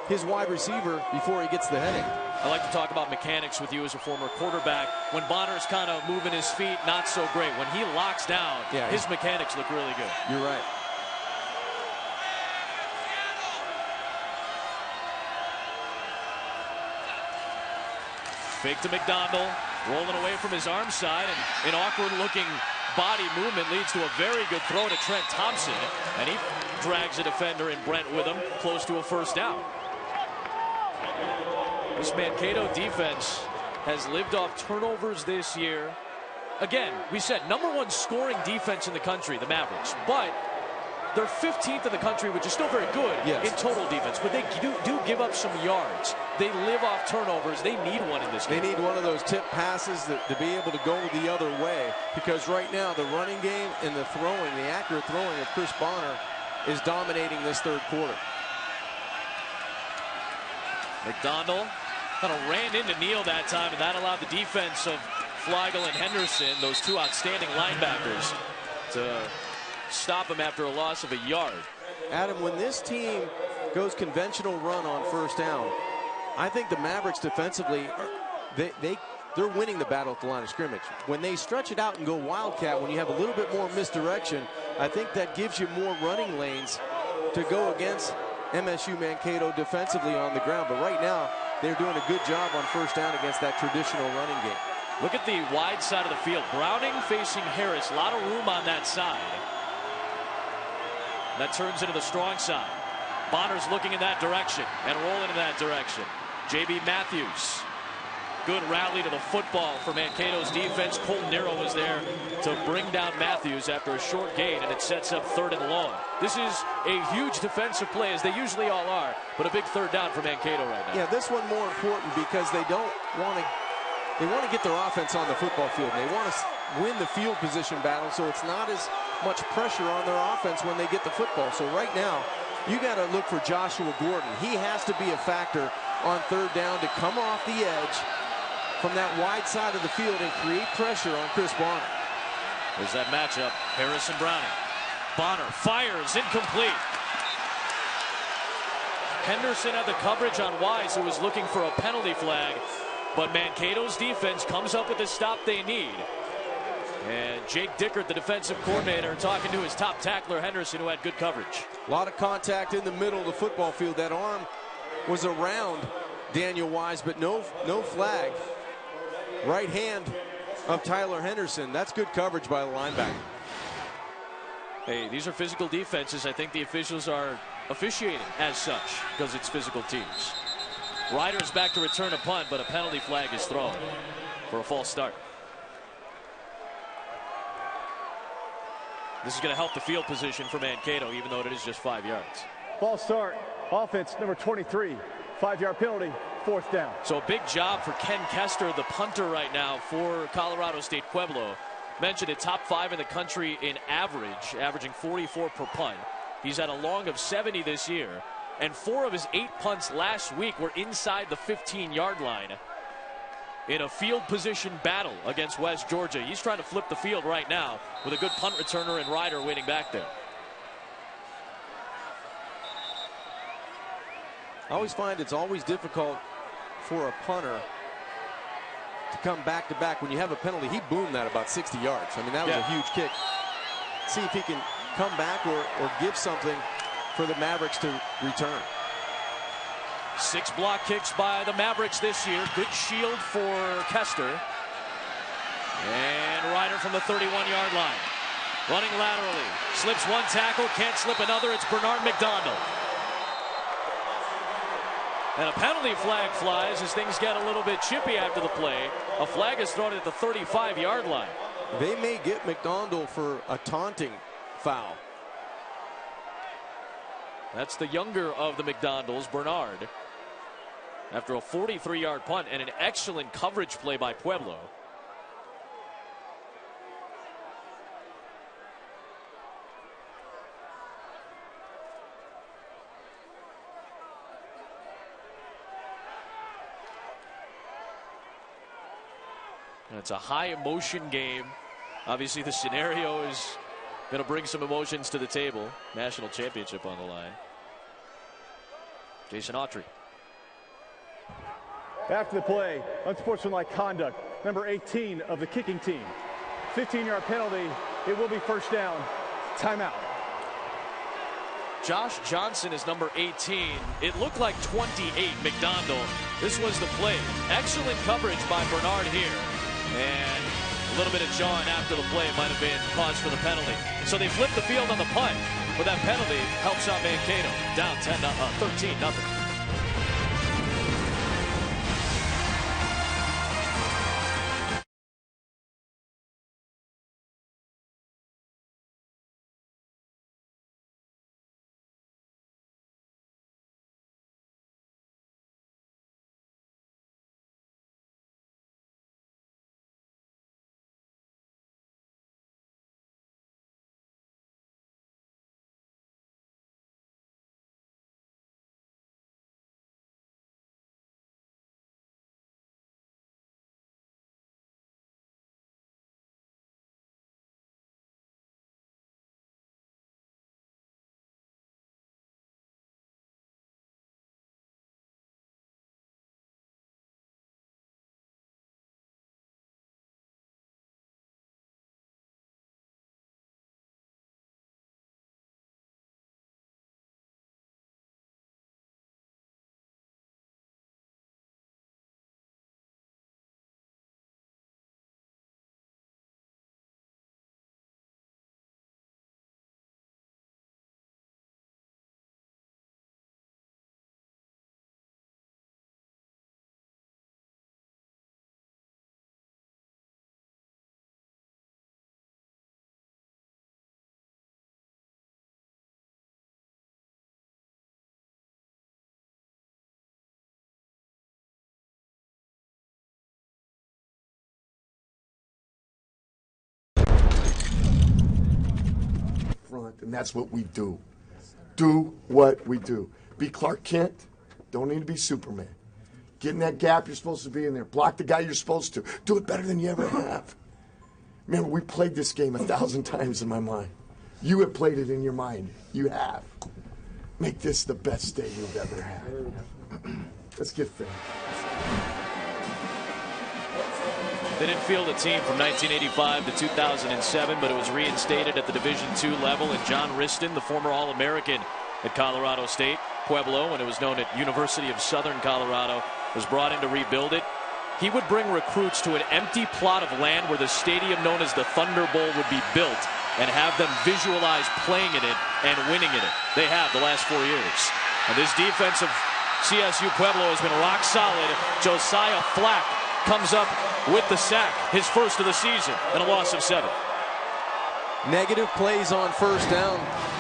his wide receiver before he gets the heading. I like to talk about mechanics with you as a former quarterback. When Bonner's kind of moving his feet, not so great. When he locks down, his mechanics look really good. You're right. Fake to McDonald, rolling away from his arm side, and an awkward-looking body movement leads to a very good throw to Trent Thompson, and he drags a defender in Brent with him, close to a first down. This Mankato defense has lived off turnovers this year. Again, we said #1 scoring defense in the country, the Mavericks, but they're 15th in the country, which is still very good in total defense, but they do give up some yards. They live off turnovers. They need one in this game. They need one of those tip passes to be able to go the other way, because right now the running game and the throwing, the accurate throwing of Chris Bonner is dominating this third quarter. McDonald kind of ran into Neal that time, and that allowed the defense of Flegel and Henderson, those two outstanding linebackers, to stop him after a loss of a yard. Adam, when this team goes conventional run on first down, I think the Mavericks defensively, they're winning the battle at the line of scrimmage. When they stretch it out and go wildcat, when you have a little bit more misdirection, I think that gives you more running lanes to go against MSU Mankato defensively on the ground. But right now, they're doing a good job on first down against that traditional running game. Look at the wide side of the field. Browning facing Harris. A lot of room on that side. That turns into the strong side. Bonner's looking in that direction and rolling in that direction. J.B. Matthews. Good rally to the football for Mankato's defense. Colton Nero was there to bring down Matthews after a short gain, and it sets up 3rd and long. This is a huge defensive play, as they usually all are, but a big 3rd down for Mankato right now. Yeah, this one more important because they don't want to. They want to get their offense on the football field. They want to win the field position battle, so it's not as much pressure on their offense when they get the football. So right now, you got to look for Joshua Gordon. He has to be a factor on 3rd down to come off the edge from that wide side of the field and create pressure on Chris Bonner. There's that matchup. Harris and Browning. Bonner fires, incomplete. Henderson had the coverage on Wise, who was looking for a penalty flag, but Mankato's defense comes up with the stop they need. And Jake Dickert, the defensive coordinator, talking to his top tackler, Henderson, who had good coverage. A lot of contact in the middle of the football field. That arm was around Daniel Wise, but no flag. Right hand of Tyler Henderson. That's good coverage by the linebacker. Hey, these are physical defenses. I think the officials are officiating as such because it's physical teams. Ryder's back to return a punt, but a penalty flag is thrown for a false start. This is going to help the field position for Mankato, even though it is just 5 yards. False start. Offense number 23. 5-yard penalty. 4th down. So a big job for Ken Kester, the punter right now for Colorado State-Pueblo. Mentioned it, top 5 in the country in average, averaging 44 per punt. He's had a long of 70 this year, and 4 of his 8 punts last week were inside the 15-yard line in a field position battle against West Georgia. He's trying to flip the field right now with a good punt returner and Ryder waiting back there. I always find it's always difficult for a punter to come back to back. When you have a penalty, he boomed that about 60 yards. I mean, that was a huge kick. See if he can come back or give something for the Mavericks to return. 6 block kicks by the Mavericks this year. Good shield for Kester. And Ryder from the 31-yard line. Running laterally. Slips one tackle, can't slip another. It's Bernard McDonald. And a penalty flag flies as things get a little bit chippy after the play. A flag is thrown at the 35-yard line. They may get McDonald for a taunting foul. That's the younger of the McDonalds, Bernard. After a 43-yard punt and an excellent coverage play by Pueblo. It's a high-emotion game. Obviously, the scenario is going to bring some emotions to the table. National championship on the line. Jason Autry. After the play, unsportsmanlike conduct. Number 18 of the kicking team. 15-yard penalty. It will be first down. Timeout. Josh Johnson is number 18. It looked like 28, McDonald. This was the play. Excellent coverage by Bernard here. And a little bit of jawing after the play might have been cause for the penalty. So they flipped the field on the punt. But that penalty helps out Mankato. Down 13-0. And that's what we do. Do what we do. Be Clark Kent. Don't need to be Superman. Get in that gap you're supposed to be in there. Block the guy you're supposed to. Do it better than you ever have. Remember, we played this game 1,000 times in my mind. You have played it in your mind. You have. Make this the best day you've ever had. Let's get fair. They didn't field a team from 1985 to 2007, but it was reinstated at the Division II level. And John Riston, the former All-American at Colorado State, Pueblo, when it was known at University of Southern Colorado, was brought in to rebuild it. He would bring recruits to an empty plot of land where the stadium known as the Thunder Bowl would be built and have them visualize playing in it and winning in it. They have the last 4 years. And this defense of CSU Pueblo has been rock solid. Josiah Flack comes up with the sack, his first of the season, and a loss of 7. Negative plays on first down.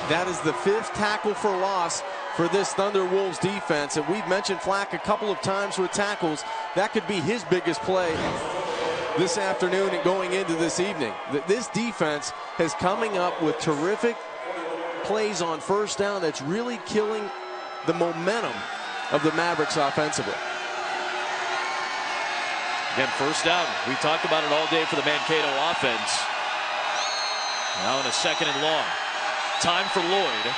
That is the 5th tackle for loss for this Thunder Wolves defense. And we've mentioned Flack a couple of times with tackles. That could be his biggest play this afternoon and going into this evening. This defense is coming up with terrific plays on first down that's really killing the momentum of the Mavericks offensively. Again, first down. We talked about it all day for the Mankato offense. Now in a 2nd and long. Time for Lloyd.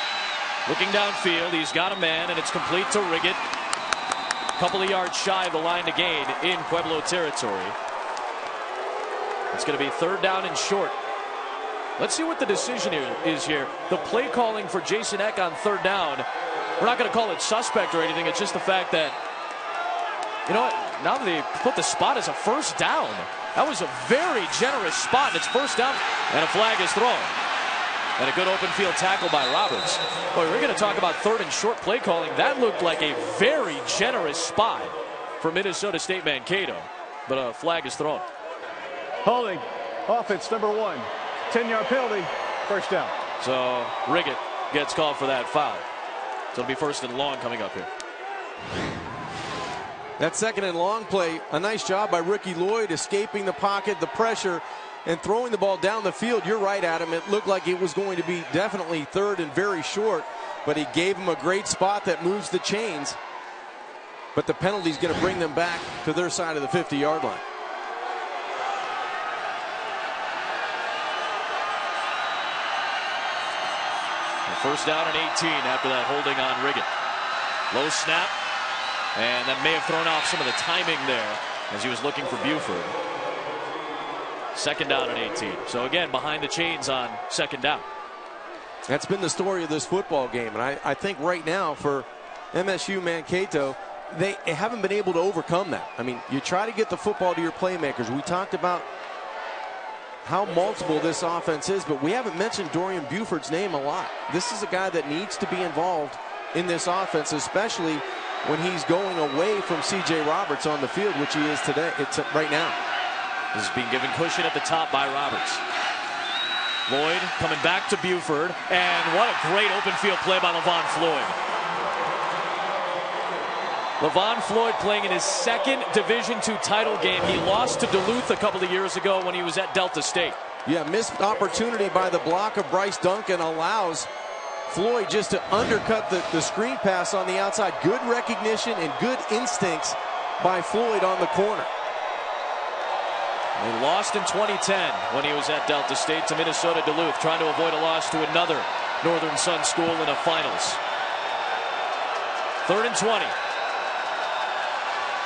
Looking downfield. He's got a man, and it's complete to Riggett. A couple of yards shy of the line to gain in Pueblo territory. It's going to be 3rd down and short. Let's see what the decision is here. The play calling for Jason Eck on 3rd down. We're not going to call it suspect or anything. It's just the fact that, you know what? Now they put the spot as a first down. That was a very generous spot. It's first down, and a flag is thrown. And a good open field tackle by Roberts. Boy, we're going to talk about 3rd and short play calling. That looked like a very generous spot for Minnesota State Mankato. But a flag is thrown. Holding. Offense number 1. 10-yard penalty. First down. So Riggett gets called for that foul. So it'll be 1st and long coming up here. That 2nd and long play, a nice job by Ricky Lloyd escaping the pocket, the pressure, and throwing the ball down the field. You're right, Adam. It looked like it was going to be definitely 3rd and very short, but he gave him a great spot that moves the chains. But the penalty is going to bring them back to their side of the 50-yard line. First down and 18 after that holding on Riggin. Low snap, and that may have thrown off some of the timing there as he was looking for Buford. Second down and 18. So again, behind the chains on second down. That's been the story of this football game, and I think right now for MSU Mankato, they haven't been able to overcome that. I mean, you try to get the football to your playmakers. We talked about how multiple this offense is, but we haven't mentioned Dorian Buford's name a lot. This is a guy that needs to be involved in this offense, especially when he's going away from C.J. Roberts on the field, which he is today. It's right now. This is being given cushion at the top by Roberts. Lloyd coming back to Buford, and what a great open field play by Levon Floyd. Levon Floyd playing in his second Division II title game. He lost to Duluth a couple of years ago when he was at Delta State. Yeah, missed opportunity by the block of Bryce Duncan allows Floyd just to undercut the screen pass on the outside. Good recognition and good instincts by Floyd on the corner. He lost in 2010 when he was at Delta State to Minnesota Duluth, trying to avoid a loss to another Northern Sun school in the finals. 3rd and 20.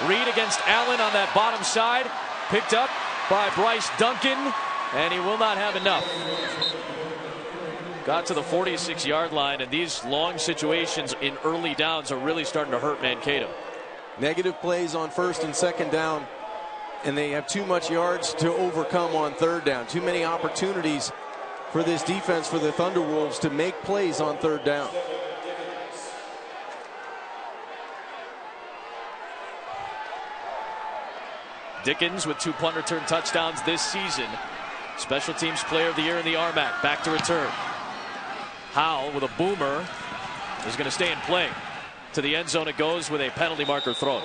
Reed against Allen on that bottom side. Picked up by Bryce Duncan, and he will not have enough. Got to the 46-yard line, and these long situations in early downs are really starting to hurt Mankato. Negative plays on first and second down, and they have too much yards to overcome on third down. Too many opportunities for this defense, for the Thunderwolves, to make plays on third down. Dickens with 2 punt return touchdowns this season. Special teams player of the year in the RMAC. Back to return. Howell with a boomer is going to stay in play. To the end zone it goes with a penalty marker thrown.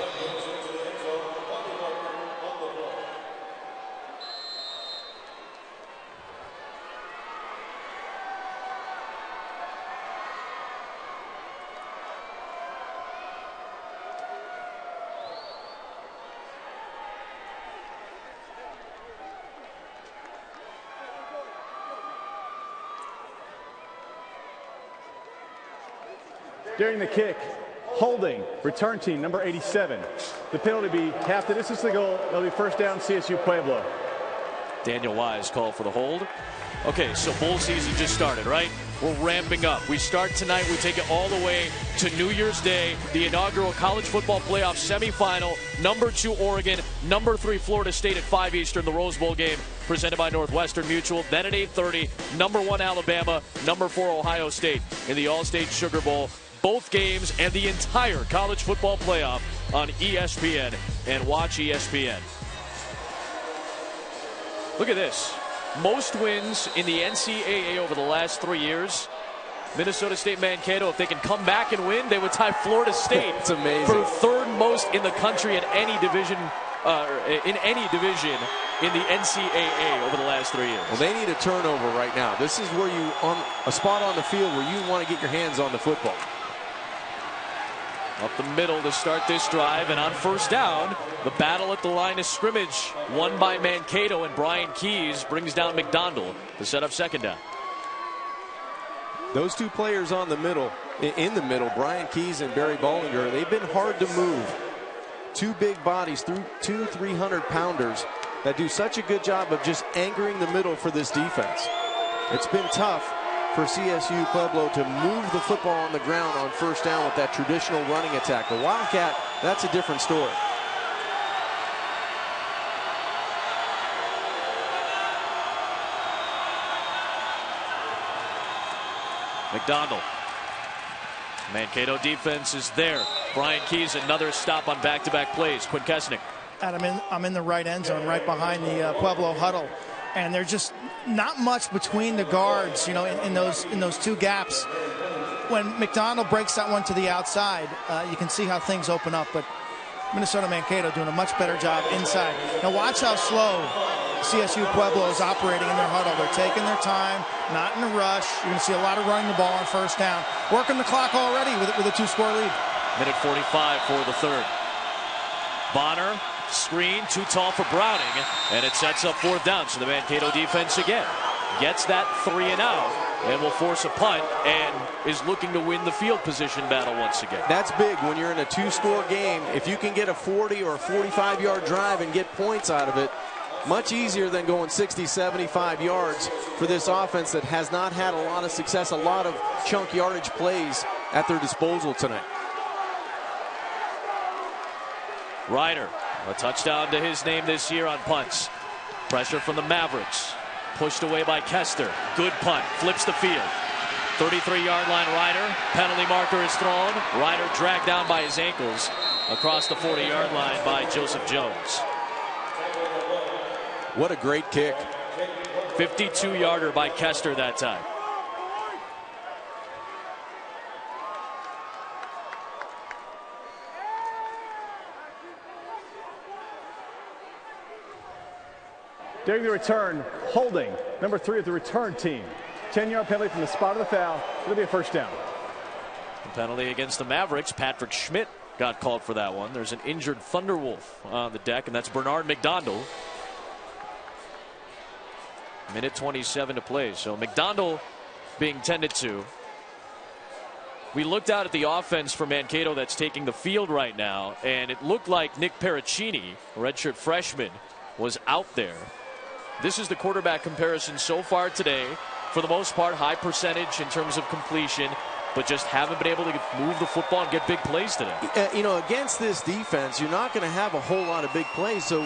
During the kick, holding, return team, number 87. The penalty be half the distance to the goal. It'll be first down, CSU Pueblo. Daniel Wise called for the hold. Okay, so bowl season just started, right? We're ramping up. We start tonight. We take it all the way to New Year's Day, the inaugural college football playoff semifinal. Number 2 Oregon, number 3 Florida State at 5 Eastern, the Rose Bowl game presented by Northwestern Mutual. Then at 8:30, number 1 Alabama, number 4 Ohio State in the All-State Sugar Bowl. Both games and the entire college football playoff on ESPN and watch ESPN. Look at this. Most wins in the NCAA over the last 3 years. Minnesota State Mankato, if they can come back and win, they would tie Florida State it's amazing. for 3rd most in the country in any division in the NCAA over the last 3 years. Well, they need a turnover right now. This is where you, on a spot on the field where you want to get your hands on the football. Up the middle to start this drive, and on first down, the battle at the line of scrimmage won by Mankato, and Brian Keys brings down McDonald to set up second down. Those 2 players on the middle, in the middle, Brian Keys and Barry Bollinger, they've been hard to move. 2 big bodies, 2 300-pounders that do such a good job of just anchoring the middle for this defense. It's been tough for CSU Pueblo to move the football on the ground on first down with that traditional running attack. The Wildcat, that's a different story. McDonald. Mankato defense is there. Brian Keys, another stop on back-to-back plays. Quinn Kesnick. I'm in the right end zone, right behind the Pueblo huddle. And there's just not much between the guards, you know, in those 2 gaps. When McDonald breaks that one to the outside, you can see how things open up. But Minnesota Mankato doing a much better job inside. Now watch how slow CSU Pueblo is operating in their huddle. They're taking their time, not in a rush. You're going to see a lot of running the ball on first down. Working the clock already with a 2-score lead. Minute 45 for the 3rd. Bonner. Screen too tall for Browning, and it sets up 4th down. So the Mankato defense again gets that 3 and out and will force a punt and is looking to win the field position battle once again. That's big when you're in a two-score game. If you can get a 40 or a 45-yard drive and get points out of it, much easier than going 60, 75 yards for this offense that has not had a lot of success, a lot of chunk yardage plays at their disposal tonight. Ryder, a touchdown to his name this year on punts. Pressure from the Mavericks. Pushed away by Kester. Good punt. Flips the field. 33-yard line Ryder. Penalty marker is thrown. Ryder dragged down by his ankles across the 40-yard line by Joseph Jones. What a great kick. 52-yarder by Kester that time. During the return, holding, number 3 of the return team. 10-yard penalty from the spot of the foul. It'll be a first down. The penalty against the Mavericks. Patrick Schmidt got called for that one. There's an injured Thunderwolf on the deck, and that's Bernard McDonald. Minute 27 to play. So McDonald being tended to. We looked out at the offense for Mankato that's taking the field right now, and it looked like Nick Pericini, a redshirt freshman, was out there. This is the quarterback comparison so far today. For the most part, high percentage in terms of completion, but just haven't been able to move the football and get big plays today. You know, against this defense, you're not going to have a whole lot of big plays, so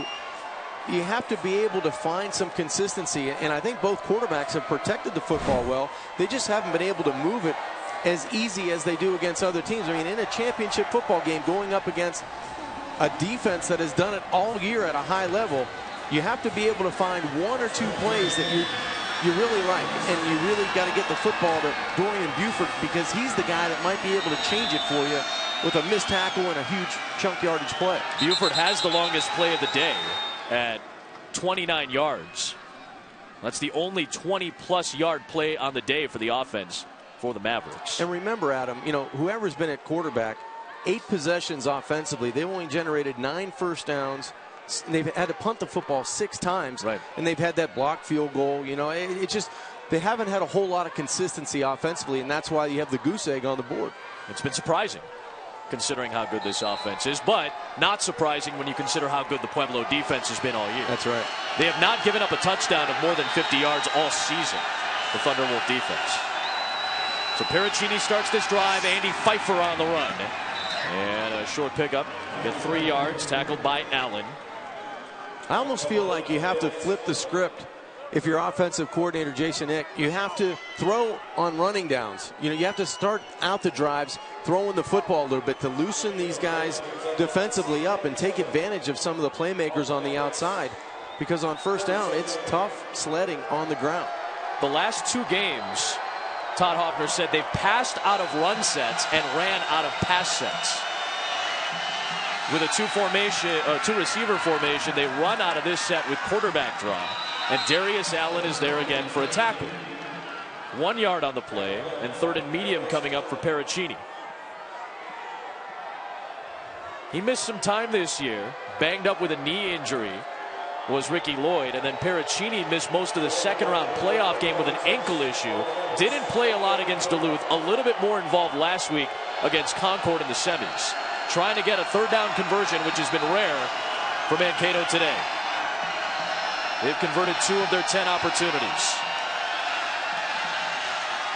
you have to be able to find some consistency. And I think both quarterbacks have protected the football well. They just haven't been able to move it as easy as they do against other teams. I mean, in a championship football game, going up against a defense that has done it all year at a high level, you have to be able to find one or two plays that you really like, and you really got to get the football to Dorian Buford, because he's the guy that might be able to change it for you with a missed tackle and a huge chunk yardage play. Buford has the longest play of the day at 29 yards. That's the only 20-plus yard play on the day for the offense for the Mavericks. And remember, Adam, you know, whoever's been at quarterback, 8 possessions offensively. They've only generated 9 first downs. They've had to punt the football 6 times, right, and they've had that blocked field goal. You know, it just, they haven't had a whole lot of consistency offensively, and that's why you have the goose egg on the board. It's been surprising, considering how good this offense is, but not surprising when you consider how good the Pueblo defense has been all year. That's right. They have not given up a touchdown of more than 50 yards all season, the Thunderwolf defense. So Pericini starts this drive. Andy Pfeiffer on the run. And a short pickup. Get 3 yards, tackled by Allen. I almost feel like you have to flip the script. If you're offensive coordinator Jason Ick, you have to throw on running downs. You know, you have to start out the drives throwing the football a little bit to loosen these guys defensively up and take advantage of some of the playmakers on the outside, because on first down it's tough sledding on the ground. The last 2 games, Todd Hoffner said they've passed out of run sets and ran out of pass sets. With a 2-receiver formation, they run out of this set with quarterback draw. And Darius Allen is there again for a tackle. 1 yard on the play, and 3rd and medium coming up for Pericini. He missed some time this year, banged up with a knee injury, was Ricky Lloyd, and then Pericini missed most of the second-round playoff game with an ankle issue. Didn't play a lot against Duluth, a little bit more involved last week against Concord in the semis. Trying to get a 3rd down conversion, which has been rare for Mankato today. They've converted 2 of their 10 opportunities.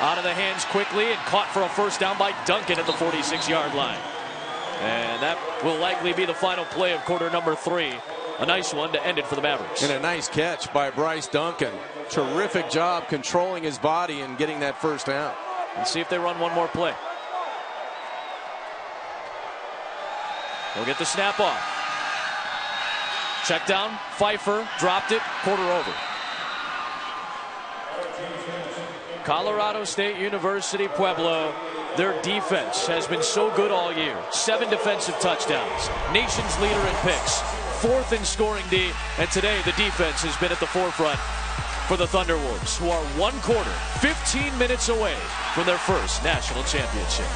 Out of the hands quickly and caught for a first down by Duncan at the 46-yard line. And that will likely be the final play of quarter number 3. A nice one to end it for the Mavericks. And a nice catch by Bryce Duncan. Terrific job controlling his body and getting that first down. And see if they run one more play. They'll get the snap off. Check down. Pfeiffer dropped it. Quarter over. Colorado State University Pueblo. Their defense has been so good all year. 7 defensive touchdowns. Nation's leader in picks. 4th in scoring D. And today the defense has been at the forefront for the Thunderwolves, who are 1 quarter, 15 minutes away from their first national championship.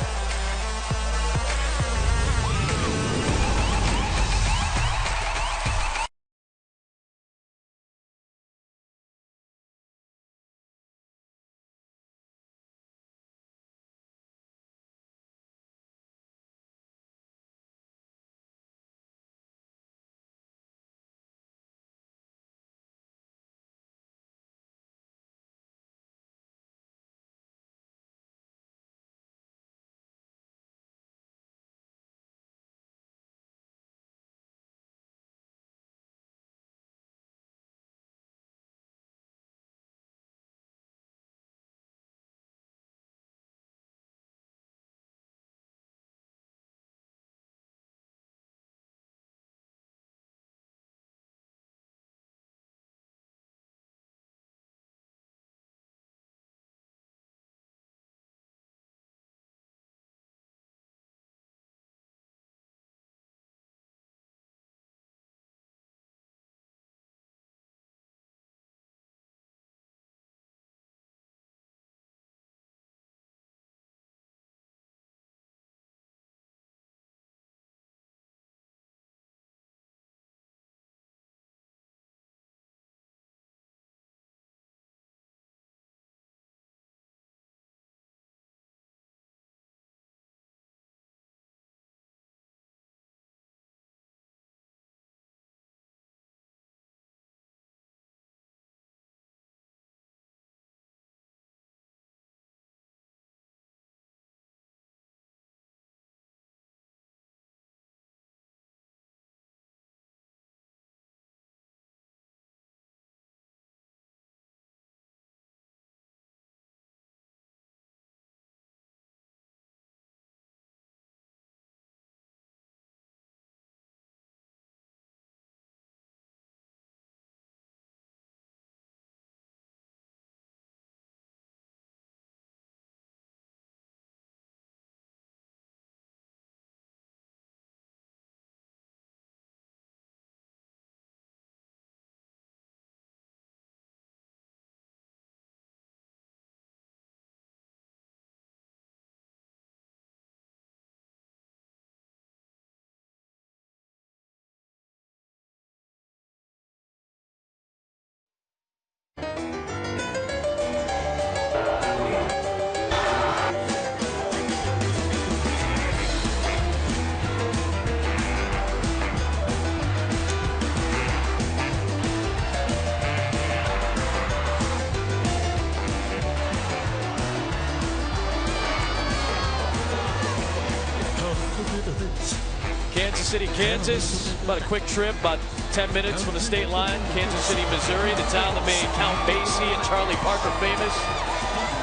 City, Kansas. About a quick trip, about 10 minutes from the state line. Kansas City, Missouri, the town that made Count Basie and Charlie Parker famous,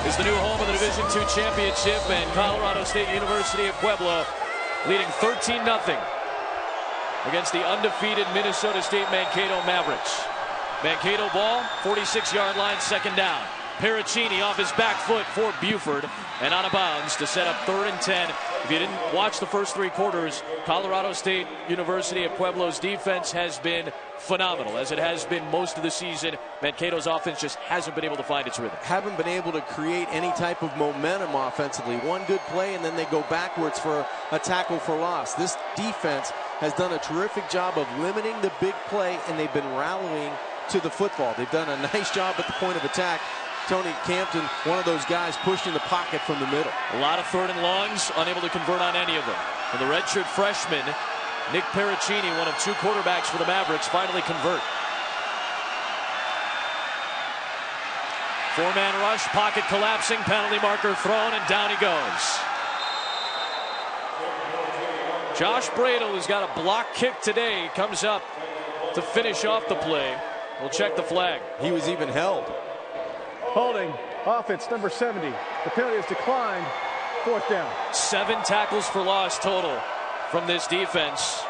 is the new home of the Division II championship, and Colorado State University of Pueblo leading 13-0 against the undefeated Minnesota State Mankato Mavericks. Mankato ball, 46-yard line, second down. Pericini off his back foot for Buford and out of bounds to set up 3rd and 10. If you didn't watch the first 3 quarters, Colorado State University of Pueblo's defense has been phenomenal, as it has been most of the season. Mankato's offense just hasn't been able to find its rhythm. Haven't been able to create any type of momentum offensively. One good play and then they go backwards for a tackle for loss. This defense has done a terrific job of limiting the big play, and they've been rallying to the football. They've done a nice job at the point of attack. Tony Campton, one of those guys pushed in the pocket from the middle. A lot of 3rd and longs, unable to convert on any of them. And the redshirt freshman, Nick Pericini, one of 2 quarterbacks for the Mavericks, finally convert. 4-man rush, pocket collapsing, penalty marker thrown, and down he goes. Josh Bradle, who's got a block kick today, comes up to finish off the play. We'll check the flag. He was even held. Holding, offense number 70. The penalty is declined. 4th down. 7 tackles for loss total from this defense.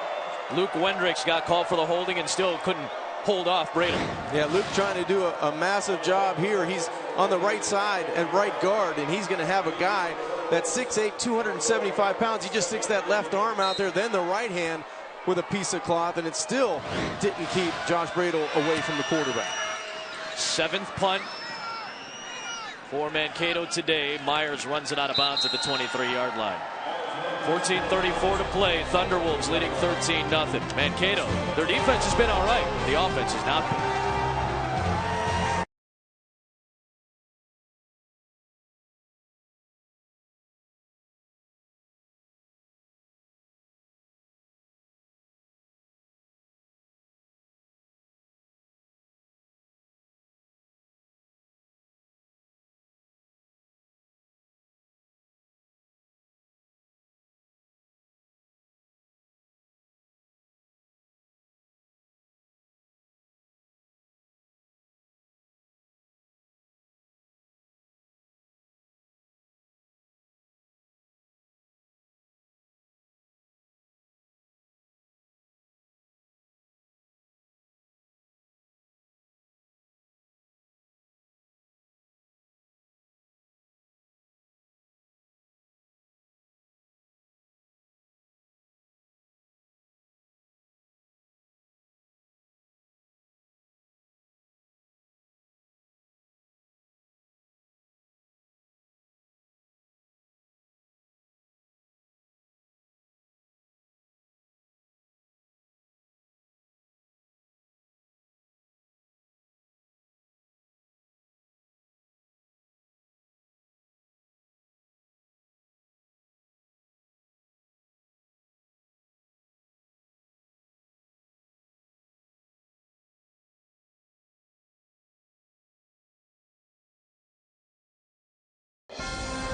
Luke Wendricks got called for the holding and still couldn't hold off Bradle. Yeah, Luke trying to do a massive job here. He's on the right side at right guard, and he's going to have a guy that's 6'8", 275 pounds. He just sticks that left arm out there, then the right hand with a piece of cloth, and it still didn't keep Josh Bradle away from the quarterback. 7th punt for Mankato today. Myers runs it out of bounds at the 23-yard line. 14:34 to play. Thunderwolves leading 13-0. Mankato, their defense has been all right. The offense has not been.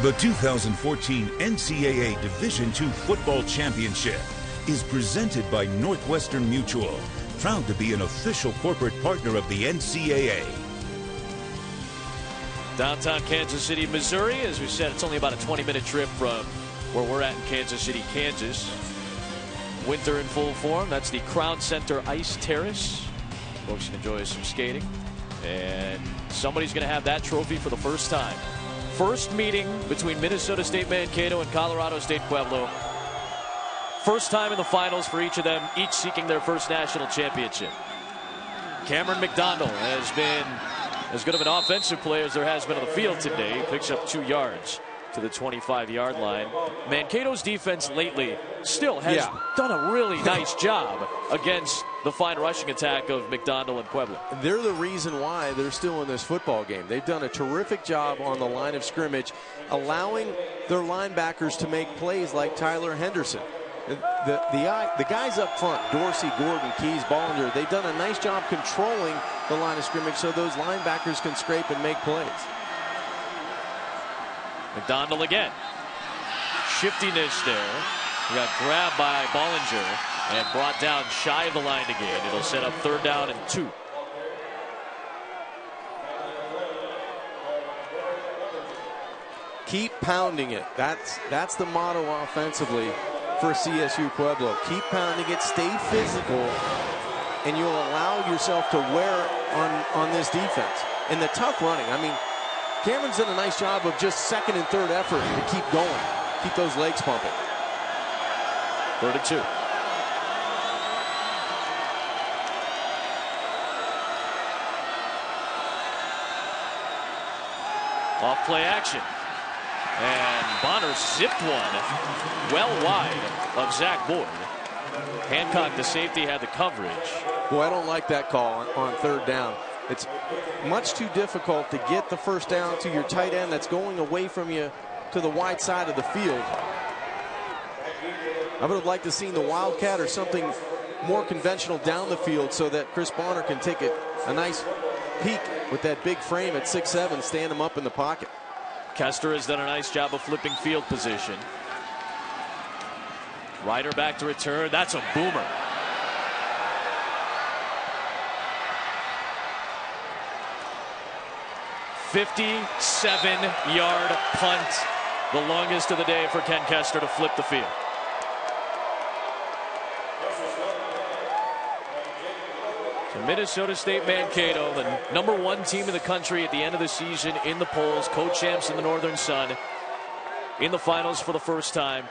The 2014 NCAA Division II Football Championship is presented by Northwestern Mutual, proud to be an official corporate partner of the NCAA. Downtown Kansas City, Missouri. As we said, it's only about a 20-minute trip from where we're at in Kansas City, Kansas. Winter in full form. That's the Crown Center Ice Terrace. Folks can enjoy some skating. And somebody's going to have that trophy for the first time. First meeting between Minnesota State Mankato and Colorado State Pueblo. First time in the finals for each of them, each seeking their first national championship. Cameron McDonald has been as good of an offensive player as there has been on the field today. He picks up 2 yards to the 25-yard line. Mankato's defense lately still has done a really nice job against the fine rushing attack of McDonald and Pueblo. They're the reason why they're still in this football game. They've done a terrific job on the line of scrimmage, allowing their linebackers to make plays like Tyler Henderson. The guys up front, Dorsey, Gordon, Keys, Bollinger, they've done a nice job controlling the line of scrimmage so those linebackers can scrape and make plays. McDonald again. Shiftiness there. He got grabbed by Bollinger. and brought down shy of the line to gain. It'll set up 3rd down and 2. Keep pounding it. That's the motto offensively for CSU Pueblo. Keep pounding it, stay physical, and you'll allow yourself to wear on this defense. And the tough running, I mean, Cameron's done a nice job of just 2nd and 3rd effort to keep going, keep those legs pumping. 3rd and 2. Off play action. And Bonner zipped one well wide of Zach Boyd. Hancock, the safety, had the coverage. Boy, I don't like that call on 3rd down. It's much too difficult to get the 1st down to your tight end that's going away from you to the wide side of the field. I would have liked to have seen the Wildcat or something more conventional down the field so that Chris Bonner can take a nice peek with that big frame at 6'7", stand him up in the pocket. Kester has done a nice job of flipping field position. Ryder back to return. That's a boomer. "57-yard punt, the longest of the day for Ken Kester to flip the field. So Minnesota State Mankato, the #1 team in the country at the end of the season in the polls, co-champs in the Northern Sun, in the finals for the first time.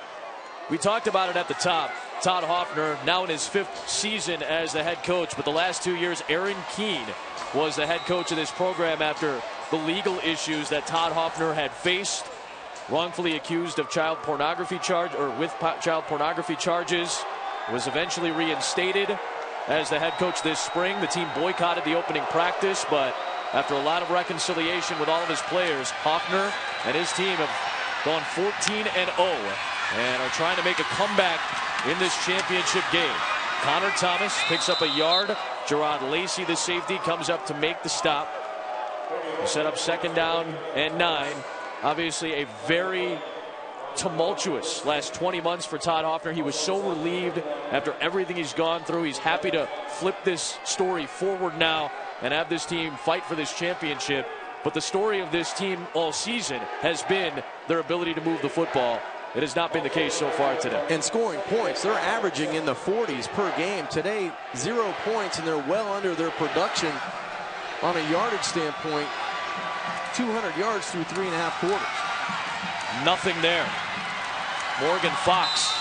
We talked about it at the top. Todd Hoffner now in his 5th season as the head coach, but the last 2 years Aaron Keene was the head coach of this program after the legal issues that Todd Hoffner had faced, wrongfully accused of child pornography charge or with child pornography charges, was eventually reinstated as the head coach this spring. The team boycotted the opening practice, but after a lot of reconciliation with all of his players, Hoffner and his team have gone 14-0 and are trying to make a comeback in this championship game. Connor Thomas picks up a yard. Gerard Lacey, the safety, comes up to make the stop. We set up 2nd down and 9. Obviously a very tumultuous last 20 months for Todd Hoffner. He was so relieved after everything he's gone through. He's happy to flip this story forward now and have this team fight for this championship. But the story of this team all season has been their ability to move the football. It has not been the case so far today. And scoring points, they're averaging in the 40s per game. Today, 0 points, and they're well under their production on a yardage standpoint. 200 yards through 3.5 quarters. Nothing there. Morgan Fox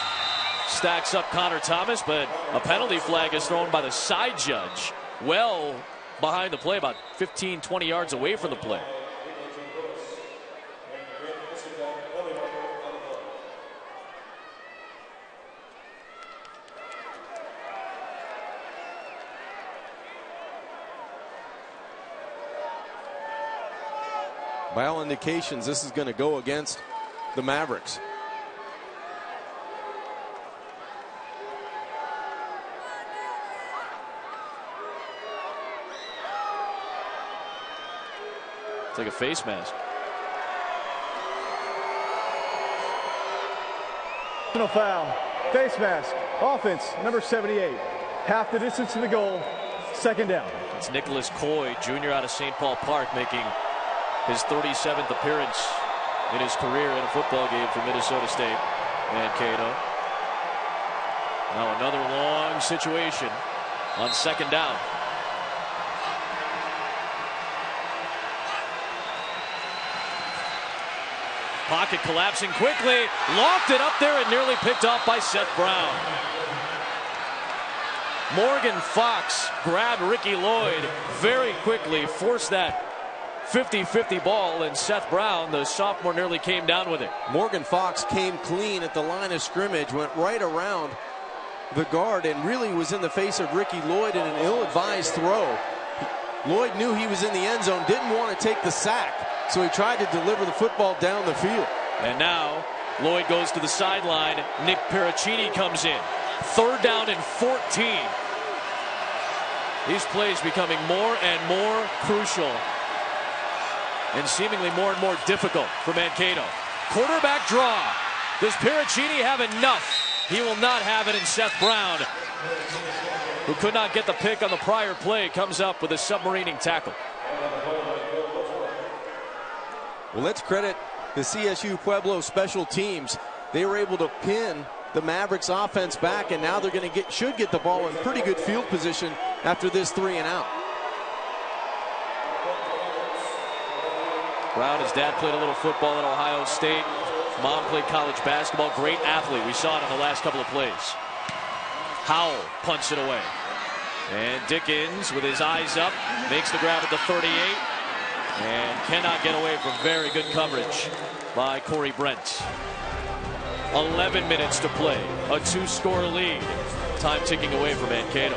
stacks up Connor Thomas, but a penalty flag is thrown by the side judge. Well behind the play, about 15, 20 yards away from the play. By all indications, this is going to go against the Mavericks. It's like a face mask. Personal foul. Face mask. Offense, number 78. Half the distance to the goal. 2nd down. It's Nicholas Coy, Jr. out of St. Paul Park, making his 37th appearance in his career in a football game for Minnesota State. Mankato. Now another long situation on 2nd down. Pocket collapsing quickly. Lofted up there and nearly picked off by Seth Brown. Morgan Fox grabbed Ricky Lloyd very quickly, forced that 50-50 ball, and Seth Brown, the sophomore, nearly came down with it. Morgan Fox came clean at the line of scrimmage, went right around the guard, and really was in the face of Ricky Lloyd in an ill-advised throw. Lloyd knew he was in the end zone, didn't want to take the sack, so he tried to deliver the football down the field. And now Lloyd goes to the sideline. Nick Pericini comes in. 3rd down and 14. These plays becoming more and more crucial and seemingly more and more difficult for Mankato. Quarterback draw. Does Pericini have enough He will not have it, and Seth Brown, who could not get the pick on the prior play, comes up with a submarining tackle. Well, let's credit the CSU Pueblo special teams. They were able to pin the Mavericks offense back, and now they're going to should get the ball in pretty good field position after this 3-and-out. Brown, his dad played a little football at Ohio State. Mom played college basketball. Great athlete. We saw it in the last couple of plays. Howell punts it away. And Dickens, with his eyes up, makes the grab at the 38. And cannot get away from very good coverage by Corey Brent. 11 minutes to play. A 2-score lead. Time ticking away for Mankato.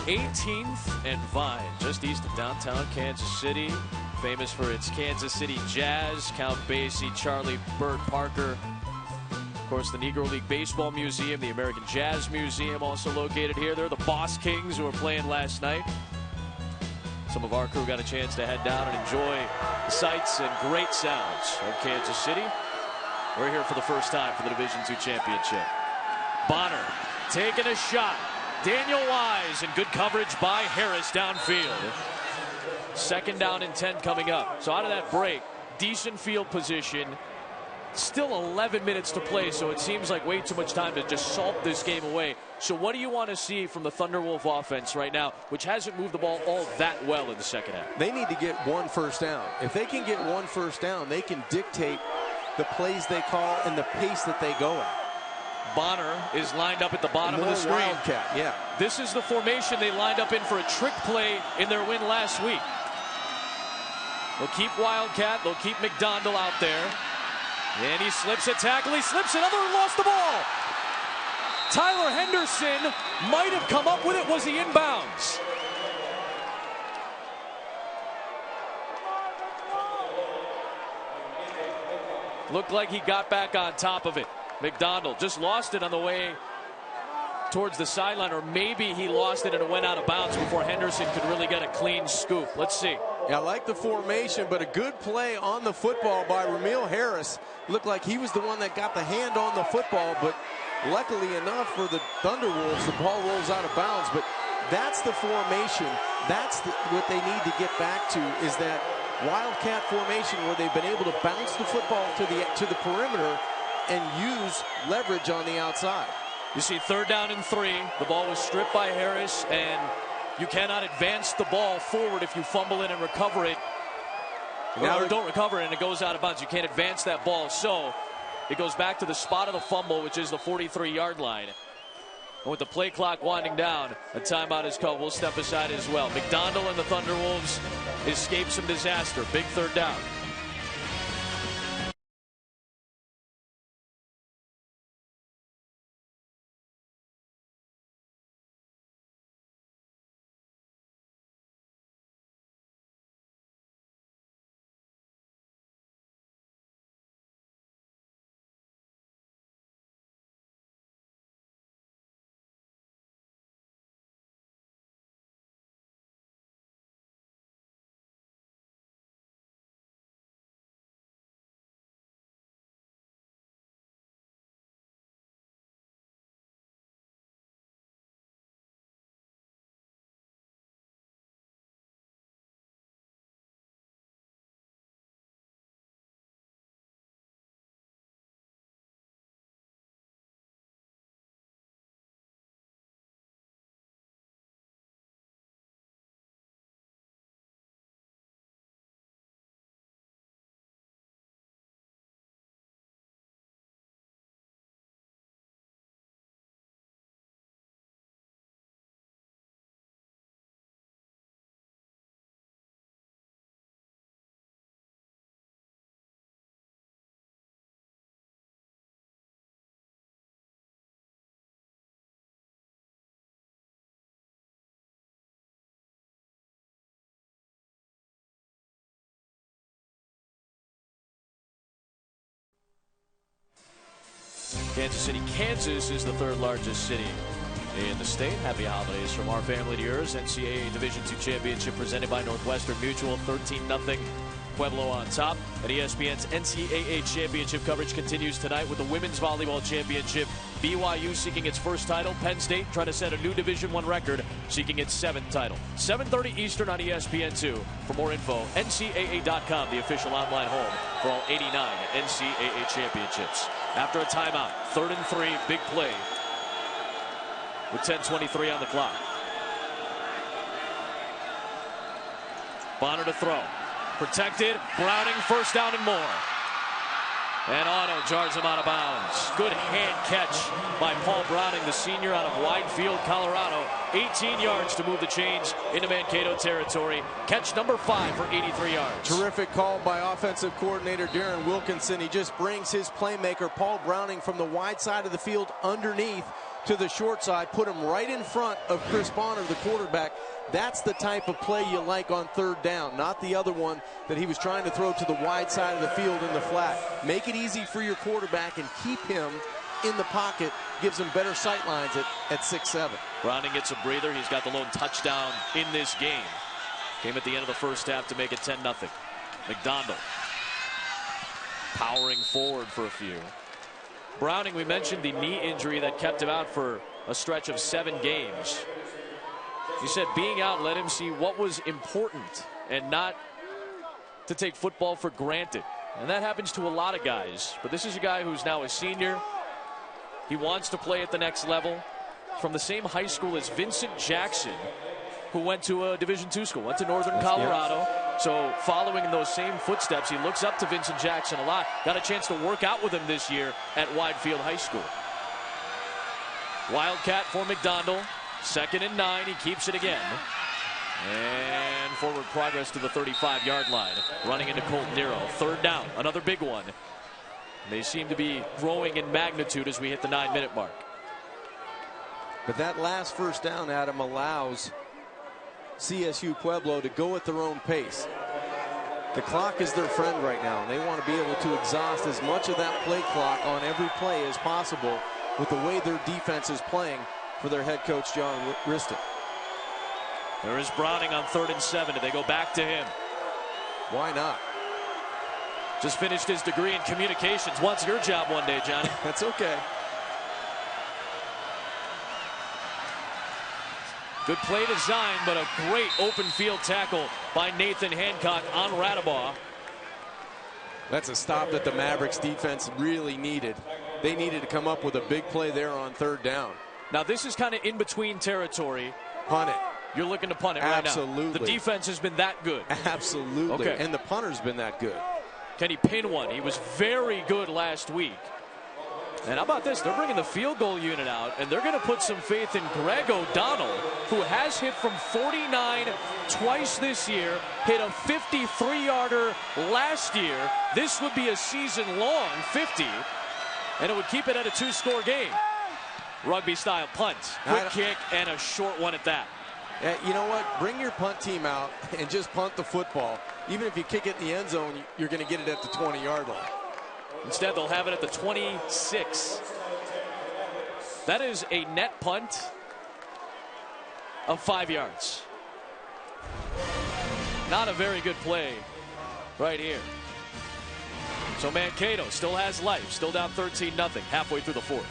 (18th and Vine, just east of downtown Kansas City, famous for its Kansas City Jazz, Count Basie, Charlie Bird Parker. Of course, the Negro League Baseball Museum, the American Jazz Museum, also located here. They're the Boss Kings, who were playing last night. Some of our crew got a chance to head down and enjoy the sights and great sounds of Kansas City. We're here for the first time for the Division II championship. Bonner taking a shot. Daniel Wise, and good coverage by Harris downfield. 2nd down and 10 coming up. So out of that break, decent field position. Still 11 minutes to play, so it seems like way too much time to just salt this game away. So what do you want to see from the Thunderwolf offense right now, which hasn't moved the ball all that well in the second half? They need to get 1 first down. If they can get 1 first down, they can dictate the plays they call and the pace that they go at. Bonner is lined up at the bottom of the screen. Wildcat, yeah. This is the formation they lined up in for a trick play in their win last week. They'll keep Wildcat. They'll keep McDonald out there. And he slips a tackle. He slips another and lost the ball. Tyler Henderson might have come up with it. Was he inbounds? Looked like he got back on top of it. McDonald just lost it on the way towards the sideline, or maybe he lost it and it went out of bounds before Henderson could really get a clean scoop. Let's see. Yeah, I like the formation, but a good play on the football by Ramil Harris. Looked like he was the one that got the hand on the football, but luckily enough for the Thunderwolves, the ball rolls out of bounds. But that's the formation. That's what they need to get back to, is that Wildcat formation where they've been able to bounce the football to the perimeter and use leverage on the outside. You see 3rd down and 3. The ball was stripped by Harris, and you cannot advance the ball forward if you fumble it and recover it. Or don't recover it and it goes out of bounds. You can't advance that ball. So it goes back to the spot of the fumble, which is the 43-yard line. And with the play clock winding down, a timeout is called. We'll step aside as well. McDonald and the Thunderwolves escape some disaster. Big 3rd down. Kansas City, Kansas is the third largest city in the state. Happy holidays from our family to yours. NCAA Division II Championship presented by Northwestern Mutual. 13-0 Pueblo on top. And ESPN's NCAA Championship coverage continues tonight with the Women's Volleyball Championship. BYU seeking its first title. Penn State trying to set a new Division I record, seeking its 7th title. 7:30 Eastern on ESPN2. For more info, NCAA.com, the official online home for all 89 NCAA championships. After a timeout, 3rd and 3, big play with 10:23 on the clock. Bonner to throw. Protected. Browning, first down and more. And Otto jars him out of bounds. Good hand catch by Paul Browning, the senior out of Wide Field, Colorado. 18 yards to move the chains into Mankato territory. Catch number 5 for 83 yards. Terrific call by offensive coordinator Darren Wilkinson. He just brings his playmaker, Paul Browning, from the wide side of the field underneath to the short side, put him right in front of Chris Bonner, the quarterback. That's the type of play you like on 3rd down, not the other one that he was trying to throw to the wide side of the field in the flat. Make it easy for your quarterback and keep him in the pocket. Gives him better sight lines at 6'7". Browning gets a breather. He's got the lone touchdown in this game. Came at the end of the first half to make it 10-0. McDonald powering forward for a few. Browning, we mentioned the knee injury that kept him out for a stretch of 7 games. He said being out let him see what was important and not to take football for granted. And that happens to a lot of guys. But this is a guy who's now a senior. He wants to play at the next level. From the same high school as Vincent Jackson, who went to a Division II school, went to Northern Colorado. So following in those same footsteps, he looks up to Vincent Jackson a lot. Got a chance to work out with him this year at Wide Field High School. Wildcat for McDonald. 2nd and 9. He keeps it again. And forward progress to the 35-yard line. Running into Colt Nero. 3rd down. Another big one. They seem to be growing in magnitude as we hit the 9-minute mark. But that last first down, Adam, allows CSU Pueblo to go at their own pace. The clock is their friend right now, and they want to be able to exhaust as much of that play clock on every play as possible with the way their defense is playing for their head coach, John Riston. There is Browning on 3rd and 7. Do they go back to him? Why not? Just finished his degree in communications. Wants your job one day, Johnny. That's okay. Good play design, but a great open field tackle by Nathan Hancock on Radabaugh. That's a stop that the Mavericks defense really needed. They needed to come up with a big play there on 3rd down. Now this is kind of in between territory. Punt it. You're looking to punt it right now. Absolutely. The defense has been that good. Absolutely. Okay. And the punter's been that good. Can he pin one? He was very good last week. And how about this? They're bringing the field goal unit out, and they're going to put some faith in Greg O'Donnell, who has hit from 49 twice this year, hit a 53-yarder last year. This would be a season-long 50, and it would keep it at a 2-score game. Rugby-style punt, quick kick, and a short one at that. You know what? Bring your punt team out and just punt the football. Even if you kick it in the end zone, you're going to get it at the 20-yard line. Instead, they'll have it at the 26. That is a net punt of 5 yards. Not a very good play right here. So Mankato still has life, still down 13-0, halfway through the 4th.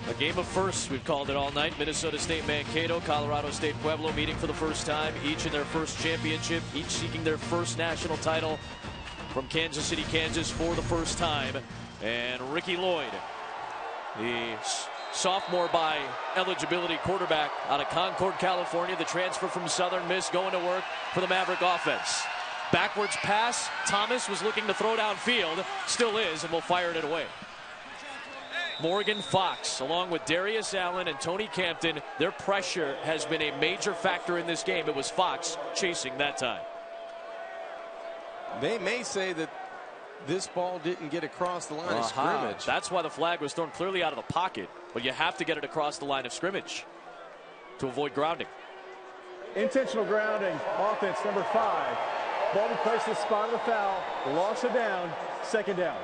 A game of firsts, we've called it all night. Minnesota State Mankato, Colorado State Pueblo meeting for the first time, each in their first championship, each seeking their first national title from Kansas City, Kansas for the first time. And Ricky Lloyd, the sophomore by eligibility quarterback out of Concord, California, the transfer from Southern Miss, going to work for the Maverick offense. Backwards pass, Thomas was looking to throw downfield, still is, and will fire it away. Morgan Fox, along with Darius Allen and Tony Campton, their pressure has been a major factor in this game. It was Fox chasing that time. They may say that this ball didn't get across the line of scrimmage. That's why the flag was thrown clearly out of the pocket, but you have to get it across the line of scrimmage to avoid grounding. Intentional grounding, offense number 5. Ball be placed in the spot of the foul, loss of down, second down.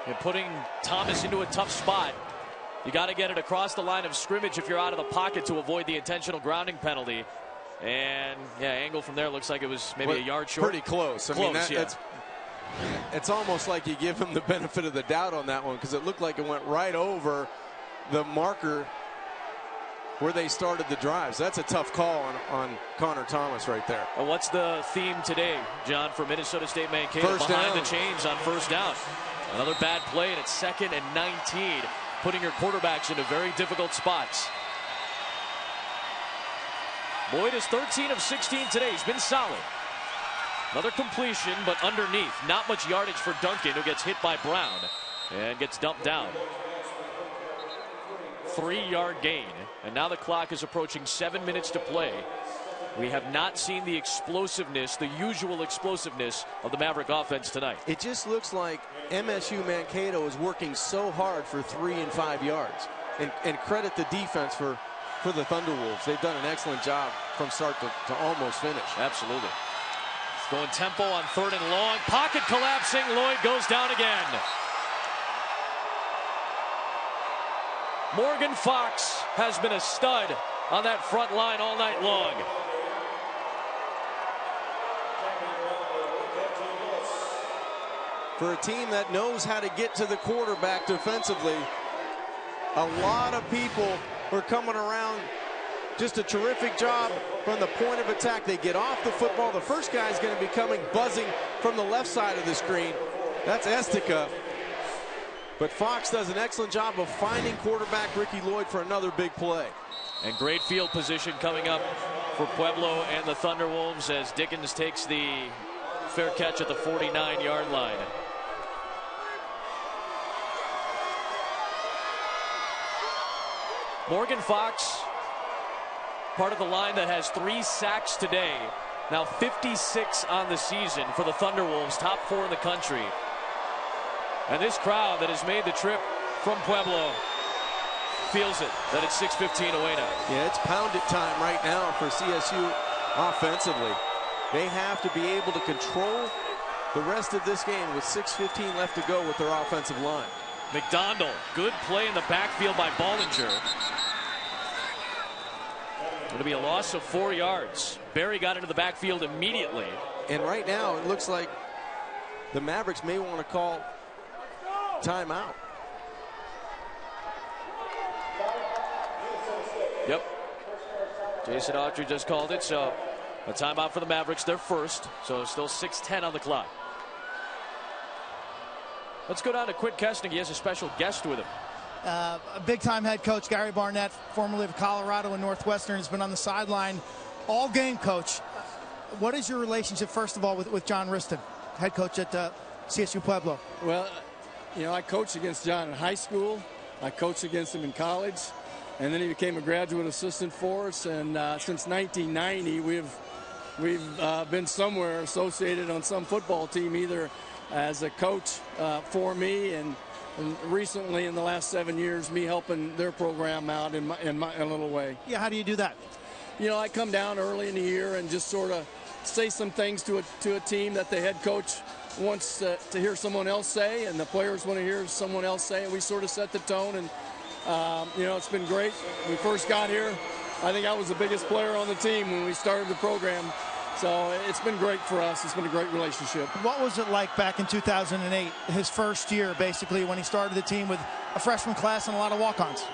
And putting Thomas into a tough spot. You got to get it across the line of scrimmage if you're out of the pocket to avoid the intentional grounding penalty. And yeah, angle from there looks like it was maybe a yard short. Pretty close. I mean, it's almost like you give him the benefit of the doubt on that one, because it looked like it went right over the marker where they started the drive. So that's a tough call on Connor Thomas right there. And what's the theme today, John, for Minnesota State Mankato? Behind the chains on first down. Another bad play, and it's 2nd and 19, putting your quarterbacks into very difficult spots. Lloyd is 13 of 16 today. He's been solid. Another completion, but underneath. Not much yardage for Duncan, who gets hit by Brown and gets dumped down. 3-yard gain, and now the clock is approaching 7 minutes to play. We have not seen the explosiveness, the usual explosiveness of the Maverick offense tonight. It just looks like MSU Mankato is working so hard for 3 and 5 yards. And credit the defense for the Thunderwolves. They've done an excellent job from start to almost finish. Absolutely. Going tempo on 3rd and long. Pocket collapsing. Lloyd goes down again. Morgan Fox has been a stud on that front line all night long. For a team that knows how to get to the quarterback defensively, a lot of people are coming around. Just a terrific job from the point of attack. They get off the football. The first guy is going to be coming buzzing from the left side of the screen. That's Estica. But Fox does an excellent job of finding quarterback Ricky Lloyd for another big play. And great field position coming up for Pueblo and the Thunderwolves as Dickens takes the fair catch at the 49-yard line. Morgan Fox, part of the line that has 3 sacks today. Now 56 on the season for the Thunderwolves, top 4 in the country. And this crowd that has made the trip from Pueblo feels it, that it's 6:15 away now. Yeah, it's pound it time right now for CSU offensively. They have to be able to control the rest of this game with 6:15 left to go with their offensive line. McDonald, good play in the backfield by Bollinger. Going to be a loss of 4 yards. Barry got into the backfield immediately. And right now it looks like the Mavericks may want to call timeout. Yep. Jason Autry just called it, so a timeout for the Mavericks, their first. So still 6:10 on the clock. Let's go down to Quinn Kessnig. He has a special guest with him. A big-time head coach, Gary Barnett, formerly of Colorado and Northwestern, has been on the sideline all game, Coach. What is your relationship, first of all, with John Riston, head coach at CSU Pueblo? Well, you know, I coached against John in high school. I coached against him in college. And then he became a graduate assistant for us. And since 1990, we've been somewhere associated on some football team, either as a coach for me and recently in the last 7 years, me helping their program out in a little way. Yeah, how do you do that? You know, I come down early in the year and just sort of say some things to a team that the head coach wants to hear someone else say, and the players want to hear someone else say, and we sort of set the tone. And you know, it's been great. When we first got here, I think I was the biggest player on the team when we started the program So it's been great for us. It's been a great relationship. What was it like back in 2008, his first year, basically, when he started the team with a freshman class and a lot of walk-ons?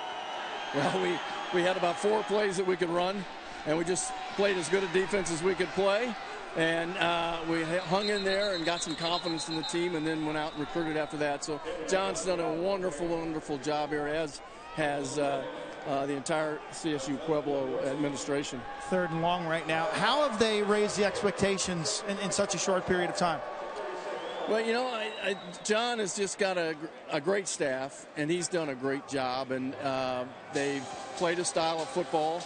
Well, we had about 4 plays that we could run, and we just played as good a defense as we could play. And we hung in there and got some confidence in the team, and then went out and recruited after that. So John's done a wonderful, wonderful job here, as has the entire CSU Pueblo administration. 3rd and long right now. How have they raised the expectations in such a short period of time? Well, you know, John has just got a great staff, and he's done a great job. And they've played a style of football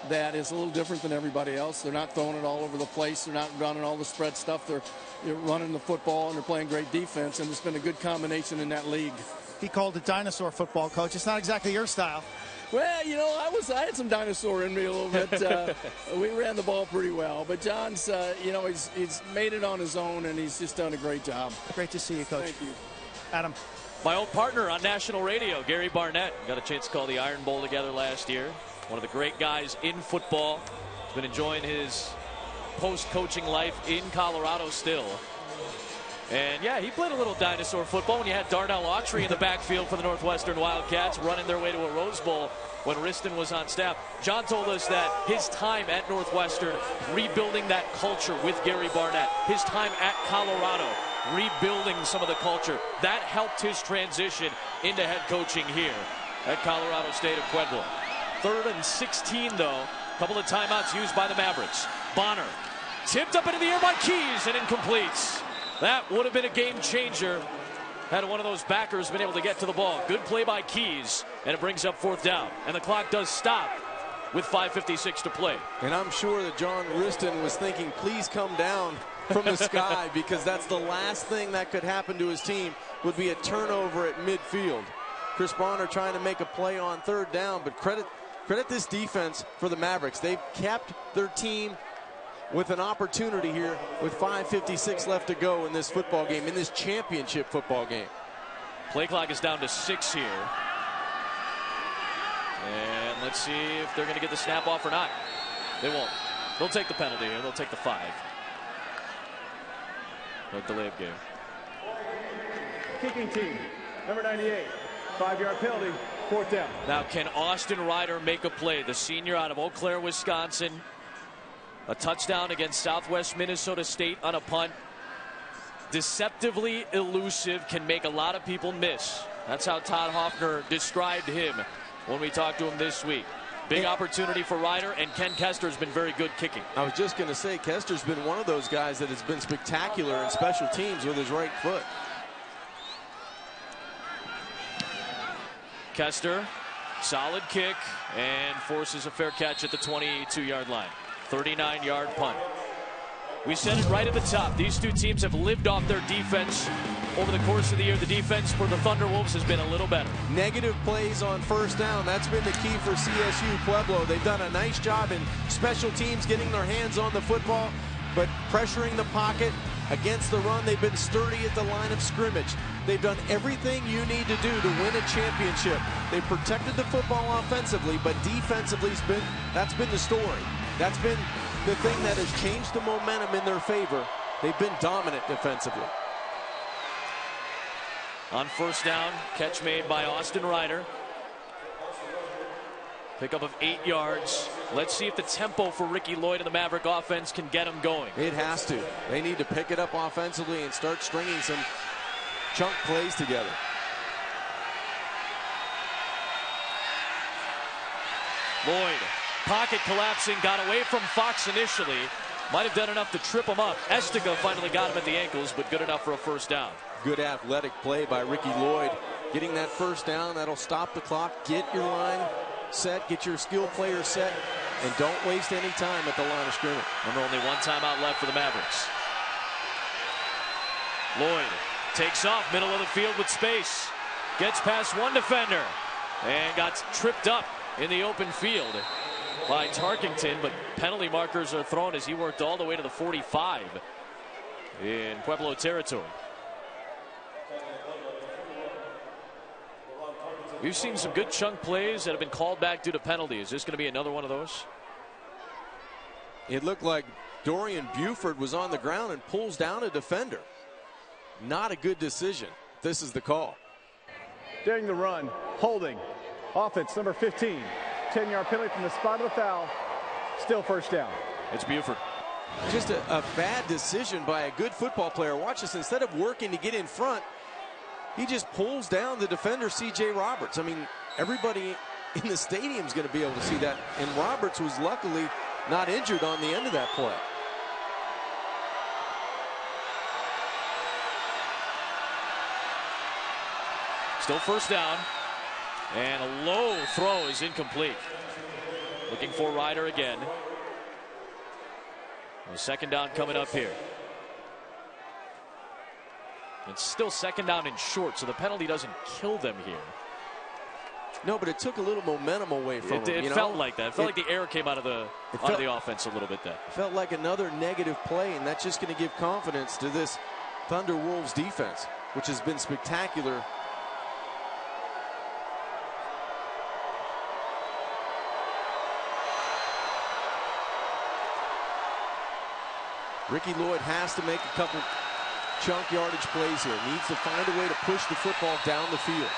that is a little different than everybody else. They're not throwing it all over the place. They're not running all the spread stuff. They're running the football, and they're playing great defense. And it's been a good combination in that league. He called it dinosaur football, Coach. It's not exactly your style. Well, you know, I had some dinosaur in me a little bit. We ran the ball pretty well, but John's, you know, he's made it on his own, and he's just done a great job. Great to see you, Coach. Thank you. Adam. My old partner on national radio, Gary Barnett, got a chance to call the Iron Bowl together last year. One of the great guys in football. He's been enjoying his post-coaching life in Colorado still. And, yeah, he played a little dinosaur football when you had Darnell Autry in the backfield for the Northwestern Wildcats running their way to a Rose Bowl when Riston was on staff. John told us that his time at Northwestern, rebuilding that culture with Gary Barnett, his time at Colorado, rebuilding some of the culture, that helped his transition into head coaching here at Colorado State of Pueblo. 3rd and 16, though. A couple of timeouts used by the Mavericks. Bonner tipped up into the air by Keys and incomplete. That would have been a game changer had one of those backers been able to get to the ball. Good play by Keys, and it brings up 4th down. And the clock does stop with 5:56 to play. And I'm sure that John Riston was thinking, please come down from the sky, because that's the last thing that could happen to his team, would be a turnover at midfield. Chris Bonner trying to make a play on 3rd down, but credit this defense for the Mavericks. They've kept their team with an opportunity here with 5:56 left to go in this football game, in this championship football game. Play clock is down to 6 here. And let's see if they're going to get the snap off or not. They won't. They'll take the penalty here. They'll take the 5. No delay of game. Kicking team, number 98, 5-yard penalty, 4th down. Now, can Austin Ryder make a play? The senior out of Eau Claire, Wisconsin. A touchdown against Southwest Minnesota State on a punt. Deceptively elusive, can make a lot of people miss. That's how Todd Hoffner described him when we talked to him this week. Big opportunity for Ryder, and Ken Kester's been very good kicking. I was just going to say, Kester's been one of those guys that has been spectacular in special teams with his right foot. Kester, solid kick, and forces a fair catch at the 22-yard line. 39-yard punt. We said it right at the top. These two teams have lived off their defense over the course of the year. The defense for the Thunderwolves has been a little better. Negative plays on 1st down. That's been the key for CSU Pueblo. They've done a nice job in special teams getting their hands on the football, but pressuring the pocket against the run. They've been sturdy at the line of scrimmage. They've done everything you need to do to win a championship. They've protected the football offensively, but defensively, that's been the story. That's been the thing that has changed the momentum in their favor. They've been dominant defensively. On 1st down, catch made by Austin Ryder. Pickup of 8 yards. Let's see if the tempo for Ricky Lloyd and the Maverick offense can get them going. It has to. They need to pick it up offensively and start stringing some chunk plays together. Lloyd, pocket collapsing, got away from Fox initially. Might have done enough to trip him up. Estica finally got him at the ankles, but good enough for a 1st down. Good athletic play by Ricky Lloyd. Getting that 1st down, that'll stop the clock. Get your line set, get your skill players set, and don't waste any time at the line of scrimmage. Remember, only 1 timeout left for the Mavericks. Lloyd takes off, middle of the field with space. Gets past 1 defender and got tripped up in the open field by Tarkington, but penalty markers are thrown as he worked all the way to the 45 in Pueblo territory. We've seen some good chunk plays that have been called back due to penalty. Is this going to be another one of those? It looked like Dorian Buford was on the ground and pulls down a defender. Not a good decision. This is the call. During the run, holding. Offense, number 15. 10-yard penalty from the spot of the foul. Still first down. It's Buford. Just a bad decision by a good football player. Watch this. Instead of working to get in front, he just pulls down the defender, C.J. Roberts. I mean, everybody in the stadium is going to be able to see that. And Roberts was luckily not injured on the end of that play. Still first down. And a low throw is incomplete. Looking for Ryder again. The second down coming up here. It's still second down and short, so the penalty doesn't kill them here. No, but it took a little momentum away from them. It felt like that. It felt like the air came out of the offense a little bit there. Felt like another negative play, and that's just going to give confidence to this Thunder Wolves defense, which has been spectacular. Ricky Lloyd has to make a couple chunk yardage plays here. Needs to find a way to push the football down the field.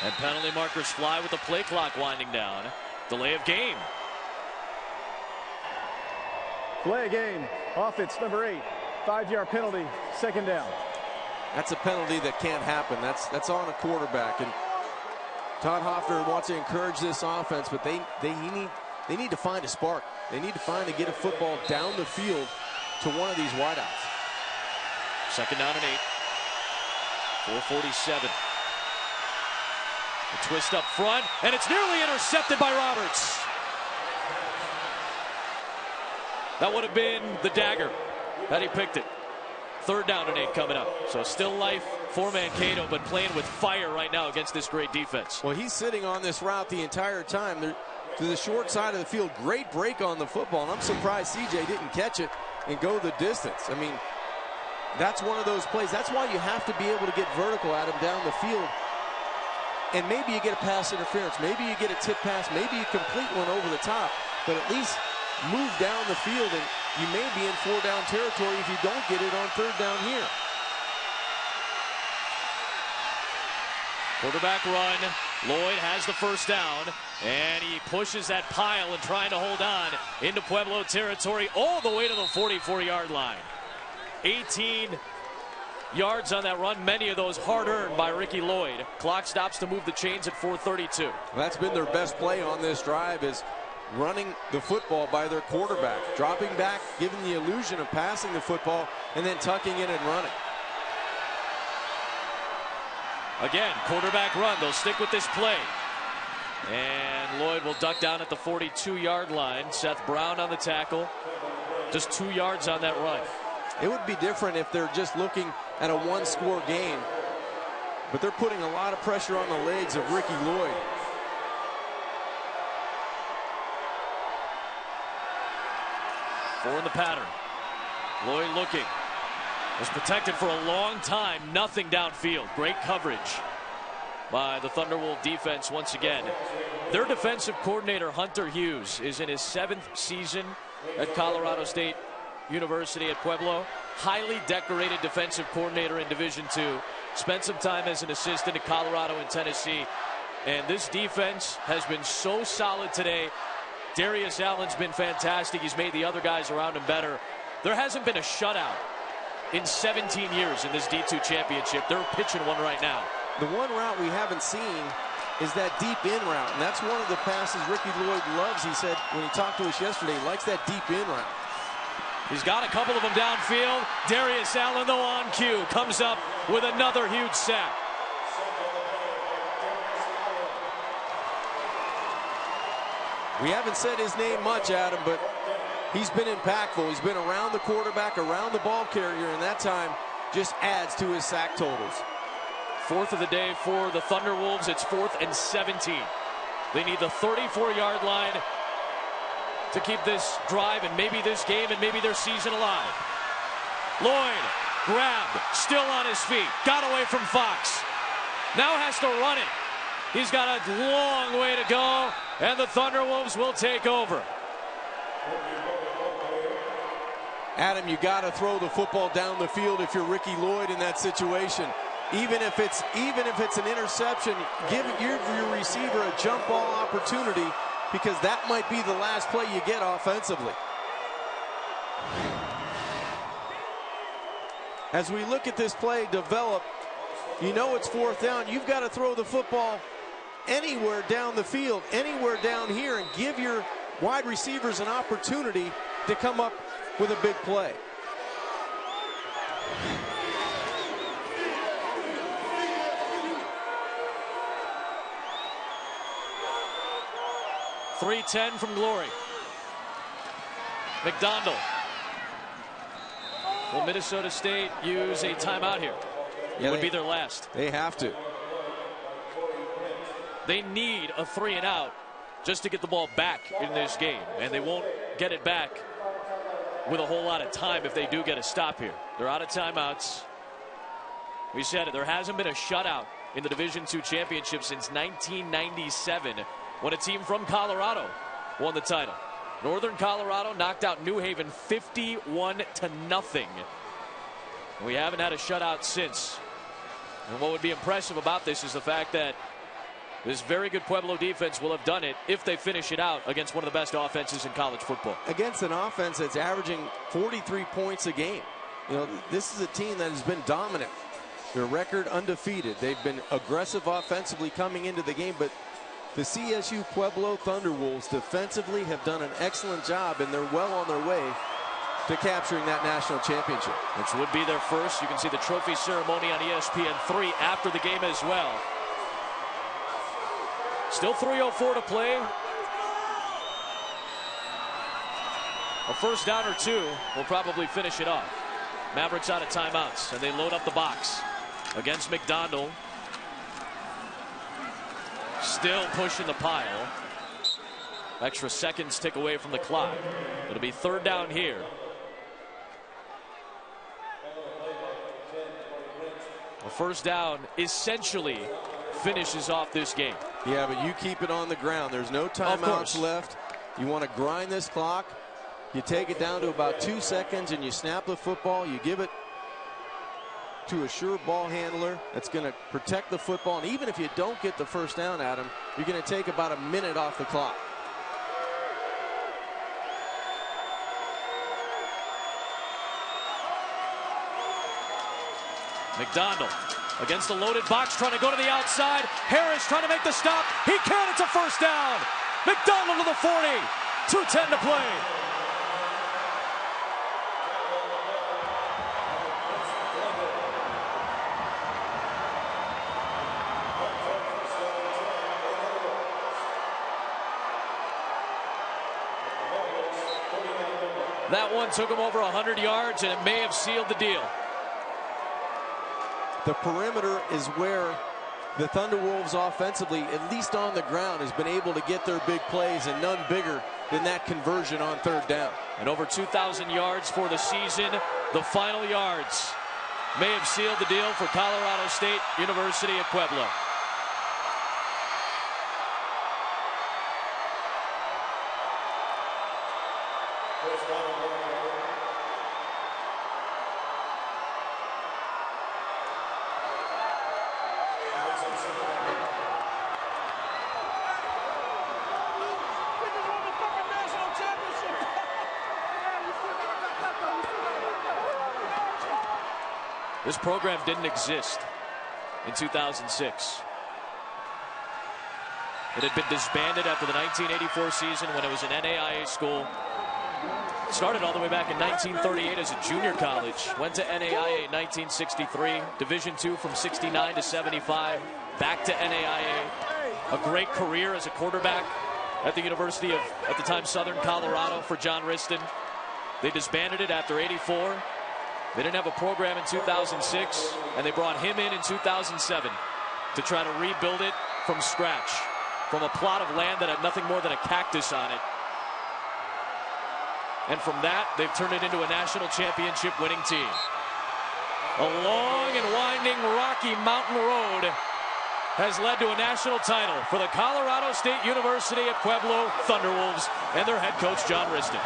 And penalty markers fly with the play clock winding down. Delay of game. Delay of game. Offense, number 8. 5-yard penalty. Second down. That's a penalty that can't happen. That's on a quarterback. And Todd Hoffner wants to encourage this offense, but they need to find a spark. They need to find to get a football down the field to one of these wideouts. Second down and 8. 4:47. A twist up front, and it's nearly intercepted by Roberts. That would have been the dagger had he picked it. Third down and 8 coming up. So still life for Mankato, but playing with fire right now against this great defense. Well, he's sitting on this route the entire time. They're to the short side of the field. Great break on the football, and I'm surprised CJ didn't catch it and go the distance. I mean, that's one of those plays. That's why you have to be able to get vertical at him down the field. And maybe you get a pass interference. Maybe you get a tip pass. Maybe you complete one over the top. But at least move down the field, and you may be in 4-down territory if you don't get it on 3rd down here. Quarterback run. Lloyd has the first down, and he pushes that pile and trying to hold on into Pueblo territory all the way to the 44-yard line. 18 yards on that run, many of those hard-earned by Ricky Lloyd. Clock stops to move the chains at 4:32. That's been their best play on this drive, is running the football by their quarterback, dropping back, giving the illusion of passing the football, and then tucking in and running. Again, quarterback run. They'll stick with this play. And Lloyd will duck down at the 42-yard line. Seth Brown on the tackle. Just 2 yards on that run. It would be different if they're just looking at a one-score game. But they're putting a lot of pressure on the legs of Ricky Lloyd. Four in the pattern. Lloyd looking. Was protected for a long time. Nothing downfield. Great coverage by the Thunderwolf defense once again. Their defensive coordinator, Hunter Hughes, is in his 7th season at Colorado State University at Pueblo. Highly decorated defensive coordinator in Division II. Spent some time as an assistant at Colorado and Tennessee. And this defense has been so solid today. Darius Allen's been fantastic. He's made the other guys around him better. There hasn't been a shutout in 17 years in this D2 championship. They're pitching one right now. The one route we haven't seen is that deep in route, and that's one of the passes Ricky Lloyd loves. He said when he talked to us yesterday, he likes that deep in route. He's got a couple of them downfield. Darius Allen, though, on cue, comes up with another huge sack. We haven't said his name much, Adam, but he's been impactful. He's been around the quarterback, around the ball carrier, and that time just adds to his sack totals. 4th of the day for the Thunderwolves. It's 4th and 17. They need the 34-yard line to keep this drive and maybe this game and maybe their season alive. Lloyd grabbed, still on his feet, got away from Fox. Now has to run it. He's got a long way to go, and the Thunderwolves will take over. Adam, you got to throw the football down the field if you're Ricky Lloyd in that situation. Even if it's an interception, give your receiver a jump ball opportunity, because that might be the last play you get offensively. As we look at this play develop, you know it's 4th down. You've got to throw the football anywhere down the field, anywhere down here, and give your wide receivers an opportunity to come up with a big play. .310 from Glory. McDonald. Will Minnesota State use a timeout here? It would be their last. They have to. They need a 3-and-out just to get the ball back in this game, and they won't get it back with a whole lot of time if they do get a stop here. They're out of timeouts. We said it, there hasn't been a shutout in the Division II championship since 1997, when a team from Colorado won the title. Northern Colorado knocked out New Haven 51-0. We haven't had a shutout since. And what would be impressive about this is the fact that this very good Pueblo defense will have done it if they finish it out against one of the best offenses in college football. Against an offense that's averaging 43 points a game. You know, this is a team that has been dominant. Their record undefeated. They've been aggressive offensively coming into the game, but the CSU Pueblo Thunderwolves defensively have done an excellent job, and they're well on their way to capturing that national championship. Which would be their first. You can see the trophy ceremony on ESPN3 after the game as well. Still 3:04 to play. A first down or two will probably finish it off. Mavericks out of timeouts, and they load up the box against McDonald. Still pushing the pile. Extra seconds tick away from the clock. It'll be 3rd down here. A first down essentially finishes off this game. Yeah, but you keep it on the ground. There's no timeouts left. You want to grind this clock. You take it down to about 2 seconds, and you snap the football. You give it to a sure ball handler that's going to protect the football. And even if you don't get the first down, Adam, you're going to take about a minute off the clock. McDonald against the loaded box, trying to go to the outside. Harris trying to make the stop. He can. It's a first down. McDonald to the 40. 2:10 to play. That one took him over 100 yards, and it may have sealed the deal. The perimeter is where the Thunderwolves offensively, at least on the ground, has been able to get their big plays, and none bigger than that conversion on 3rd down. And over 2,000 yards for the season. The final yards may have sealed the deal for Colorado State University at Pueblo. This program didn't exist in 2006. It had been disbanded after the 1984 season when it was an NAIA school. Started all the way back in 1938 as a junior college. Went to NAIA in 1963. Division II from 69 to 75. Back to NAIA. A great career as a quarterback at the University of, at the time, Southern Colorado for John Riston. They disbanded it after 84. They didn't have a program in 2006, and they brought him in 2007 to try to rebuild it from scratch, from a plot of land that had nothing more than a cactus on it. And from that, they've turned it into a national championship winning team. A long and winding Rocky Mountain road has led to a national title for the Colorado State University at Pueblo Thunderwolves and their head coach, John Riston.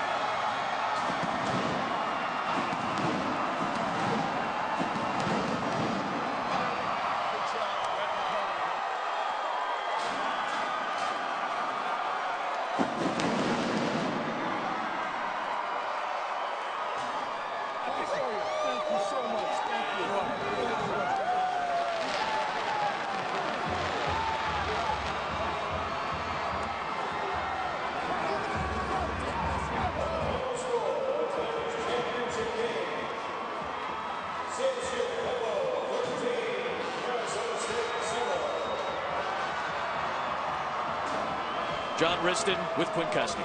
John Riston with Quinn Kestner.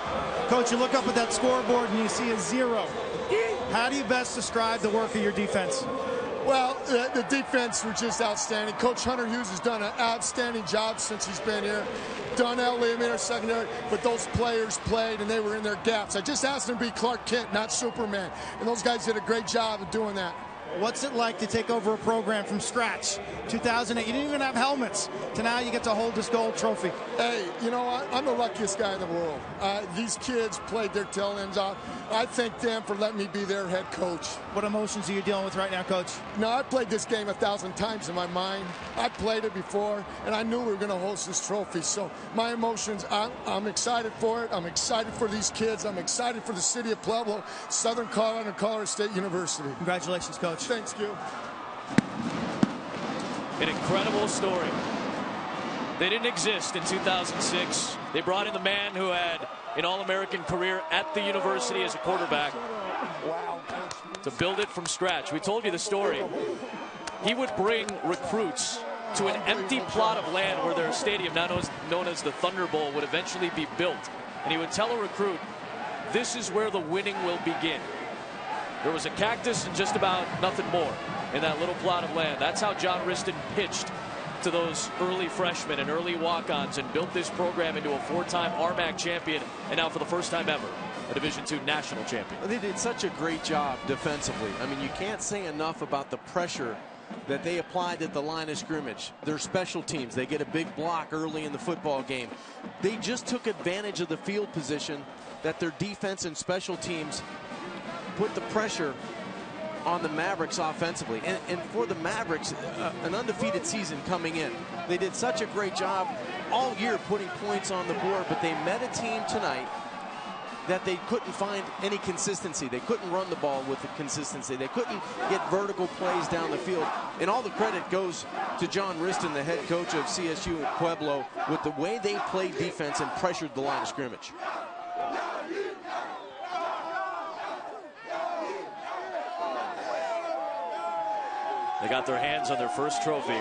Coach, you look up at that scoreboard and you see a 0. How do you best describe the work of your defense? Well, the defense was just outstanding. Coach Hunter Hughes has done an outstanding job since he's been here. Donnell Lee in our secondary, but those players played and they were in their gaps. I just asked them to be Clark Kent, not Superman, and those guys did a great job of doing that. What's it like to take over a program from scratch? 2008, you didn't even have helmets, to now you get to hold this gold trophy. Hey, you know what? I'm the luckiest guy in the world. These kids played their tail ends off. I thank them for letting me be their head coach. What emotions are you dealing with right now, Coach? No, I played this game 1,000 times in my mind. I played it before, and I knew we were going to host this trophy. So my emotions, I'm excited for it. I'm excited for these kids. I'm excited for the city of Pueblo, Southern Colorado, and Colorado State University. Congratulations, Coach. Thanks, you. An incredible story. They didn't exist in 2006. They brought in the man who had an All-American career at the university as a quarterback to build it from scratch. We told you the story. He would bring recruits to an empty plot of land where their stadium, now known as the Thunder Bowl, would eventually be built. And he would tell a recruit, this is where the winning will begin. There was a cactus and just about nothing more in that little plot of land. That's how John Riston pitched to those early freshmen and early walk-ons and built this program into a 4-time RMAC champion, and now for the first time ever, a Division II national champion. They did such a great job defensively. I mean, you can't say enough about the pressure that they applied at the line of scrimmage. Their special teams, they get a big block early in the football game. They just took advantage of the field position that their defense and special teams put the pressure on the Mavericks offensively. And for the Mavericks, an undefeated season coming in. They did such a great job all year putting points on the board, but they met a team tonight that they couldn't find any consistency. They couldn't run the ball with the consistency. They couldn't get vertical plays down the field. And all the credit goes to John Riston, the head coach of CSU at Pueblo, with the way they played defense and pressured the line of scrimmage. They got their hands on their first trophy.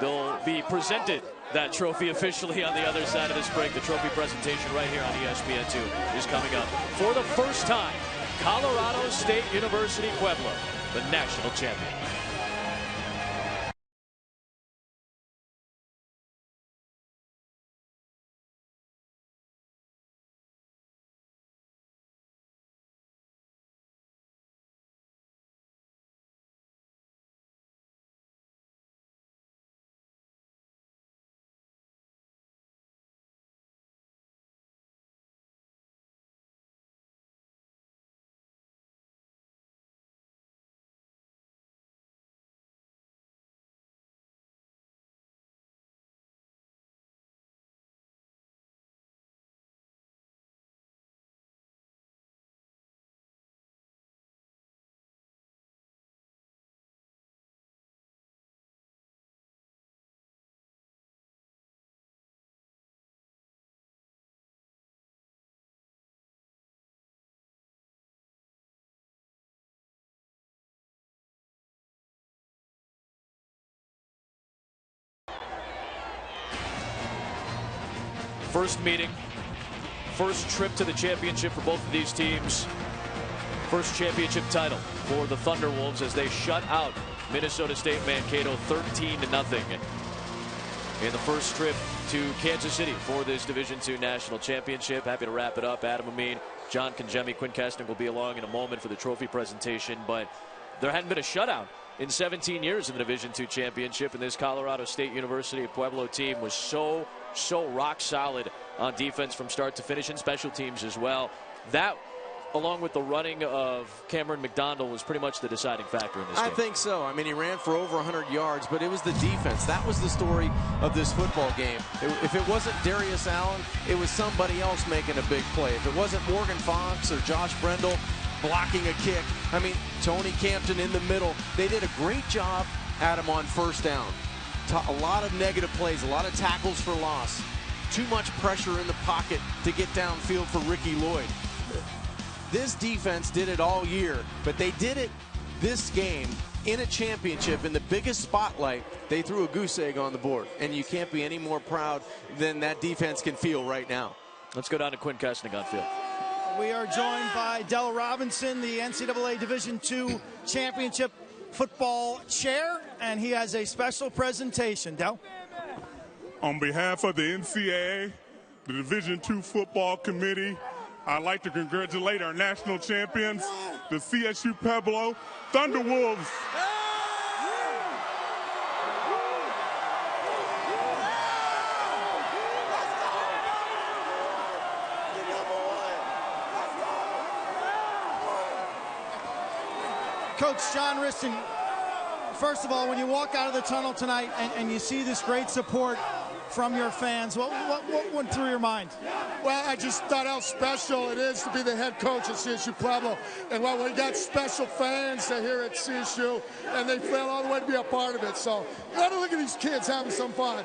They'll be presented that trophy officially on the other side of this break. The trophy presentation right here on ESPN2 is coming up. For the first time, Colorado State University Pueblo, the national champion. First meeting, first trip to the championship for both of these teams. First championship title for the Thunderwolves as they shut out Minnesota State Mankato 13-0 in the first trip to Kansas City for this Division II national championship. Happy to wrap it up. Adam Amin, John Congemi, Quinn Kestner will be along in a moment for the trophy presentation, but there hadn't been a shutout in 17 years in the Division II championship, and this Colorado State University of Pueblo team was so rock solid on defense from start to finish, and special teams as well. That, along with the running of Cameron McDonald, was pretty much the deciding factor in this game. I think so. I mean, he ran for over 100 yards, but it was the defense. That was the story of this football game. If it wasn't Darius Allen, it was somebody else making a big play. If it wasn't Morgan Fox or Josh Brendel blocking a kick, I mean, Tony Campton in the middle. They did a great job, Adam, on first down. A lot of negative plays, a lot of tackles for loss. Too much pressure in the pocket to get downfield for Ricky Lloyd. This defense did it all year, but they did it this game in a championship, in the biggest spotlight, they threw a goose egg on the board. And you can't be any more proud than that defense can feel right now. Let's go down to Quinn Kesnick on field. We are joined by Del Robinson, the NCAA Division II Championship Football Chair, and he has a special presentation. Del? On behalf of the NCAA, the Division II Football Committee, I'd like to congratulate our national champions, the CSU-Pueblo Thunderwolves. Coach John Riston, first of all, when you walk out of the tunnel tonight and you see this great support from your fans, what went through your mind? Well, I just thought how special it is to be the head coach at CSU-Pueblo. And well, we got special fans here at CSU, and they feel all the way to be a part of it. So you got to look at these kids having some fun.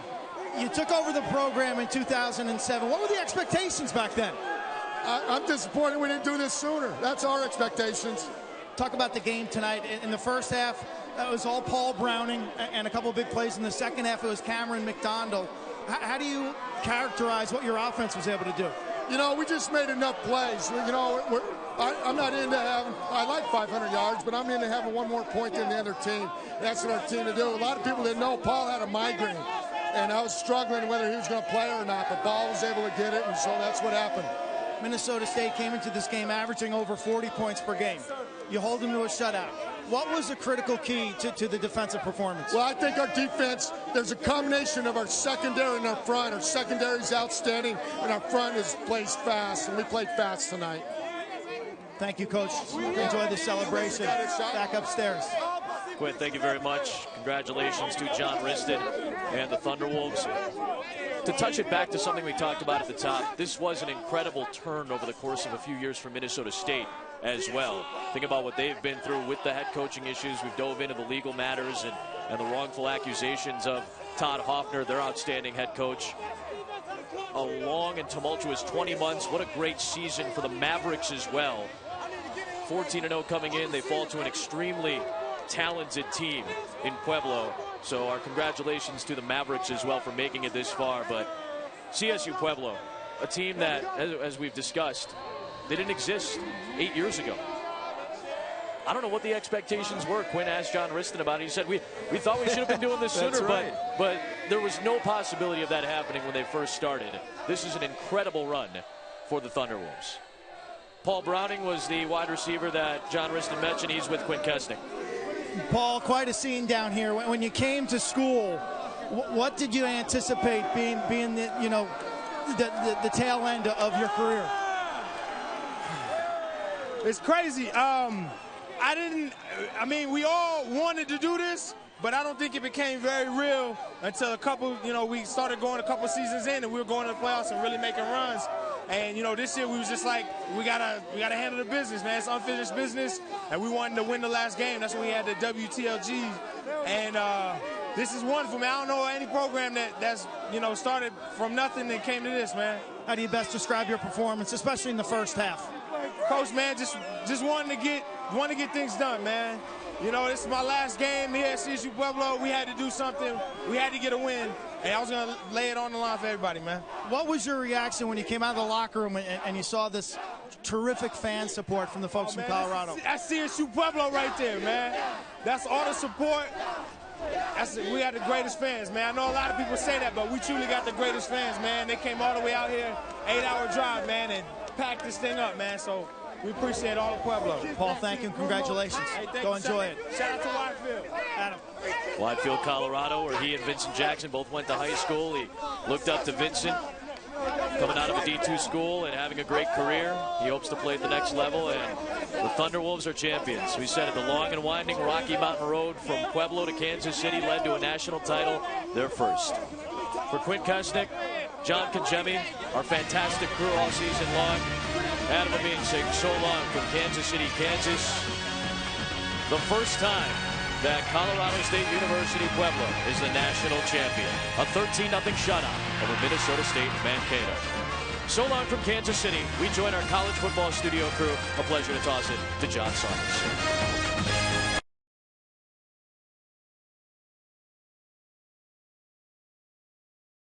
You took over the program in 2007. What were the expectations back then? I'm disappointed we didn't do this sooner. That's our expectations. Talk about the game tonight. In the first half, it was all Paul Browning and a couple of big plays. In the second half, it was Cameron McDonald. How do you characterize what your offense was able to do? You know, we just made enough plays. You know, I'm not into having, I like 500 yards, but I'm into having one more point than the other team. That's what our team to do. A lot of people didn't know Paul had a migraine, and I was struggling whether he was going to play or not, but Paul was able to get it, and so that's what happened. Minnesota State came into this game averaging over 40 points per game. You hold them to a shutout. What was the critical key to the defensive performance? Well, I think our defense, there's a combination of our secondary and our front. Our secondary is outstanding, and our front plays fast, and we played fast tonight. Thank you, Coach. Enjoy the celebration. Back upstairs. Quinn, thank you very much. Congratulations to John Riston and the Thunderwolves. To touch it back to something we talked about at the top, this was an incredible turn over the course of a few years for Minnesota State as well. Think about what they've been through with the head coaching issues. We've dove into the legal matters and the wrongful accusations of Todd Hoffner, their outstanding head coach. A long and tumultuous 20 months. What a great season for the Mavericks as well. 14-0 coming in. They fall to an extremely talented team in Pueblo. So our congratulations to the Mavericks as well for making it this far. But CSU Pueblo, a team that, as we've discussed, they didn't exist 8 years ago. I don't know what the expectations were. Quinn asked John Riston about it. He said, we thought we should have been doing this sooner, right. but there was no possibility of that happening when they first started. This is an incredible run for the Thunderwolves. Paul Browning was the wide receiver that John Riston mentioned. He's with Quinn Kesnick. Paul, quite a scene down here. When you came to school, what did you anticipate being the, you know, the tail end of your career? It's crazy. I mean, we all wanted to do this, but I don't think it became very real until we started going a couple seasons in, and we were going to the playoffs and really making runs. And, you know, this year we was just like, we gotta handle the business, man. It's unfinished business, and we wanted to win the last game. That's when we had the WTLG. And this is wonderful, man. I don't know any program that's, you know, started from nothing and came to this, man. How do you best describe your performance, especially in the first half? Coach, man, just wanting to get things done, man. You know, this is my last game here at CSU Pueblo. We had to do something. We had to get a win, and I was going to lay it on the line for everybody, man. What was your reaction when you came out of the locker room and you saw this terrific fan support from the folks from Colorado? That's CSU Pueblo right there, man. That's all the support. We got the greatest fans, man. I know a lot of people say that, but we truly got the greatest fans, man. They came all the way out here, 8-hour drive, man, and packed this thing up, man. So we appreciate all of Pueblo. Paul, thank you and congratulations. Hey, Go enjoy it. Shout out to Whitefield. Adam. Whitefield, Colorado, where he and Vincent Jackson both went to high school. He looked up to Vincent, coming out of a D2 school and having a great career. He hopes to play at the next level, and the Thunderwolves are champions. We said it, the long and winding Rocky Mountain Road from Pueblo to Kansas City led to a national title, their first. For Quinn Kesnick, John Congemi, our fantastic crew all season long, Adam Amin saying so long from Kansas City, Kansas. The first time that Colorado State University Pueblo is the national champion. A 13-0 shutout over Minnesota State Mankato. So long from Kansas City. We join our college football studio crew. A pleasure to toss it to John Saunders.